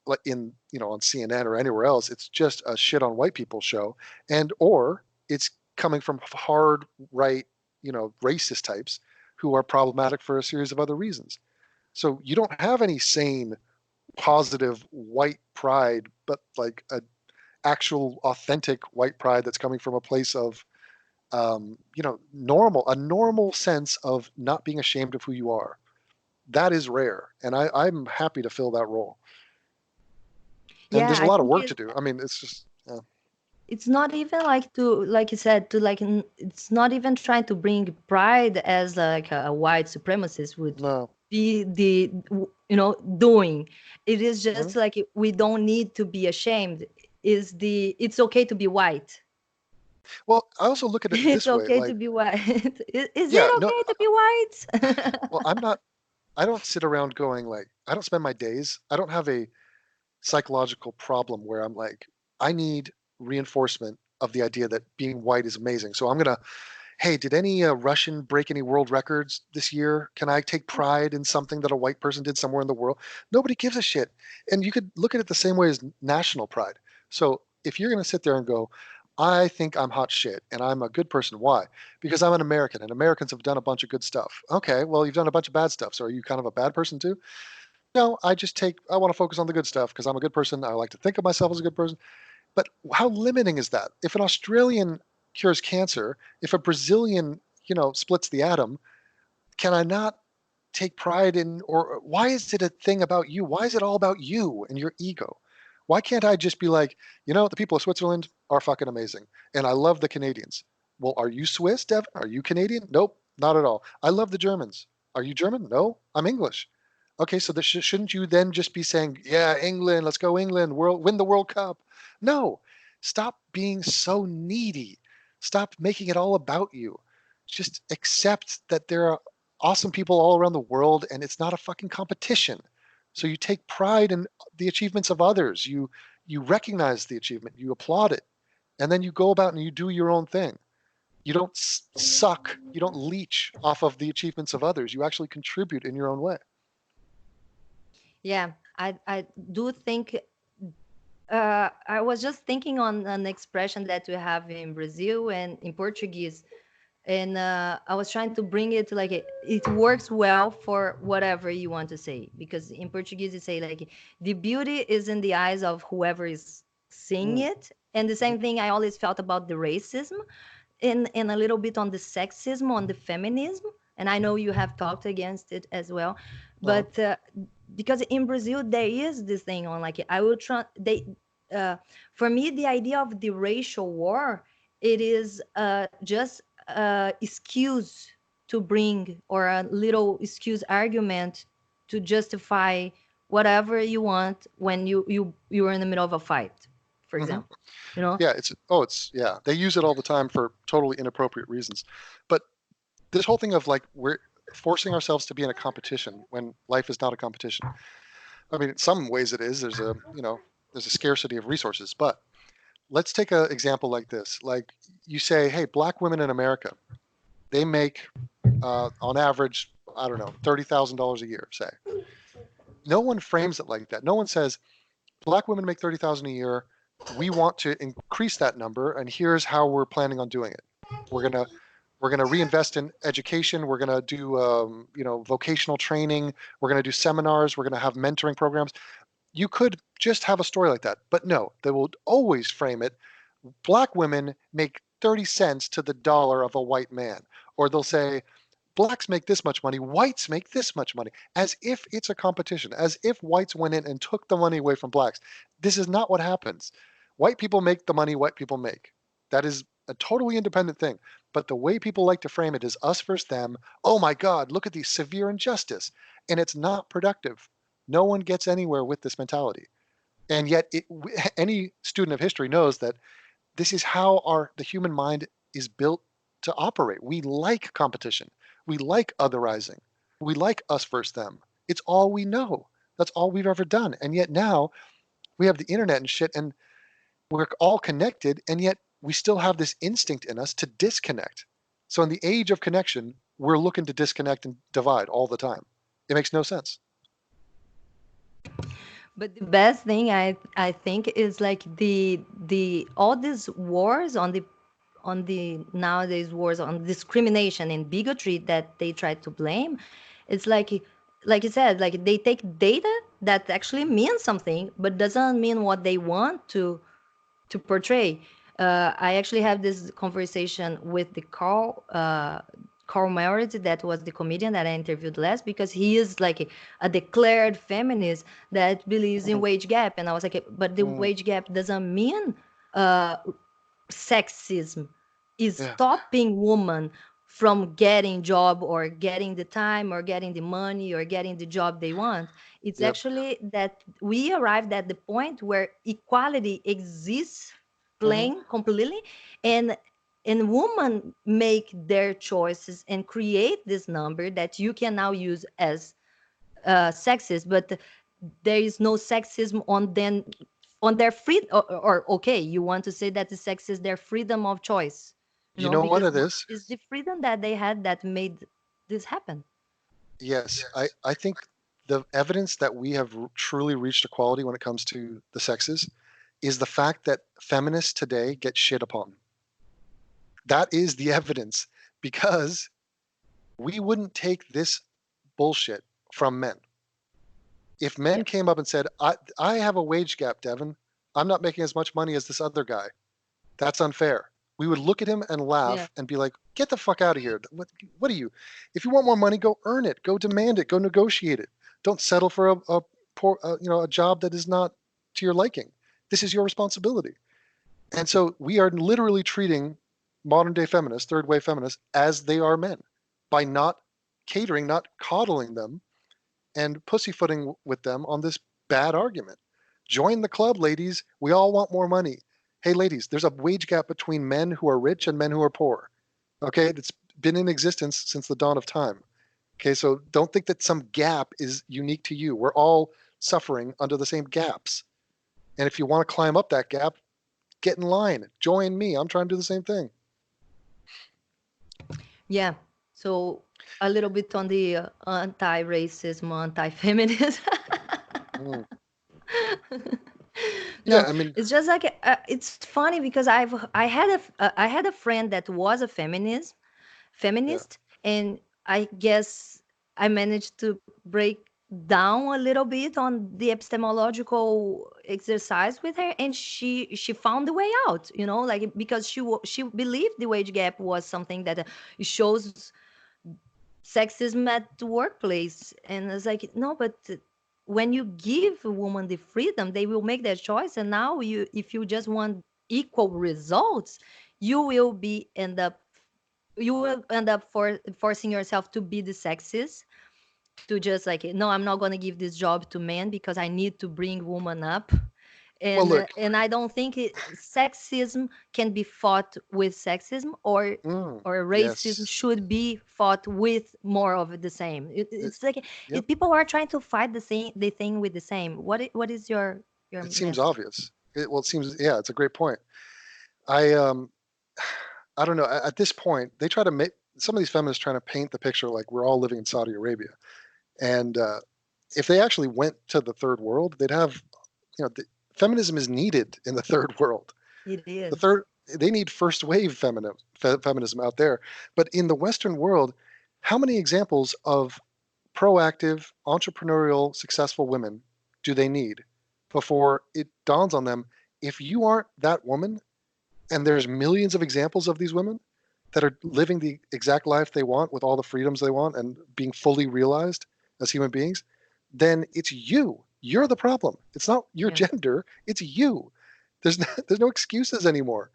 like in on CNN or anywhere else. It's just a shit on white people show, and or it's coming from hard right racist types who are problematic for a series of other reasons. So you don't have any sane, positive white pride, but like a actual authentic white pride that's coming from a place of a normal sense of not being ashamed of who you are. That is rare, and I'm happy to fill that role. And yeah, there's a I lot of think work to do. I mean, it's just it's not even like to, like you said, to like it's not even trying to bring pride as like a white supremacist would no. be the doing. It is Mhm. just like we don't need to be ashamed, is the it's okay to be white. Well, I also look at it It's this way, okay to like, be white. Is yeah, it no, okay to be white? well, I don't sit around going like, I don't spend my days, I don't have a psychological problem where I'm like, I need reinforcement of the idea that being white is amazing. So I'm gonna, hey, did any Russian break any world records this year? Can I take pride in something that a white person did somewhere in the world? Nobody gives a shit. And you could look at it the same way as national pride. So if you're gonna sit there and go, I think I'm hot shit and I'm a good person. Why? Because I'm an American and Americans have done a bunch of good stuff. Okay, well, you've done a bunch of bad stuff. So are you kind of a bad person too? No, I want to focus on the good stuff because I'm a good person. I like to think of myself as a good person. But how limiting is that? If an Australian cures cancer, if a Brazilian, splits the atom, can I not take pride in, or why is it a thing about you? Why is it all about you and your ego? Why can't I just be like, the people of Switzerland are fucking amazing. And I love the Canadians. Well, are you Swiss, Devin? Are you Canadian? Nope, not at all. I love the Germans. Are you German? No, I'm English. Okay, so shouldn't you then just be saying, yeah, England, let's go England, win the World Cup? No, stop being so needy. Stop making it all about you. Just accept that there are awesome people all around the world and it's not a fucking competition. So you take pride in the achievements of others. You recognize the achievement, you applaud it, and then you go about and you do your own thing. You don't suck, you don't leech off of the achievements of others. You actually contribute in your own way. Yeah, I do think I was just thinking on an expression that we have in Brazil and in Portuguese, and I was trying to bring it like it works well for whatever you want to say, because in Portuguese you say like the beauty is in the eyes of whoever is seeing Mm, it, and the mhm, same thing I always felt about the racism, and a little bit on the sexism, on the feminism, and I know you have talked against it as well, uh-huh. but because in Brazil there is this thing on like I will try they uh, for me the idea of the racial war, it is just excuse to bring, or a little excuse argument to justify whatever you want when you are in the middle of a fight, for Hmm. example, you know. Yeah, yeah. They use it all the time for totally inappropriate reasons. But this whole thing of like we're forcing ourselves to be in a competition when life is not a competition. I mean, in some ways it is. There's a scarcity of resources. But let's take an example like this. Like you say, hey, black women in America, they make on average, I don't know, $30,000 a year, say. No one frames it like that. No one says black women make 30,000 a year. We want to increase that number, and here's how we're planning on doing it. We're gonna reinvest in education. We're gonna do vocational training. We're gonna do seminars. We're gonna have mentoring programs. You could just have a story like that, but no, they will always frame it. Black women make 30 cents to the dollar of a white man, or they'll say blacks make this much money, whites make this much money, as if it's a competition, as if whites went in and took the money away from blacks. This is not what happens. White people make the money white people make. That is a totally independent thing. But the way people like to frame it is us versus them. Oh my God, look at the severe injustice. And it's not productive. No one gets anywhere with this mentality. And yet, any student of history knows that this is how the human mind is built to operate. We like competition. We like otherizing. We like us versus them. It's all we know. That's all we've ever done. And yet now we have the internet and shit, and we're all connected, and yet we still have this instinct in us to disconnect. So in the age of connection, we're looking to disconnect and divide all the time. It makes no sense. But the best thing I think is like the all these wars on the nowadays wars on discrimination and bigotry that they try to blame. It's like you said, like they take data that actually means something but doesn't mean what they want to portray. I actually had this conversation with the Carl Merritt, that was the comedian that I interviewed last, because he is like a declared feminist that believes in Mhm. wage gap, and I was like, but the Mm, wage gap doesn't mean uh, sexism is yeah. stopping women from getting job or getting the time or getting the money or getting the job they want. It's Yep. actually that we arrived at the point where equality exists Hmm. plain completely, and women make their choices and create this number that you can now use as sexist, but there is no sexism on them, on their free, or okay, you want to say that the sex is their freedom of choice, You know what because it is? it's the freedom that they had that made this happen. Yes, I think the evidence that we have truly reached equality when it comes to the sexes is the fact that feminists today get shit upon. That is the evidence because we wouldn't take this bullshit from men. If men Yep. came up and said, I have a wage gap, Devon, I'm not making as much money as this other guy, that's unfair. We would look at him and Yeah. laugh and be like, get the fuck out of here. What are you? If you want more money, go earn it, go demand it, go negotiate it. Don't settle for a poor, a job that is not to your liking. This is your responsibility. And so we are literally treating modern day feminists, third wave feminists, as they are men by not catering, not coddling them, and pussyfooting with them on this bad argument. Join the club, ladies. We all want more money. Hey, ladies, there's a wage gap between men who are rich and men who are poor. Okay, that's been in existence since the dawn of time. Okay, so don't think that some gap is unique to you. We're all suffering under the same gaps. And if you want to climb up that gap, get in line. Join me. I'm trying to do the same thing. Yeah. So a little bit on the anti-racism, anti-feminism. Mm. Yeah, No, I mean, it's just like it's funny because I had a friend that was a yeah. feminist, and I guess I managed to break down a little bit on the epistemological exercise with her, and she found the way out, like, because she believed the wage gap was something that shows sexism at the workplace. And it's like, no, but when you give a woman the freedom, they will make their choice. And now if you just want equal results, you will be end up you will end up forcing yourself to be the sexist, to just like, no, I'm not going to give this job to men because I need to bring women up. Well, look, And I don't think sexism can be fought with sexism, or racism yes, should be fought with more of the same. it, It's like, yep. people are trying to fight the thing with the same. What is your It seems message? obvious. Well, it seems, yeah, it's a great point. I I don't know. At this point, they try to make some of these feminists trying to paint the picture like we're all living in Saudi Arabia, and if they actually went to the third world, they'd have, feminism is needed in the third world. It The is. third, they need first wave feminism out there. But in the Western world, how many examples of proactive, entrepreneurial, successful women do they need before it dawns on them, if you aren't that woman, and there's millions of examples of these women that are living the exact life they want with all the freedoms they want and being fully realized as human beings, then it's you. You're the problem. It's not your Yeah. gender. It's you. There's no excuses anymore.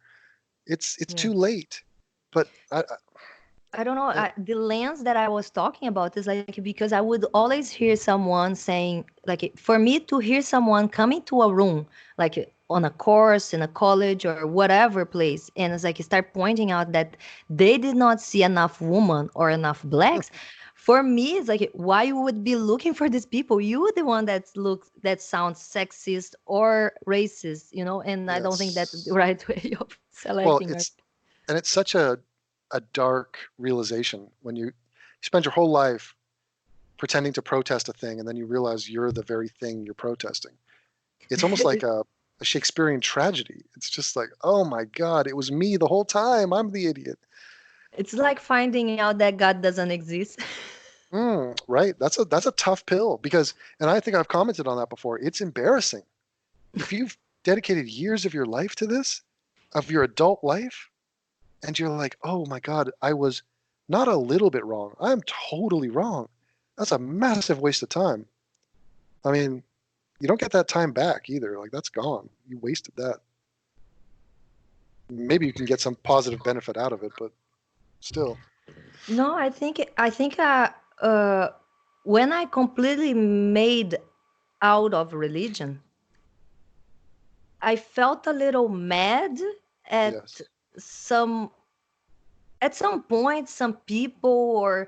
It's Yeah. too late. But I don't know. I The lens that I was talking about is like, because I would always hear someone saying, like, for me to hear someone coming to a room, like on a course in a college or whatever place, and it's like start pointing out that they did not see enough women or enough blacks. For me, it's like, why you would be looking for these people? You the one that sounds sexist or racist, and I don't think that's the yes. right way of Well, selecting. it's such a dark realization when you spend your whole life pretending to protest a thing and then you realize you're the very thing you're protesting. It's almost like a Shakespearean tragedy. It's just like, oh my God, it was me the whole time. I'm the idiot. It's like finding out that God doesn't exist. Right. That's a tough pill because, and I think I've commented on that before. It's embarrassing. If you've dedicated years of your life to this, of your adult life, and you're like, oh my God, I was not a little bit wrong. I'm totally wrong. That's a massive waste of time. I mean, you don't get that time back either. Like that's gone. You wasted that. Maybe you can get some positive benefit out of it, but still. No, I think when I completely made out of religion, I felt a little mad at Yes. some at some point, some people, or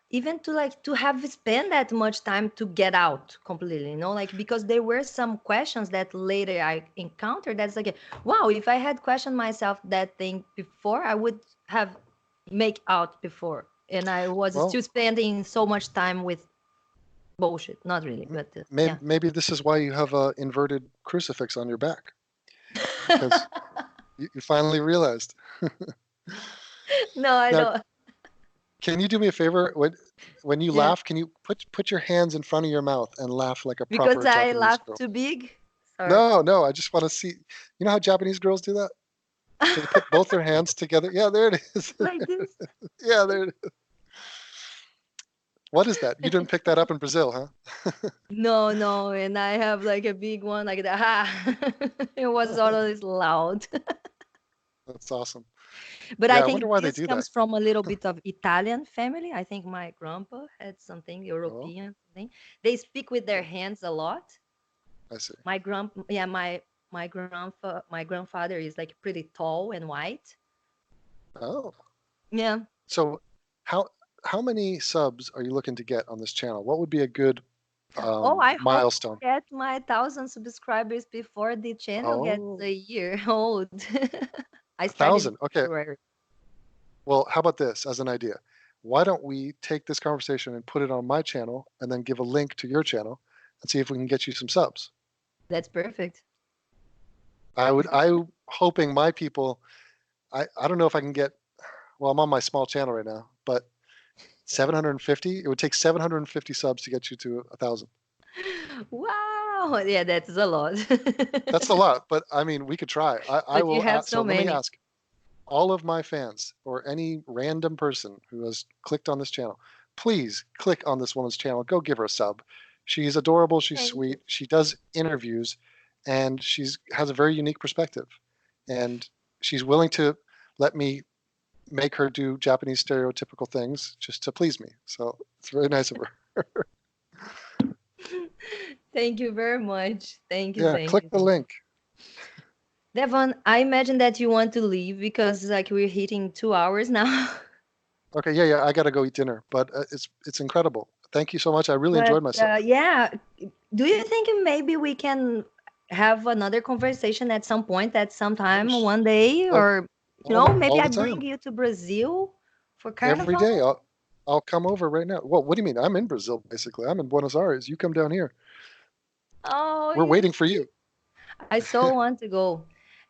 even to have spent that much time to get out completely, like, because there were some questions that later I encountered that's like, wow, if I had questioned myself that thing before, I would have make out before, and I was Well, still spending so much time with bullshit. Not really, but yeah. maybe this is why you have a inverted crucifix on your back because you finally realized. No, I Now, don't, can you do me a favor? When you yeah, laugh, can you put your hands in front of your mouth and laugh like a because proper I Japanese laughed girl? too big. Sorry. No, no, I just want to see. You know how Japanese girls do that? They put both their hands together. Yeah, there it is. Like this. Yeah, there it is. What is that? You didn't pick that up in Brazil, huh? No, no, and I have like a big one like that. It was always loud. That's awesome. But I Yeah, I wonder think why they this do that. comes from a little bit of Italian family. I think my grandpa had something Oh, European thing. They speak with their okay. hands a lot. I see. My grandfather is like pretty tall and white. Oh, Yeah. so how how many subs are you looking to get on this channel? What would be a good Oh, I hope milestone? to get my 1,000 subscribers before the channel gets Oh, a year old. I a started in thousand. Okay. February. Well, how about this as an idea? Why don't we take this conversation and put it on my channel and then give a link to your channel and see if we can get you some subs? That's perfect. I'm hoping my people, I don't know if I can get, well, I'm on my small channel right now, but 750, it would take 750 subs to get you to 1,000. Wow. Yeah, that's a lot. That's a lot, but I mean, we could try. I But you will, have so so let me many. ask all of my fans or any random person who has clicked on this channel, please click on this woman's channel. Go give her a sub. She's adorable. She's Thank you. sweet. She does interviews and she's has a very unique perspective. And she's willing to let me make her do Japanese stereotypical things just to please me. So it's very nice of her. Thank you very much. Thank you, Yeah, thank click you. the link. Devon, I imagine that you want to leave because like we're hitting 2 hours now. Okay, yeah, I gotta go eat dinner, but it's incredible. Thank you so much. I really But enjoyed myself. yeah, do you think maybe we can have another conversation at some point, at some Of time, course, one day, all, or maybe all I the bring time, you to Brazil for every Carnival? day. I'll come over right now. Well, what do you mean? I'm in Brazil basically. I'm in Buenos Aires. You come down here. Oh, We're you waiting for see, you. I so want to go.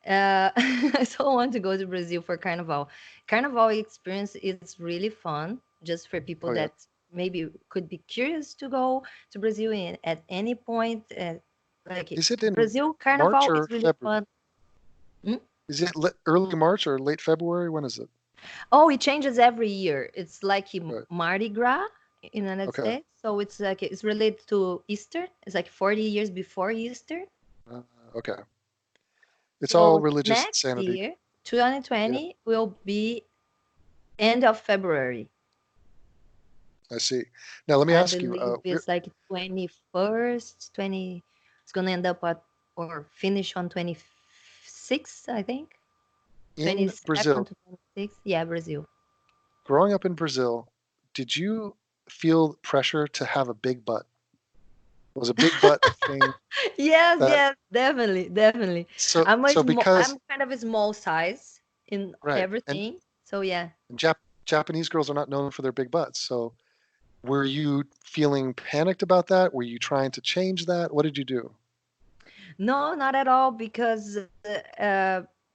I so want to go to Brazil for Carnival. Carnival experience is really fun, just for people Oh yeah. that maybe could be curious to go to Brazil at any point. Is it in Brazil March Carnival is or really February? fun. Mm? Is it early March or late February? When is it? Oh, it changes every year. It's like Right. Mardi Gras in the United Okay. States. So it's like it's related to Easter. It's like 40 years before Easter. Uh, okay. It's all So religious next insanity. year, Yeah, 2020, will be end of February. I see. Now let me I ask you. believe it's like 21st, 20. It's gonna end up at or finish on 26th, I think. In 22nd Brazil, to 26th. Yeah, Brazil. growing up in Brazil, did you feel pressure to have a big butt? Was a big butt a thing Yes, that yes, definitely, definitely. so I'm because kind of a small size in right everything. So yeah. and Japanese girls are not known for their big butts. So were you feeling panicked about that? Were you trying to change that? What did you do? No, not at all, because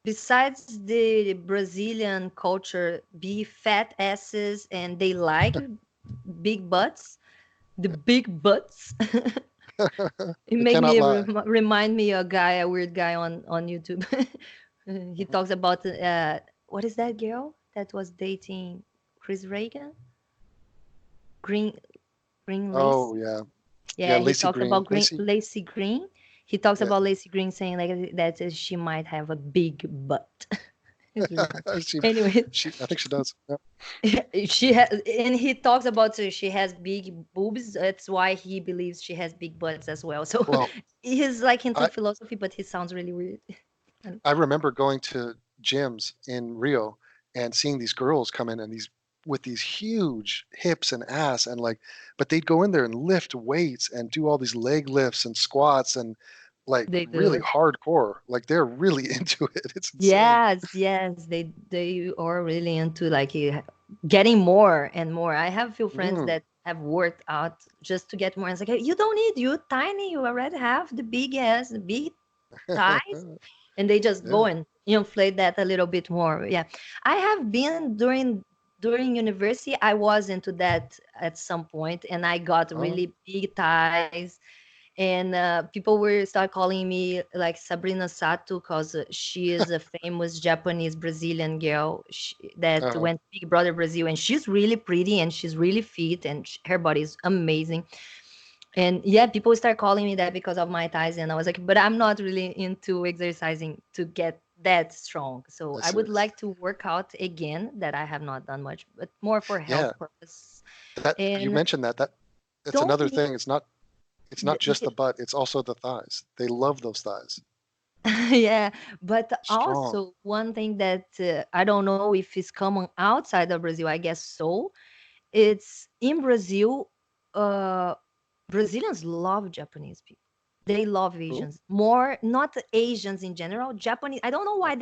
besides the Brazilian culture, be fat asses and they like big butts, the big butts. It They make cannot me lie. remind me a weird guy on YouTube. He Mhm. talks about what is that girl that was dating Chris Reagan? Green Green Lace. Oh yeah, yeah. Yeah, he Lacey talks Green, about Green Lacey. Lacy Green. He talks Yeah, about Lacy Green saying like that she might have a big butt. It's really fun. she Anyway, I think she does. Yeah. she has, and he talks about she has big boobs. That's why he believes she has big butts as well. So Well, he's like into I philosophy, but he sounds really weird. And I remember going to gyms in Rio and seeing these girls come in and these with these huge hips and ass and like, but they'd go in there and lift weights and do all these leg lifts and squats and like they really do. hardcore. Like they're really into it. It's insane. Yes, yes, they are really into like getting more and more. I have few friends Mm. that have worked out just to get more. And it's like, "Hey, you don't need, you tiny, you already have the big ass, the big thighs," and they just go Yeah. and inflate that a little bit more. Yeah, I have been during university. I was into that at some point, and I got Oh. really big thighs, and people were start calling me like Sabrina Sato because she is a famous Japanese Brazilian girl that Oh. went Big Brother Brazil, and she's really pretty and she's really fit and her body is amazing. And yeah, people start calling me that because of my thighs, and I was like, but I'm not really into exercising to get that strong. So I I see. would like to work out again, that I have not done much, but more for health Yeah. purpose. That you And mentioned that it's don't another need thing. It's not just the butt, it's also the thighs. They love those thighs. Yeah, but Strong. also one thing that I don't know if it's common outside of Brazil, I guess so. It's in Brazil, uh, Brazilians love Japanese people. They love Cool. Asians more, not Asians in general. Japanese, I don't know Uh,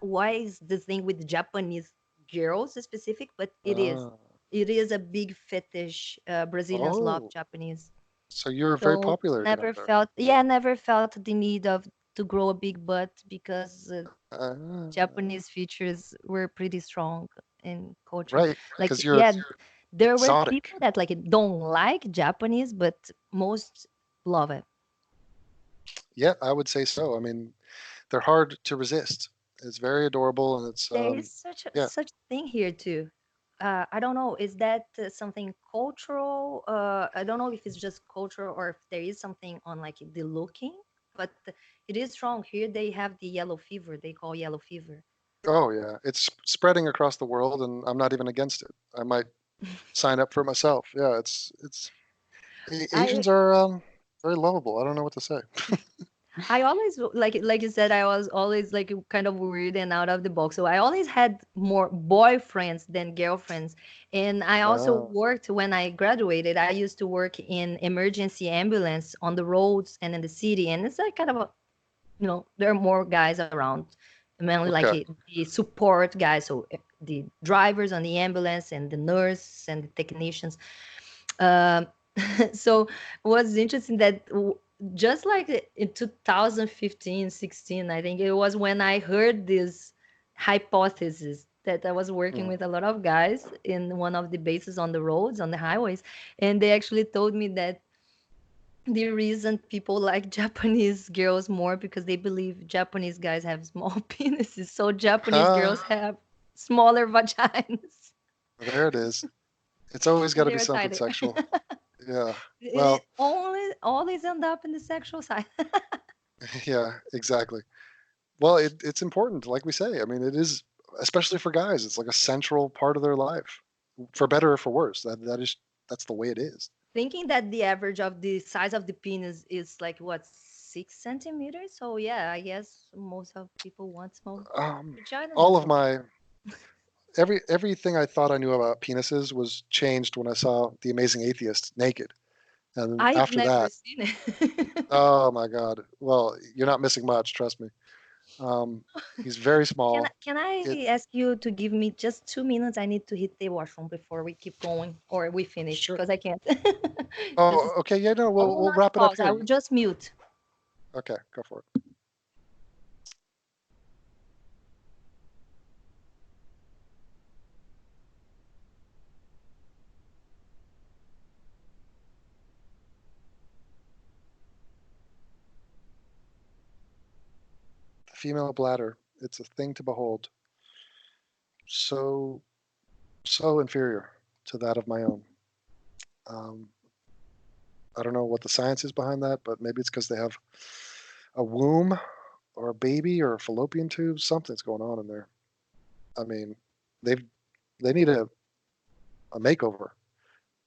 why is the thing with Japanese girls specific, but it is. uh, It is a big fetish. Brazilians love oh, Japanese. so you're very So popular down never there. felt, yeah, never felt the need of to grow a big butt because Uh, Japanese features were pretty strong in culture. right, Like, because you're yeah, there were exotic. people that like don't like Japanese, but most love it. Yeah, I would say so. I mean, they're hard to resist. It's very adorable, and it's There is yeah. such thing here too. I don't know. Is that something cultural? I don't know if it's just cultural or if there is something on like the looking, but it is strong. Here they have the yellow fever. They call yellow fever. Oh yeah, it's spreading across the world, and I'm not even against it. I might sign up for it myself. Yeah, it's I Asians are. Very lovable. I don't know what to say. I always like you said, I was always like kind of weird and out of the box. So I always had more boyfriends than girlfriends. And I also Ah, worked when I graduated. I used to work in emergency ambulance on the roads and in the city. And it's like kind of a, there are more guys around, mainly like okay. the support guys. So the drivers on the ambulance and the nurse and the technicians. Um, so what's interesting that just like in 2015, 16, I think it was when I heard this hypothesis that I was working Mm. with a lot of guys in one of the bases on the roads, on the highways, and they actually told me that the reason people like Japanese girls more because they believe Japanese guys have small penises, so Japanese girls Ah, have smaller vaginas, there it is. It's always got and to be they're something tighter. sexual. Yeah. It Well, only always end up in the sexual side. yeah, exactly. Well, it's important, like we say. I mean, it is, especially for guys. It's like a central part of their life, for better or for worse. That's the way it is. Thinking that the average of the size of the penis is like what 6 centimeters. So yeah, I guess most of people want small Um, vaginas all as of well. my everything I thought I knew about penises was changed when I saw The Amazing Atheist naked, and I've after never that, seen it. oh my God. Well, you're not missing much, trust me. He's very Can I, small. can It I ask you to give me just 2 minutes? I need to hit the washroom before we keep going or we finish sure. because I can't. Just Oh, okay. Yeah, no, I we'll will we'll not wrap it up pause. I here. will just mute. Okay, go for it. The female bladder. It's a thing to behold. So so inferior to that of my own. Um, I don't know what the science is behind that, but maybe it's because they have a womb or a baby or a fallopian tube. Something's going on in there. I mean, they've they need a makeover,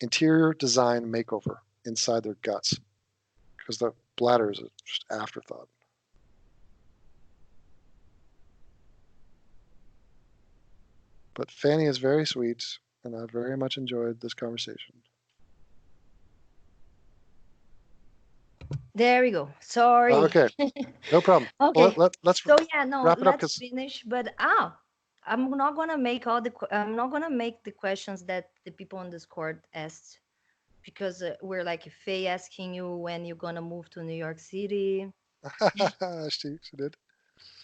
interior design makeover inside their guts because the bladder is just afterthought. But Fanny is very sweet, and I very much enjoyed this conversation. There we go. Sorry. Okay, no problem. Well, Okay. let's So yeah, no, wrap it up let's because finish. But I'm not gonna make the questions that the people on Discord asked because we're like Faye asking you when you're gonna move to New York City. she did.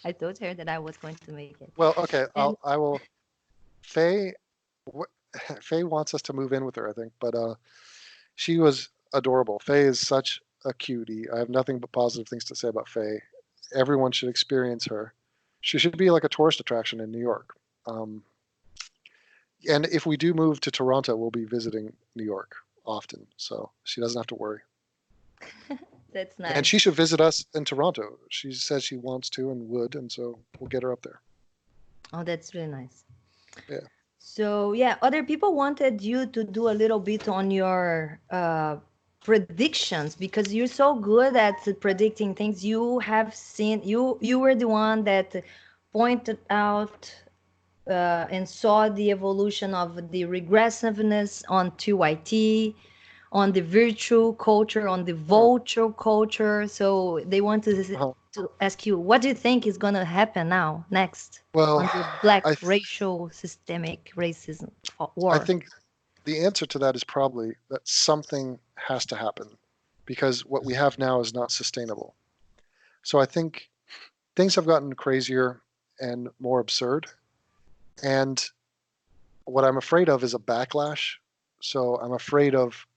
I told her that I was going to make it. Well, okay, And I will. Faye, Faye wants us to move in with her, I think, but she was adorable. Faye is such a cutie. I have nothing but positive things to say about Faye. Everyone should experience her. She should be like a tourist attraction in New York. Um, and if we do move to Toronto, we'll be visiting New York often, so she doesn't have to worry. that's And nice. she should visit us in Toronto. She says she wants to and would, and so we'll get her up there. Oh, that's really nice. Yeah. So yeah, other people wanted you to do a little bit on your predictions because you're so good at predicting things. You have seen you were the one that pointed out and saw the evolution of the regressiveness on TYT, on the virtual culture, on the Hmm. vulture culture. So they want Uh-huh. to ask you, what do you think is going to happen now, next, Well, on the black I th- racial systemic racism I war? think the answer to that is probably that something has to happen because what we have now is not sustainable. So I think things have gotten crazier and more absurd. And what I'm afraid of is a backlash. So I'm afraid of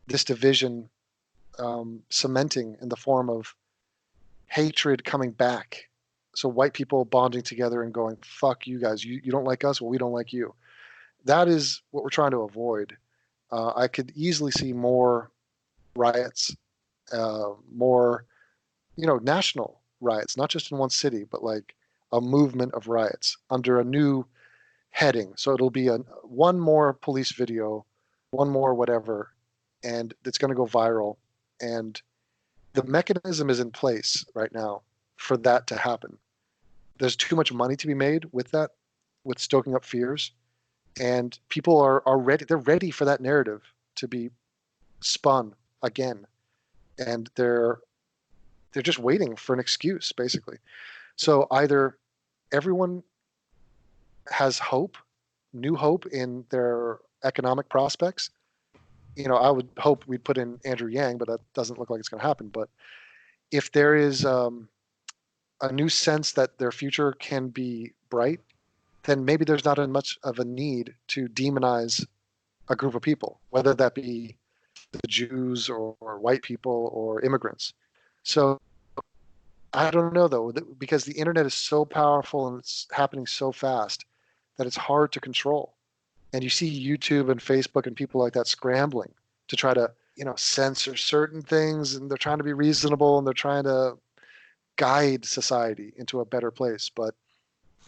this division cementing in the form of hatred coming back. So white people bonding together and going, fuck you guys. You don't like us? Well, we don't like you. That is what we're trying to avoid. I could easily see more riots, more, national riots, not just in one city, but like a movement of riots under a new heading. So it'll be one more police video, one more whatever, and it's going to go viral. And the mechanism is in place right now for that to happen. There's too much money to be made with that, with stoking up fears, and people are ready. They're ready for that narrative to be spun again, and they're just waiting for an excuse, basically. So either everyone has hope, new hope in their economic prospects. I would hope we'd put in Andrew Yang, but that doesn't look like it's going to happen. But if there is a new sense that their future can be bright, then maybe there's not as much of a need to demonize a group of people, whether that be the Jews or white people or immigrants. So I don't know, though, because the internet is so powerful and it's happening so fast that it's hard to control. And you see YouTube and Facebook and people like that scrambling to try to, censor certain things, and they're trying to be reasonable, and they're trying to guide society into a better place. But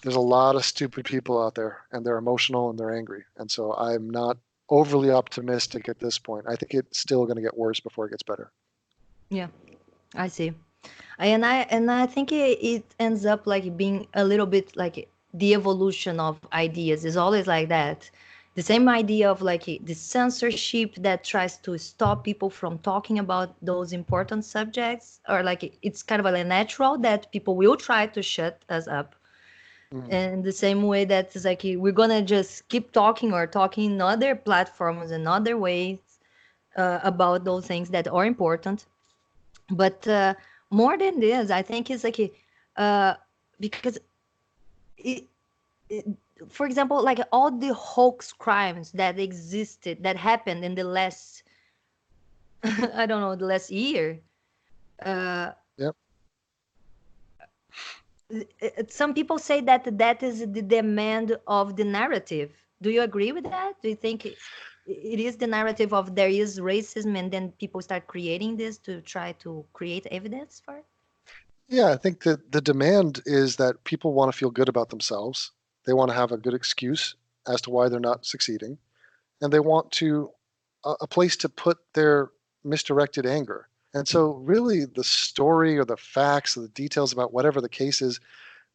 there's a lot of stupid people out there, and they're emotional and they're angry. And so I'm not overly optimistic at this point. I think it's still going to get worse before it gets better. Yeah, I see. And I think it ends up like being a little bit like the evolution of ideas is always like that. The same idea of like the censorship that tries to stop people from talking about those important subjects, or like it's kind of a natural that people will try to shut us up. And the same way that it's like we're gonna just keep talking or talking in other platforms and other ways about those things that are important. But more than this, I think it's like uh, because it, it, for example, like all the hoax crimes that existed that happened in the last I don't know, the last year. Uh, Yep. some people say that that is the demand of the narrative. Do you agree with that? Do you think it is the narrative of there is racism, and then people start creating this to try to create evidence for it? Yeah, I think that the demand is that people want to feel good about themselves. They want to have a good excuse as to why they're not succeeding, and they want to a place to put their misdirected anger. And so, really, the story or the facts or the details about whatever the case is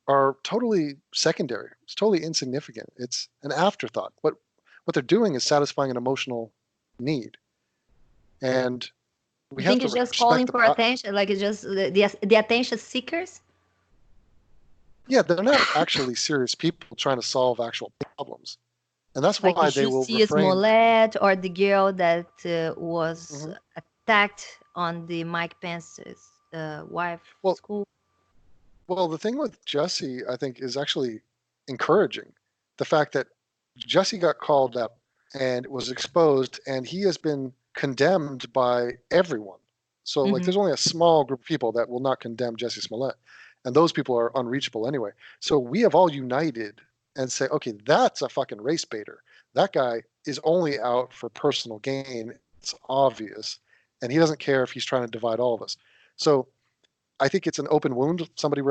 are totally secondary. It's totally insignificant. It's an afterthought. What they're doing is satisfying an emotional need, and we You have think to it's just respect calling the for attention, like it's just the attention seekers? Yeah, they're not actually serious people trying to solve actual problems. And that's Like why they will Jussi refrain. Smollett or the girl that was Mhm. attacked on the Mike Pence's wife Well, school. the thing with Jesse, I think, is actually encouraging. The fact that Jesse got called up and was exposed, and he has been condemned by everyone. So, like, Hmm. there's only a small group of people that will not condemn Jesse Smollett, and those people are unreachable anyway. So we have all united and say, okay, that's a fucking race baiter. That guy is only out for personal gain. It's obvious, and he doesn't care if he's trying to divide all of us. So I think it's an open wound. Somebody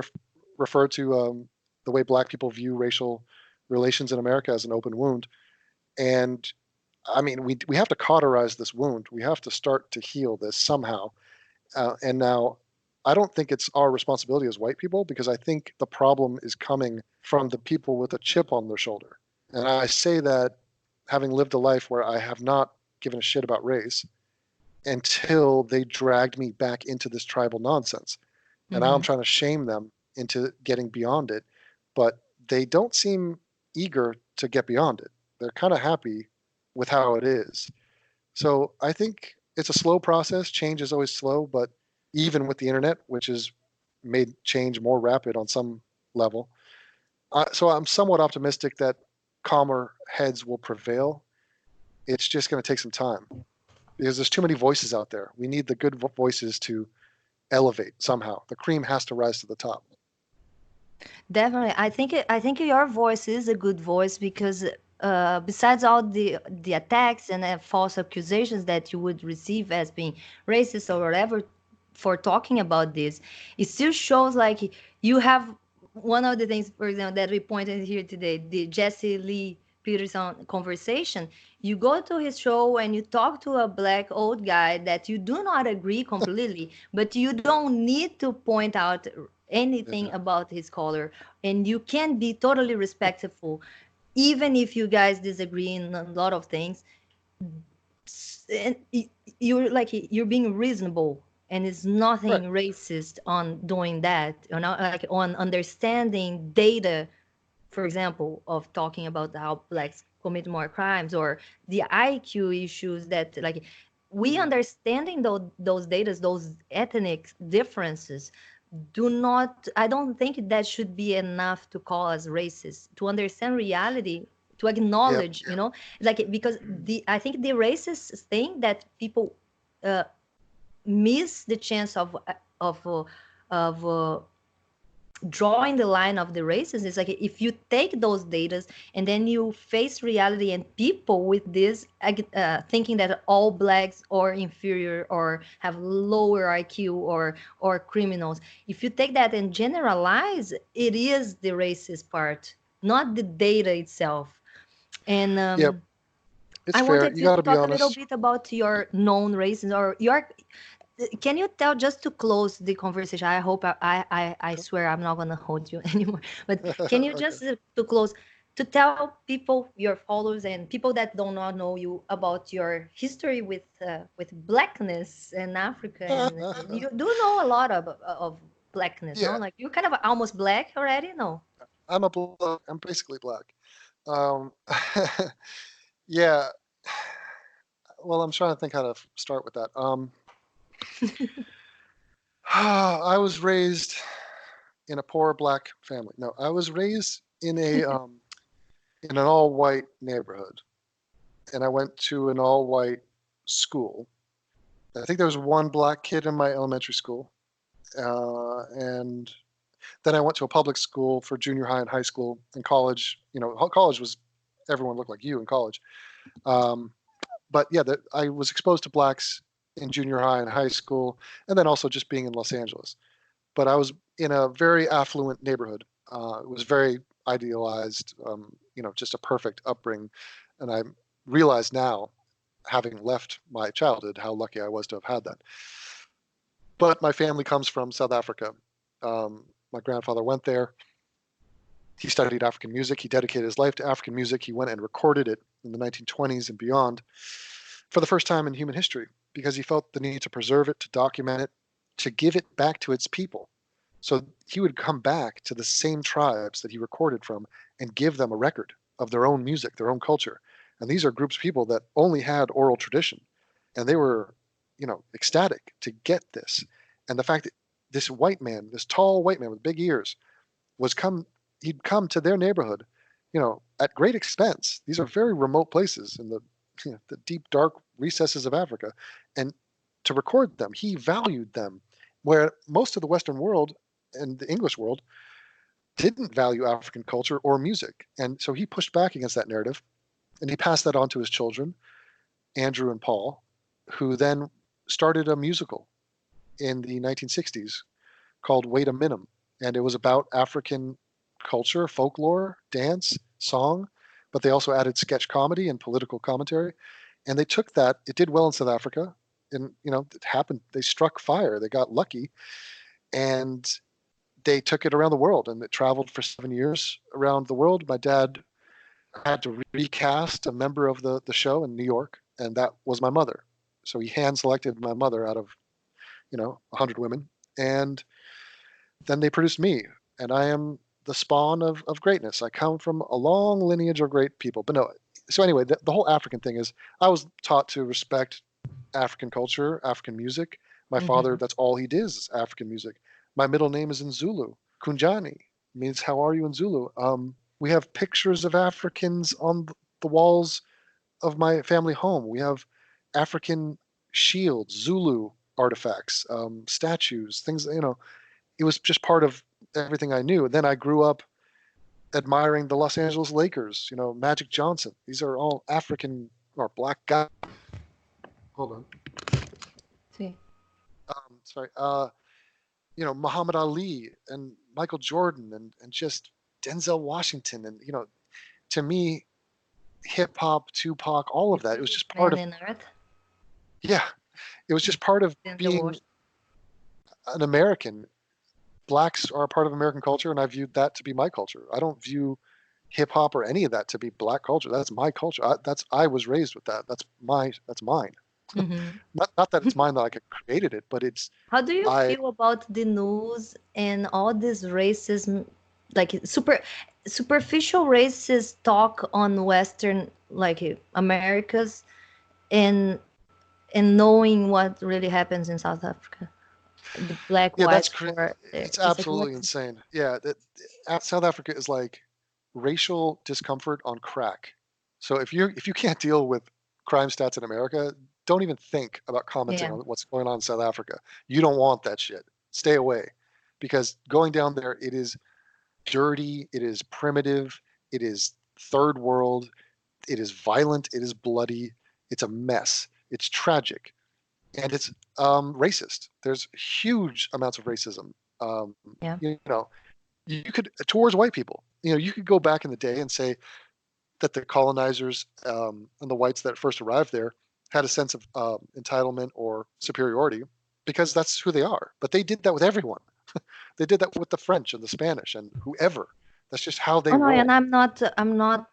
referred to the way Black people view racial relations in America as an open wound, and I mean, we have to cauterize this wound. We have to start to heal this somehow. And now, I don't think it's our responsibility as white people, because I think the problem is coming from the people with a chip on their shoulder. And I say that having lived a life where I have not given a shit about race until they dragged me back into this tribal nonsense. And now I'm Hmm. trying to shame them into getting beyond it. But they don't seem eager to get beyond it. They're kind of happy with how it is. So I think it's a slow process. Change is always slow, but even with the internet, which has made change more rapid on some level, so I'm somewhat optimistic that calmer heads will prevail. It's just going to take some time because there's too many voices out there. We need the good voices to elevate somehow. The cream has to rise to the top. Definitely, I think your voice is a good voice because besides all the attacks and false accusations that you would receive as being racist or whatever for talking about this, it still shows like you have one of the things, for example, that we pointed here today, the Jesse Lee Peterson conversation, you go to his show and you talk to a black old guy that you do not agree completely, but you don't need to point out anything Yeah. about his color, and you can be totally respectful, even if you guys disagree in a lot of things. And you're like you're being reasonable, and it's Right. nothing racist on doing that, you know, like on understanding data, for example, of talking about how blacks commit more crimes, or the IQ issues that like we Mhm. understanding those data, those ethnic differences, do not, I don't think that should be enough to call us racist. To understand reality, to Yep. acknowledge, you know, like because the I think the racist thing that people uh, miss the chance of drawing the line of the races is like if you take those data and then you face reality and people with this thinking that all blacks are inferior or have lower IQ or criminals, if you take that and generalize, it is the racist part, not the data itself. And Yep. It's I fair. wanted You to got to be talk a little honest. bit about your known races or your. Can you tell, just to close the conversation? I hope I Sure. swear I'm not gonna hold you anymore. But can you Okay. just to close to tell people, your followers and people that do not know you, about your history with blackness in Africa, and you do know a lot of blackness, no? Yeah. Like you're kind of almost black already, no? I'm basically black. Um, yeah. Well, I'm trying to think how to start with that. I was raised in a poor black family. No, I was raised in an all-white neighborhood, and I went to an all-white school. I think there was one black kid in my elementary school, and then I went to a public school for junior high and high school and college. You know, college was everyone looked like you in college. Um, but yeah, I was exposed to blacks in junior high and high school, and then also just being in Los Angeles. But I was in a very affluent neighborhood. It was very idealized, just a perfect upbringing. And I realize now, having left my childhood, how lucky I was to have had that. But my family comes from South Africa. My grandfather went there. He studied African music. He dedicated his life to African music. He went and recorded it in the 1920s and beyond for the first time in human history because he felt the need to preserve it, to document it, to give it back to its people. So he would come back to the same tribes that he recorded from and give them a record of their own music, their own culture. And these are groups of people that only had oral tradition. And they were, ecstatic to get this. And the fact that this white man, this tall white man with big ears, he'd come to their neighborhood, at great expense. These are very remote places in the deep, dark recesses of Africa. And to record them, he valued them, where most of the Western world and the English world didn't value African culture or music. And so he pushed back against that narrative, and he passed that on to his children, Andrew and Paul, who then started a musical in the 1960s called Wait a Minute. And it was about African culture, folklore, dance, song, but they also added sketch comedy and political commentary. And they took that, it did well in South Africa. And, it happened, they struck fire, they got lucky, and they took it around the world, and it traveled for 7 years around the world. My dad had to recast a member of the show in New York, and that was my mother. So he hand selected my mother out of, 100 women. And then they produced me, and I am the spawn of greatness. I come from a long lineage of great people. But no, so anyway, the whole African thing is I was taught to respect African culture, African music. My father, Hmm. that's all he did is African music. My middle name is in Zulu. Kunjani means how are you in Zulu. We have pictures of Africans on the walls of my family home. We have African shields, Zulu artifacts, statues, things, it was just part of everything I knew. And then I grew up admiring the Los Angeles Lakers, Magic Johnson. These are all African or black guys. Hold on. See. Sorry. Muhammad Ali and Michael Jordan and just Denzel Washington. And, to me, hip hop, Tupac, all of that. It was just part Man of, in Earth yeah, it was just part of in the being world. an American. Blacks are a part of American culture, and I viewed that to be my culture. I don't view hip hop or any of that to be black culture. That's my culture. I was raised with that. That's mine. Hmm. Not that it's mine that I created it, but it's How do you I feel about the news and all this racism, like superficial racist talk on Western, like Americas, and knowing what really happens in South Africa, the black yeah, white war there. it's It's like absolutely what? insane. Yeah, South Africa is like racial discomfort on crack. So if you can't deal with crime stats in America, don't even think about commenting Yeah. on what's going on in South Africa. You don't want that shit. Stay away, because going down there, it is dirty, it is primitive, it is third world, it is violent, it is bloody, it's a mess, it's tragic, and it's racist. There's huge amounts of racism. Um, Yeah. you know, you could towards white people. You could go back in the day and say that the colonizers and the whites that first arrived there had a sense of entitlement or superiority because that's who they are. But they did that with everyone. They did that with the French and the Spanish and whoever. That's just how they Oh no, and roll.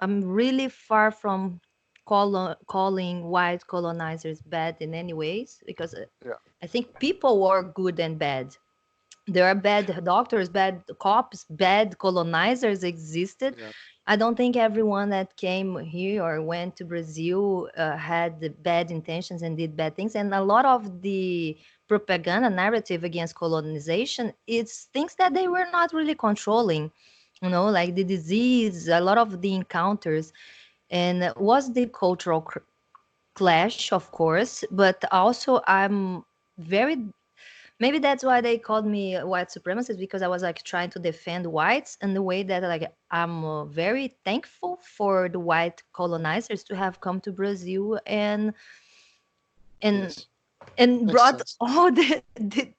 I'm really far from calling white colonizers bad in any ways, because Yeah, I think people are good and bad. There are bad doctors, bad cops, bad colonizers existed. yeah, I don't think everyone that came here or went to Brazil had the bad intentions and did bad things. And a lot of the propaganda narrative against colonization, it's things that they were not really controlling, like the disease, a lot of the encounters. And was the cultural clash, of course, but also I'm very. Maybe that's why they called me a white supremacist, because I was like trying to defend whites in the way that like I'm very thankful for the white colonizers to have come to Brazil and yes, and makes brought sense. all the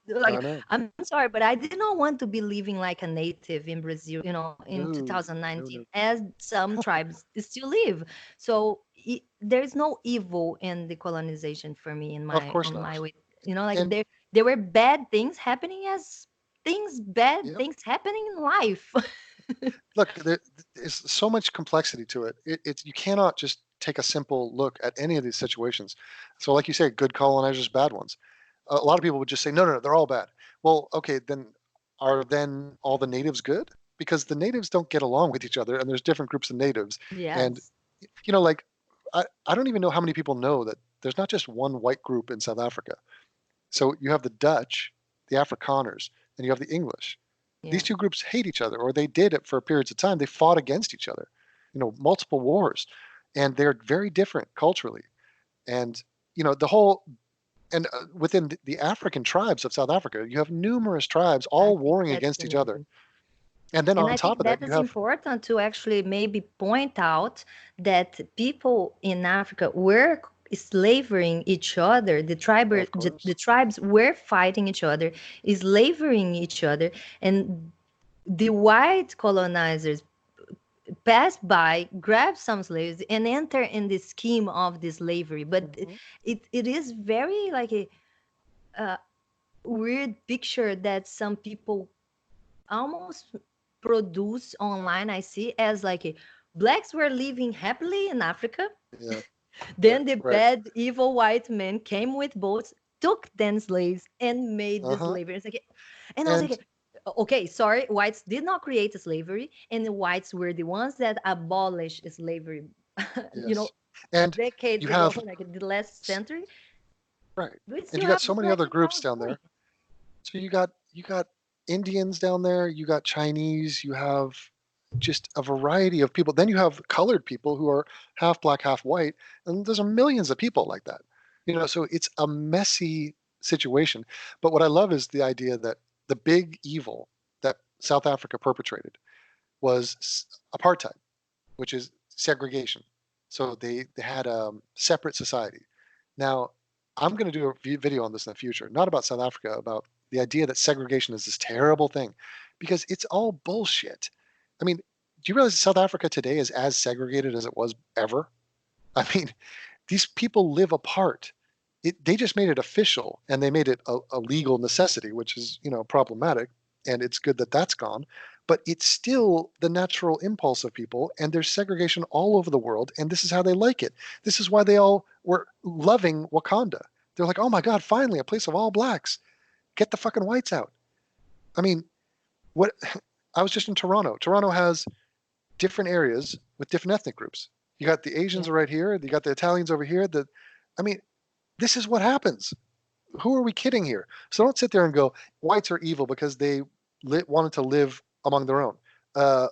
like. I know. I'm sorry, but I did not want to be living like a native in Brazil, in No, no, 2019, no. as some tribes still live. So there's no evil in the colonization for me in Of my course on not. my way. Like And there were bad things happening, as bad yep. things happening in life. Look, there's so much complexity to it. It's you cannot just take a simple look at any of these situations. So, like you say, good colonizers, bad ones. A lot of people would just say, no, no, no, they're all bad. Well, okay, then are then all the natives good? Because the natives don't get along with each other, and there's different groups of natives. And Yes. like I don't even know how many people know that there's not just one white group in South Africa. So you have the Dutch, the Afrikaners, and you have the English. These Yeah. two groups hate each other, or they did it for periods of time. They fought against each other, multiple wars, and they're very different culturally. And the whole and within the African tribes of South Africa, you have numerous tribes I all think warring that's against each other. amazing. And then And on I top think of that, that you is have, important to actually maybe point out that people in Africa were slavering each other. of The course, tribes were fighting each other, slavering each other, and the white colonizers passed by, grabbed some slaves, and enter in the scheme of this slavery. But Mhm. it is very like a weird picture that some people almost produce online, I see, as like blacks were living happily in Africa. Yeah, right, Then the right. bad evil white men came with boats, took then slaves, and made the Uh-huh. slavery. And I was And like, okay, sorry, whites did not create slavery, and the whites were the ones that abolished slavery you know yes, and decades you ago, have like the last century. right, We and still you got have so the many black other people groups down doing there. So you got Indians down there, you got Chinese, you have just a variety of people. Then you have colored people who are half black, half white, and there's millions of people like that. So it's a messy situation. But what I love is the idea that the big evil that South Africa perpetrated was apartheid, which is segregation. So they had a separate society. Now, I'm going to do a video on this in the future, not about South Africa, about the idea that segregation is this terrible thing, because it's all bullshit. I mean, Do you realize South Africa today is as segregated as it was ever? I mean, these people live apart. They just made it official, and they made it a legal necessity, which is, problematic, and it's good that that's gone. But it's still the natural impulse of people, and there's segregation all over the world, and this is how they like it. This is why they all were loving Wakanda. They're like, oh my God, finally, a place of all blacks. Get the fucking whites out. I mean, what? I was just in Toronto. Toronto has different areas with different ethnic groups. You got the Asians Yeah. right here. You got the Italians over here. I mean, this is what happens. Who are we kidding here? So don't sit there and go, whites are evil because they wanted to live among their own.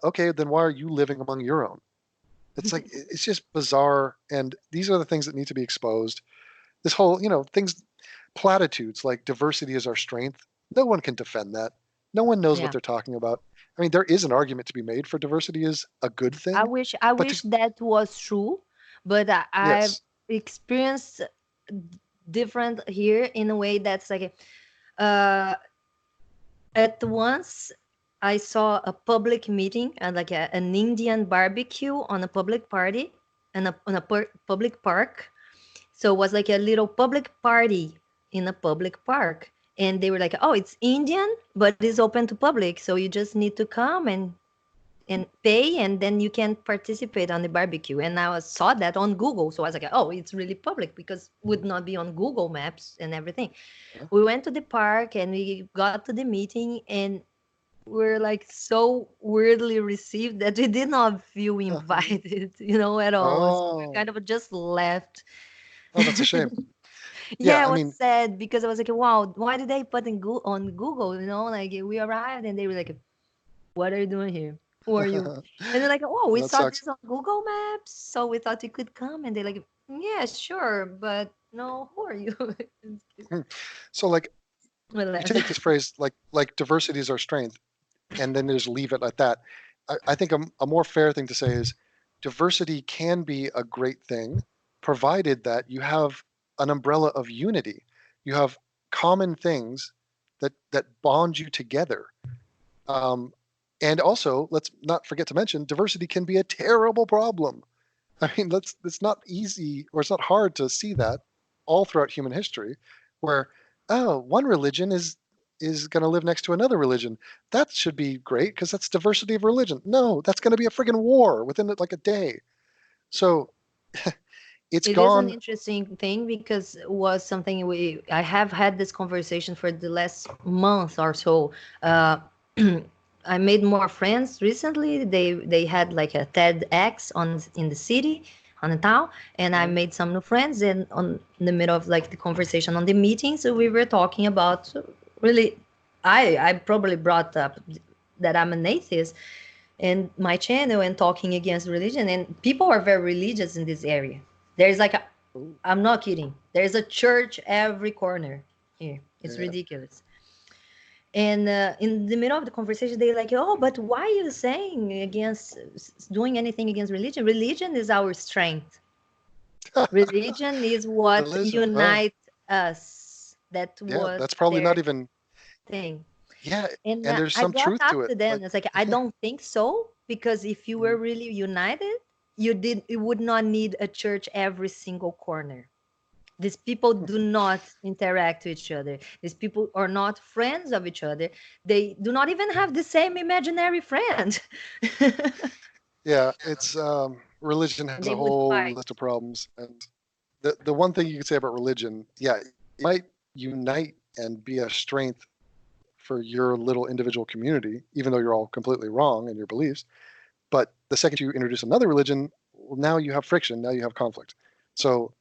Okay, then why are you living among your own? It's like, it's just bizarre. And these are the things that need to be exposed. This whole, things, platitudes like diversity is our strength. No one can defend that. No one knows what Yeah. they're talking about. I mean, there is an argument to be made for diversity is a good I thing, wish I but wish that was true, but I've yes. experienced different here in a way that's like uh at once I saw a public meeting and like an Indian barbecue on a public party and on a public park. So it was like a little public party in a public park. And they were like, oh, it's Indian, but it's open to public. So you just need to come and pay, and then you can participate on the barbecue. And I saw that on Google. So I was like, oh, it's really public because it would not be on Google Maps and everything. Huh? We went to the park and we got to the meeting, and we're like so weirdly received that we did not feel invited, at all. So we Oh, kind of just left. oh, that's a shame. Yeah, Yeah, it I was mean, sad because I was like, wow, why did they put on Google? Like we arrived and they were like, what are you doing here? Who are you? And they're like, oh, we that saw sucks. this on Google Maps, so we thought you could come. And they're like, yeah, sure, but no, who are you? Hmm. So, like, We you left. take this phrase like diversity is our strength, and then just leave it at that. I think a more fair thing to say is diversity can be a great thing, provided that you have an umbrella of unity. You have common things that bond you together. Um, and also, let's not forget to mention, diversity can be a terrible problem. I mean, it's not easy or it's not hard to see that all throughout human history, where one religion is going to live next to another religion. That should be great because that's diversity of religion. No, that's going to be a friggin' war within like a day. So it's It is an gone. interesting thing because it was something I have had this conversation for the last month or so. Uh, I made more friends recently. They had like a TEDx on in the city, on the town, and I Mhm. made some new friends. And on in the middle of like the conversation on the meeting, so we were talking about really. I probably brought up that I'm an atheist and my channel and talking against religion, and people are very religious in this area. There's like a, Ooh, I'm not kidding, there's a church every corner here. It's yeah. ridiculous. And in the middle of the conversation they're like, oh, but why are you saying against doing anything against religion? Religion is our strength. Religion is what Religion. Oh, unites us. That yeah. was That's probably their not even. thing. Yeah, And and there's I some brought truth up to it. to them, Like, it's like, I don't think so, because if you were mhm. really united, you would not need a church every single corner. These people do not interact with each other. These people are not friends of each other. They do not even have the same imaginary friend. Yeah, it's religion has They a would whole fight. list of problems, and the one thing you could say about religion, yeah, it might unite and be a strength for your little individual community, even though you're all completely wrong in your beliefs. But the second you introduce another religion, well, now you have friction, now you have conflict. So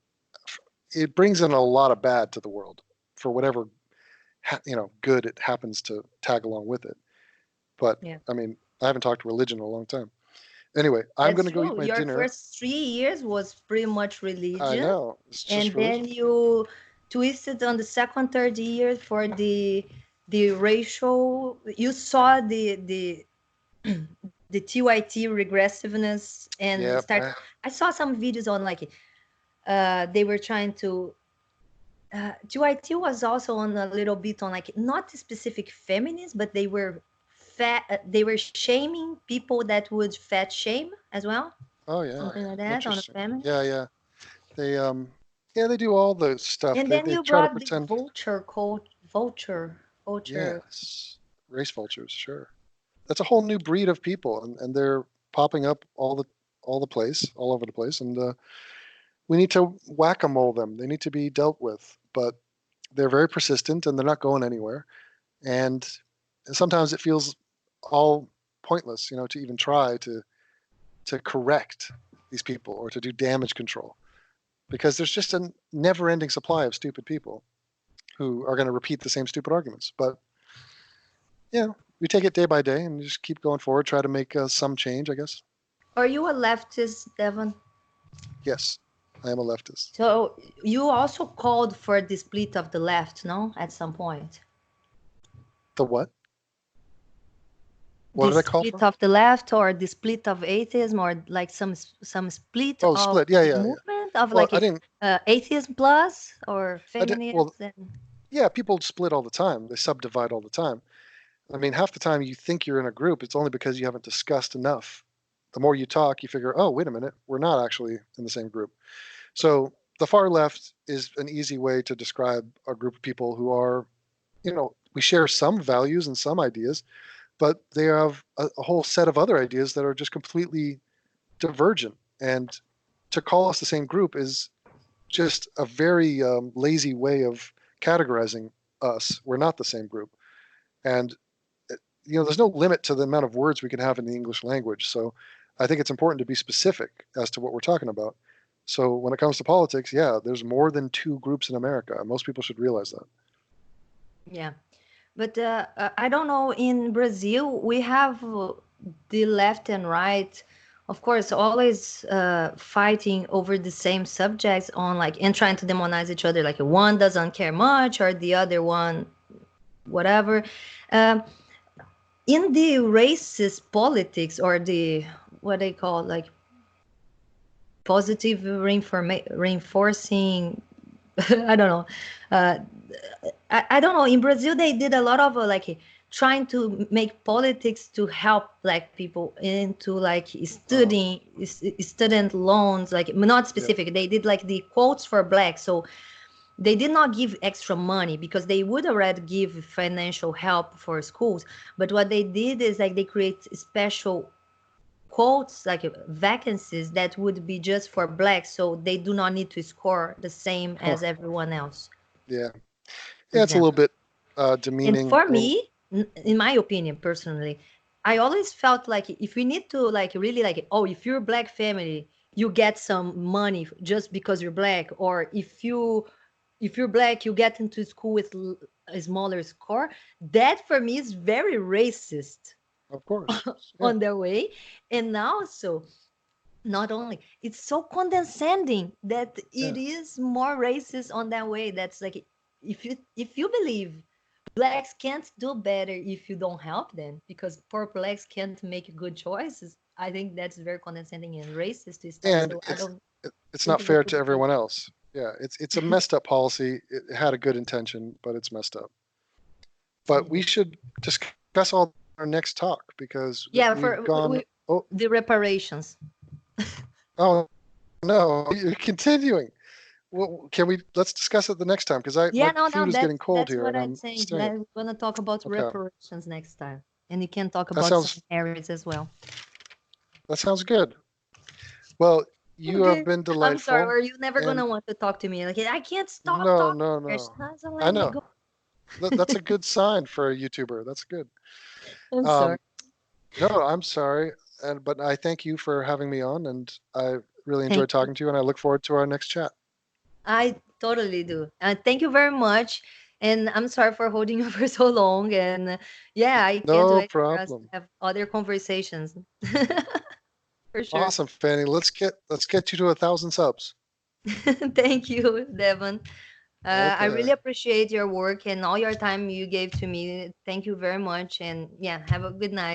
it brings in a lot of bad to the world for whatever good it happens to tag along with it. But Yeah, I mean, I haven't talked religion in a long time. Anyway, I'm going that's to go eat true. my Your dinner. first 3 years was pretty much I religion, know. It's just and religion. then you twisted on the second, third year for the racial. You saw the TYT regressiveness and Yeah. start. I saw some videos on like they were trying to TYT was also on a little bit on like not specific feminists, but they were they were shaming people that would fat shame as well, Oh yeah, something like that on the interesting. family. Yeah, yeah. They yeah, they do all the stuff. And They then they you try to brought the pretend. vulture. Yes, race vultures, sure. That's a whole new breed of people, and they're popping up all over the place, and we need to whack-a-mole them. They need to be dealt with, but they're very persistent and they're not going anywhere. And sometimes it feels all pointless, to even try to correct these people or to do damage control, because there's just a never-ending supply of stupid people who are going to repeat the same stupid arguments. But yeah, we take it day by day and just keep going forward, try to make some change, I guess. Are you a leftist, Devon? Yes, I am a leftist. So you also called for the split of the left, no? At some point. The what? What The did I call split for? of the left, or the split of atheism, or like some split Oh, of split. Yeah, the yeah, yeah. movement of Well, like atheism plus or I did. Well, feminists and yeah, people split all the time. They subdivide all the time. I mean, half the time you think you're in a group, it's only because you haven't discussed enough. The more you talk, you figure, oh, wait a minute, we're not actually in the same group. So the far left is an easy way to describe a group of people who are, we share some values and some ideas, but they have a whole set of other ideas that are just completely divergent. And to call us the same group is just a very lazy way of categorizing us. We're not the same group. And there's no limit to the amount of words we can have in the English language. So I think it's important to be specific as to what we're talking about. So when it comes to politics, yeah, there's more than two groups in America. Most people should realize that. yeah. But I don't know. In Brazil, we have the left and right, of course, always fighting over the same subjects on and trying to demonize each other. Like one doesn't care much, or the other one, whatever. Um, in the racist politics, or the what they call positive reinforcing. I don't know. Uh, I don't know. In Brazil, they did a lot of trying to make politics to help black people into Oh, studying student loans, not yeah. specific. They did the quotes for black, so they did not give extra money because they would already give financial help for schools. But what they did is they create special quotes, vacancies that would be just for blacks, so they do not need to score the same Huh. as everyone else, Yeah. for Yeah, it's a little example. bit And demeaning. for A little, me, in my opinion, personally, I always felt if we need to really oh, if you're a black family, you get some money just because you're black, or if you're black, you get into school with a smaller score. That for me is very racist of course. Yeah. on their way. And also, not only it's so condescending that Yeah. it is more racist on that way. That's if you believe blacks can't do better if you don't help them because poor blacks can't make good choices, I think that's very condescending and racist to start. And So I don't it's think not it's a fair good to idea. everyone else. Yeah, it's a messed up policy. It had a good intention, but it's messed up. But we Mhm. should discuss all our next talk because Yeah, we've for gone. Oh, the reparations. oh no, you're continuing. Well, can we? Let's discuss it the next time because my Yeah, no, no, food is getting that's cold that's here what and I'm I'm saying. staring at. We're gonna talk about Okay, reparations next time, and you can talk that about some sounds areas as well. that sounds good. Well, you have Okay. been I'm sorry, delightful, or you never and gonna want to talk to me. I can't stop no, talking. no, There's no. tons of I let me know go. that's a good sign for a YouTuber. That's good. I'm sorry. Um, no, I'm sorry, but I thank you for having me on, and I really Thank enjoyed you. talking to you, and I look forward to our next chat. I totally do. Thank you very much. And I'm sorry for holding you for so long. And yeah, I can't No wait for us to problem. have other conversations. For sure. Awesome, Fanny. Let's get you to 1,000 subs. Thank you, Devon. I really Okay. appreciate your work and all your time you gave to me. Thank you very much. And yeah, have a good night.